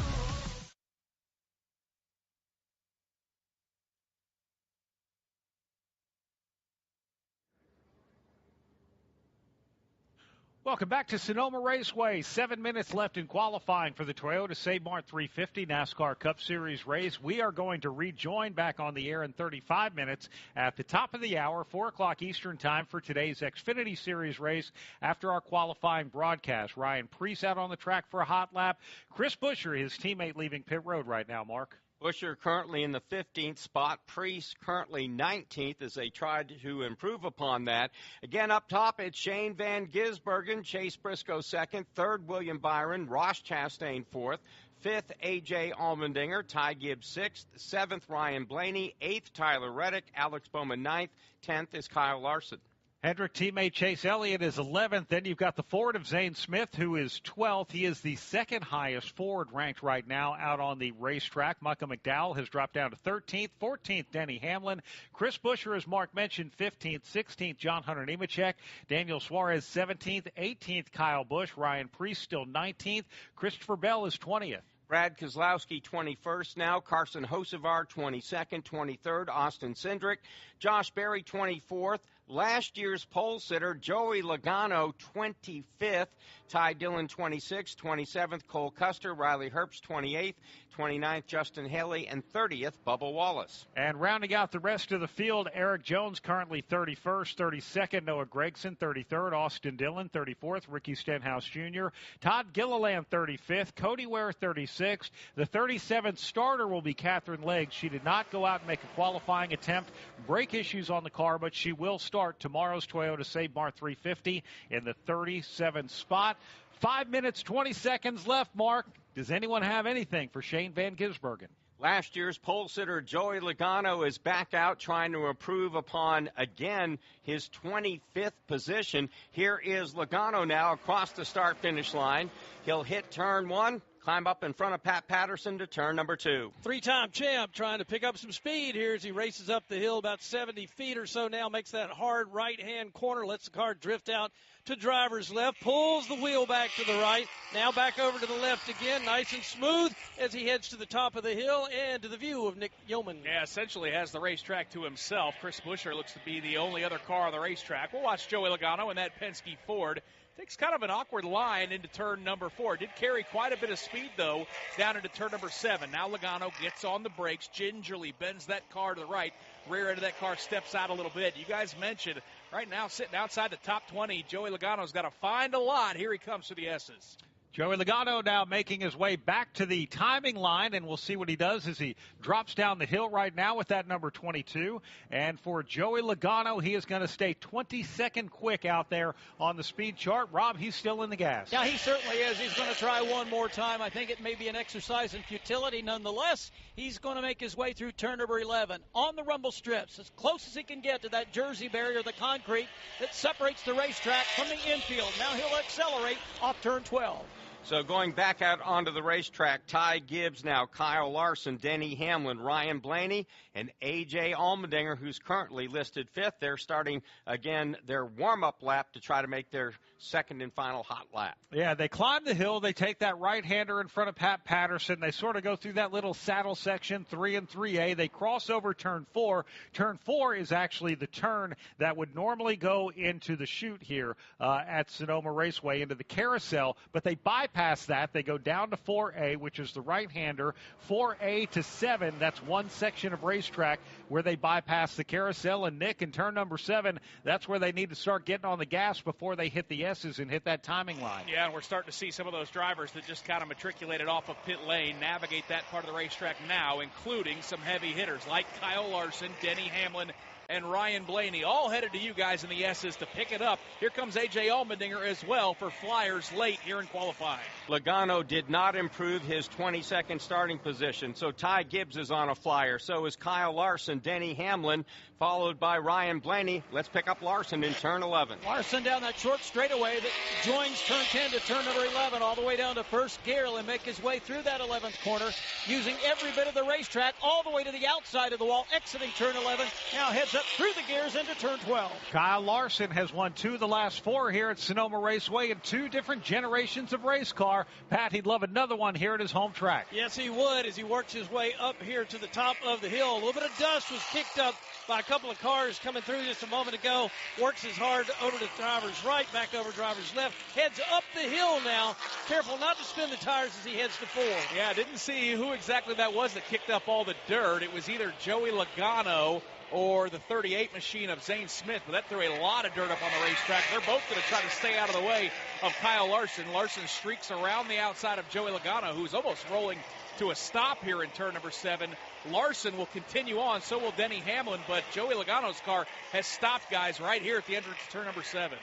Welcome back to Sonoma Raceway. 7 minutes left in qualifying for the Toyota Save Mart 350 NASCAR Cup Series race. We are going to rejoin back on the air in 35 minutes at the top of the hour, 4 o'clock Eastern time for today's Xfinity Series race after our qualifying broadcast. Ryan Preece out on the track for a hot lap. Chris Buescher, his teammate, leaving pit road right now, Mark. Buescher currently in the 15th spot. Preece currently 19th as they tried to improve upon that. Again, up top, it's Shane Van Gisbergen, Chase Briscoe second, third William Byron, Ross Chastain fourth, fifth A.J. Allmendinger, Ty Gibbs sixth, seventh Ryan Blaney, eighth Tyler Reddick, Alex Bowman ninth, 10th is Kyle Larson. Hendrick teammate Chase Elliott is 11th. Then you've got the Ford of Zane Smith, who is 12th. He is the second highest Ford ranked right now out on the racetrack. Michael McDowell has dropped down to 13th. 14th, Denny Hamlin. Chris Buescher, as Mark mentioned, 15th. 16th, John Hunter Nemechek. Daniel Suarez, 17th. 18th, Kyle Busch. Ryan Preece still 19th. Christopher Bell is 20th. Brad Keselowski 21st now. Carson Hocevar 22nd. 23rd, Austin Cindric. Josh Berry 24th. Last year's pole sitter, Joey Logano, 25th. Ty Dillon, 26th. 27th, Cole Custer. Riley Herbst, 28th. 29th, Justin Haley. And 30th, Bubba Wallace. And rounding out the rest of the field, Eric Jones currently 31st. 32nd, Noah Gragson. 33rd, Austin Dillon. 34th, Ricky Stenhouse Jr. Todd Gilliland, 35th. Cody Ware, 36th. The 37th starter will be Catherine Legge. She did not go out and make a qualifying attempt. Brake issues on the car, but she will start tomorrow's Toyota Save Mart 350 in the 37th spot. 5 minutes, 20 seconds left, Mark. Does anyone have anything for Shane Van Gisbergen? Last year's pole sitter Joey Logano is back out trying to improve upon, again, his 25th position. Here is Logano now across the start-finish line. He'll hit turn one, climb up in front of Pat Patterson to turn number two. Three-time champ trying to pick up some speed here as he races up the hill about 70 feet or so now, makes that hard right-hand corner, lets the car drift out to driver's left, pulls the wheel back to the right, now back over to the left again, nice and smooth as he heads to the top of the hill and to the view of Nick Yeoman. Yeah, essentially has the racetrack to himself. Chris Buescher looks to be the only other car on the racetrack. We'll watch Joey Logano and that Penske Ford. Takes kind of an awkward line into turn number 4. Did carry quite a bit of speed, though, down into turn number 7. Now Logano gets on the brakes, gingerly bends that car to the right. Rear end of that car steps out a little bit. You guys mentioned right now sitting outside the top 20, Joey Logano's got to find a lot. Here he comes to the S's. Joey Logano now making his way back to the timing line, and we'll see what he does as he drops down the hill right now with that number 22. And for Joey Logano, he is going to stay 22nd quick out there on the speed chart. Rob, he's still in the gas. Yeah, he certainly is. He's going to try one more time. I think it may be an exercise in futility. Nonetheless, he's going to make his way through turn number 11 on the rumble strips, as close as he can get to that Jersey barrier, the concrete that separates the racetrack from the infield. Now he'll accelerate off turn 12. So going back out onto the racetrack, Ty Gibbs now, Kyle Larson, Denny Hamlin, Ryan Blaney, and A.J. Allmendinger, who's currently listed 5th. They're starting, again, their warm-up lap to try to make their second and final hot lap. Yeah, they climb the hill. They take that right-hander in front of Pat Patterson. They sort of go through that little saddle section, 3 and 3A. They cross over turn 4. Turn 4 is actually the turn that would normally go into the chute here at Sonoma Raceway, into the carousel, but they bypass that. They go down to 4A, which is the right-hander. 4A to 7, that's one section of racetrack where they bypass the carousel. And Nick, in turn number 7, that's where they need to start getting on the gas before they hit the S's and hit that timing line. Yeah, and we're starting to see some of those drivers that just kind of matriculated off of pit lane navigate that part of the racetrack now, including some heavy hitters like Kyle Larson, Denny Hamlin, and Ryan Blaney, all headed to you guys in the S's to pick it up. Here comes A.J. Allmendinger as well for Flyers late here in qualifying. Logano did not improve his 22nd starting position, so Ty Gibbs is on a Flyer. So is Kyle Larson, Denny Hamlin, followed by Ryan Blaney. Let's pick up Larson in turn 11. Larson down that short straightaway that joins turn 10 to turn number 11, all the way down to first gear, and make his way through that 11th corner, using every bit of the racetrack all the way to the outside of the wall, exiting turn 11. Now heads set through the gears into turn 12. Kyle Larson has won 2 of the last 4 here at Sonoma Raceway in 2 different generations of race car. Pat, he'd love another one here at his home track. Yes, he would, as he works his way up here to the top of the hill. A little bit of dust was kicked up by a couple of cars coming through just a moment ago. Works his hard over to driver's right, back over driver's left. Heads up the hill now. Careful not to spin the tires as he heads to 4. Yeah, didn't see who exactly that was that kicked up all the dirt. It was either Joey Logano or the 38 machine of Zane Smith, but that threw a lot of dirt up on the racetrack. They're both going to try to stay out of the way of Kyle Larson. Larson streaks around the outside of Joey Logano, who's almost rolling to a stop here in turn number 7. Larson will continue on, so will Denny Hamlin, but Joey Logano's car has stopped, guys, right here at the entrance to turn number 7.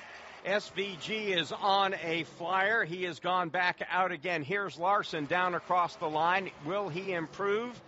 SVG is on a flyer. He has gone back out again. Here's Larson down across the line. Will he improve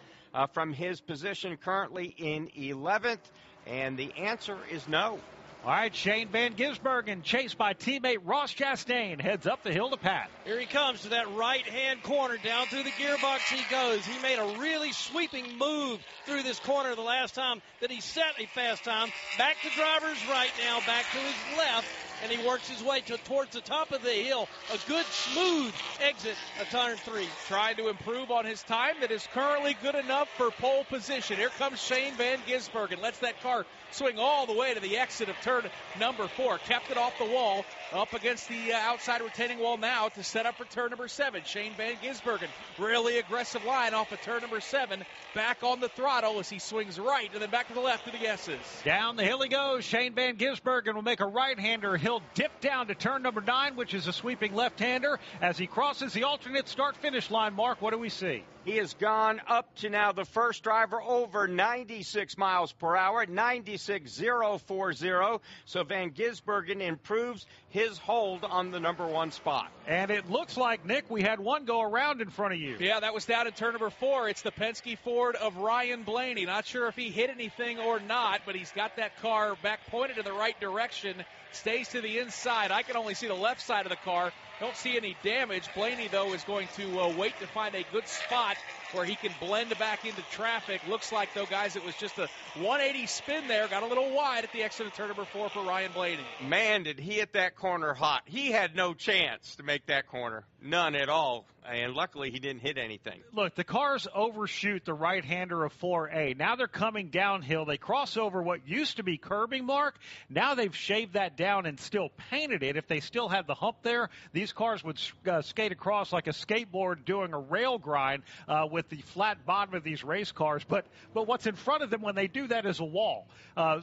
from his position currently in 11th? And the answer is no. All right, Shane Van Gisbergen, chased by teammate Ross Chastain, heads up the hill to Pat. Here he comes to that right-hand corner. Down through the gearbox he goes. He made a really sweeping move through this corner the last time that he set a fast time. Back to driver's right now, back to his left, and he works his way towards the top of the hill. A good, smooth exit of turn 3. Trying to improve on his time that is currently good enough for pole position. Here comes Shane Van Gisbergen. Lets that car swing all the way to the exit of turn number 4. Kept it off the wall, up against the outside retaining wall now to set up for turn number 7. Shane Van Gisbergen, really aggressive line off of turn number 7. Back on the throttle as he swings right and then back to the left to the S's. Down the hill he goes. Shane Van Gisbergen will make a right-hander. He'll dip down to turn number 9, which is a sweeping left-hander. As he crosses the alternate start-finish line, Mark, what do we see? He has gone up to now the first driver over 96 miles per hour, 96.040. So Van Gisbergen improves his hold on the number 1 spot. And it looks like, Nick, we had one go around in front of you. Yeah, that was down in turn number 4. It's the Penske Ford of Ryan Blaney. Not sure if he hit anything or not, but he's got that car back pointed in the right direction. Stays to the inside. I can only see the left side of the car. Don't see any damage. Blaney, though, is going to wait to find a good spot where he can blend back into traffic. Looks like, though, guys, it was just a 180 spin there. Got a little wide at the exit of turn number 4 for Ryan Blaney. Man, did he hit that corner hot. He had no chance to make that corner. None at all. And luckily, he didn't hit anything. Look, the cars overshoot the right-hander of 4A. Now they're coming downhill. They cross over what used to be curbing, Mark. Now they've shaved that down and still painted it. If they still had the hump there, these cars would skate across like a skateboard doing a rail grind with the flat bottom of these race cars. But what's in front of them when they do that is a wall.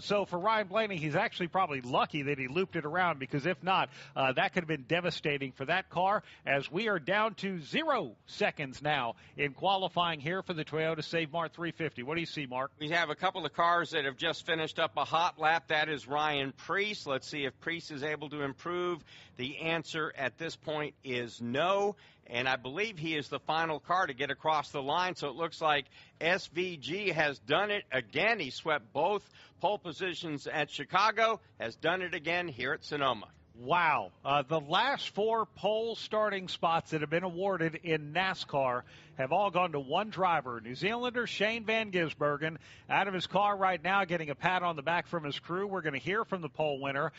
So for Ryan Blaney, he's actually probably lucky that he looped it around, because if not, that could have been devastating for that car, as we are down to 0 seconds now in qualifying here for the Toyota Save Mart 350. What do you see, Mark? We have a couple of cars that have just finished up a hot lap. That is Ryan Preece. Let's see if Preece is able to improve. The answer at this point is no, and I believe he is the final car to get across the line, so it looks like SVG has done it again. He swept both pole positions at Chicago, has done it again here at Sonoma. Wow. The last 4 pole starting spots that have been awarded in NASCAR have all gone to one driver, New Zealander Shane Van Gisbergen, out of his car right now, getting a pat on the back from his crew. We're going to hear from the pole winner.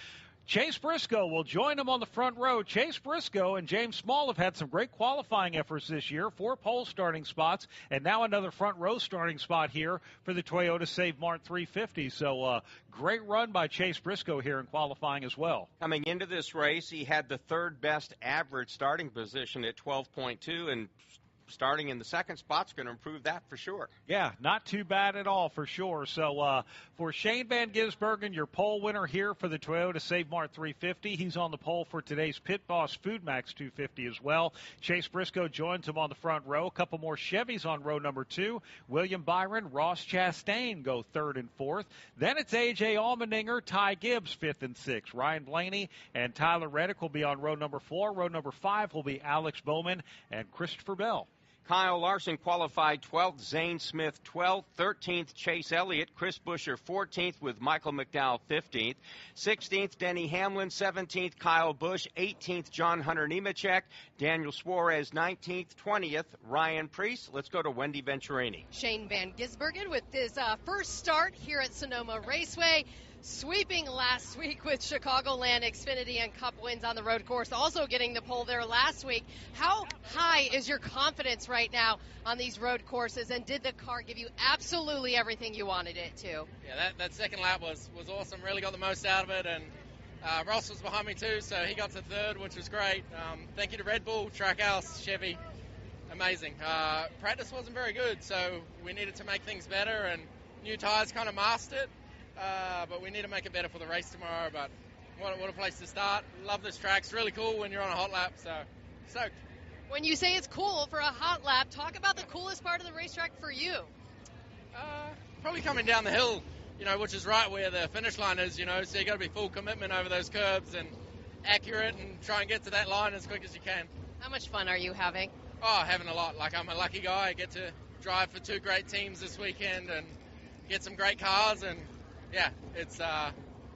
Chase Briscoe will join him on the front row. Chase Briscoe and James Small have had some great qualifying efforts this year, 4 pole starting spots, and now another front row starting spot here for the Toyota Save Mart 350. So great run by Chase Briscoe here in qualifying as well. Coming into this race, he had the 3rd best average starting position at 12.2, and starting in the 2nd spot's going to improve that for sure. Yeah, not too bad at all for sure. So for Shane Van Gisbergen, your pole winner here for the Toyota Save Mart 350. He's on the pole for today's Pit Boss Food Max 250 as well. Chase Briscoe joins him on the front row. A couple more Chevys on row number 2. William Byron, Ross Chastain go 3rd and 4th. Then it's A.J. Allmendinger, Ty Gibbs 5th and 6th. Ryan Blaney and Tyler Reddick will be on row number 4. Row number 5 will be Alex Bowman and Christopher Bell. Kyle Larson qualified 12th, Zane Smith 12th, 13th, Chase Elliott, Chris Buescher 14th with Michael McDowell 15th, 16th, Denny Hamlin 17th, Kyle Busch 18th, John Hunter Nemechek, Daniel Suarez 19th, 20th, Ryan Preece. Let's go to Wendy Venturini. Shane Van Gisbergen with his first start here at Sonoma Raceway. Sweeping last week with Chicagoland Xfinity and Cup wins on the road course, also getting the pole there last week. How high is your confidence right now on these road courses, and did the car give you absolutely everything you wanted it to? Yeah, that second lap was awesome. Really got the most out of it, and Ross was behind me too, so he got to third, which was great. Thank you to Red Bull, Trackhouse, Chevy. Amazing. Practice wasn't very good, so we needed to make things better, and new tires kind of masked it. But we need to make it better for the race tomorrow. But what a place to start. Love this track. It's really cool when you're on a hot lap, so stoked. When you say it's cool for a hot lap, talk about the coolest part of the racetrack for you. Probably coming down the hill, which is right where the finish line is, so you got to be full commitment over those curbs and accurate and try and get to that line as quick as you can. How much fun are you having? Oh, having a lot. Like, I'm a lucky guy. I get to drive for two great teams this weekend and get some great cars, and yeah, it's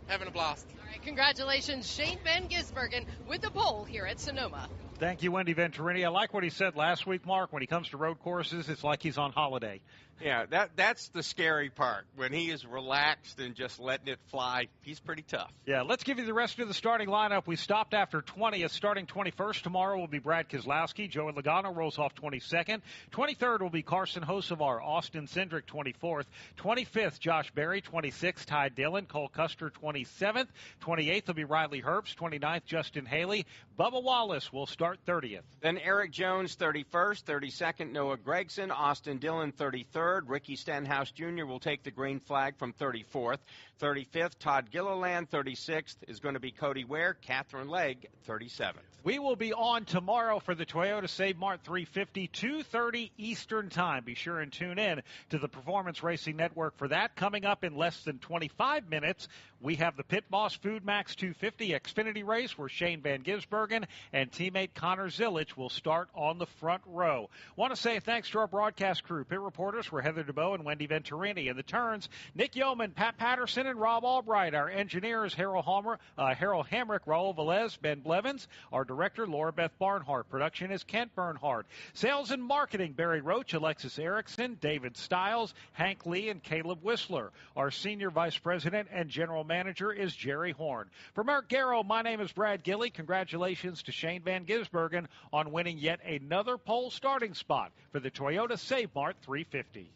having a blast. All right, congratulations, Shane Van Gisbergen with the pole here at Sonoma. Thank you, Wendy Venturini. I like what he said last week, Mark. When he comes to road courses, it's like he's on holiday. Yeah, that's the scary part. When he is relaxed and just letting it fly, he's pretty tough. Yeah, let's give you the rest of the starting lineup. We stopped after 20th. Starting 21st tomorrow will be Brad Keselowski. Joey Logano rolls off 22nd. 23rd will be Carson Hocevar. Austin Cindric, 24th. 25th, Josh Berry. 26th, Ty Dillon. Cole Custer, 27th. 28th will be Riley Herbst. 29th, Justin Haley. Bubba Wallace will start 30th. Then Eric Jones, 31st. 32nd, Noah Gragson. Austin Dillon, 33rd. Ricky Stenhouse Jr. will take the green flag from 34th. 35th, Todd Gilliland. 36th is going to be Cody Ware. Catherine Legg, 37th. We will be on tomorrow for the Toyota Save Mart 350, 2:30 Eastern Time. Be sure and tune in to the Performance Racing Network for that. Coming up in less than 25 minutes, we have the Pit Boss Food Max 250 Xfinity race where Shane Van Gisbergen and teammate Connor Zilic will start on the front row. Want to say thanks to our broadcast crew. Pit reporters were Heather DeBoe and Wendy Venturini. In the turns, Nick Yeoman, Pat Patterson, and Rob Albright. Our engineers, Harold Hamrick, Raul Velez, Ben Blevins. Our director, Laura Beth Barnhart. Production is Kent Bernhardt. Sales and marketing, Barry Roach, Alexis Erickson, David Stiles, Hank Lee, and Caleb Whistler. Our senior vice president and general manager is Jerry Horn. For Mark Garrow, my name is Brad Gilley. Congratulations to Shane Van Gisbergen on winning yet another pole starting spot for the Toyota Save Mart 350.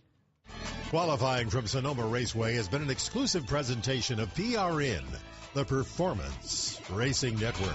Qualifying from Sonoma Raceway has been an exclusive presentation of PRN, the Performance Racing Network.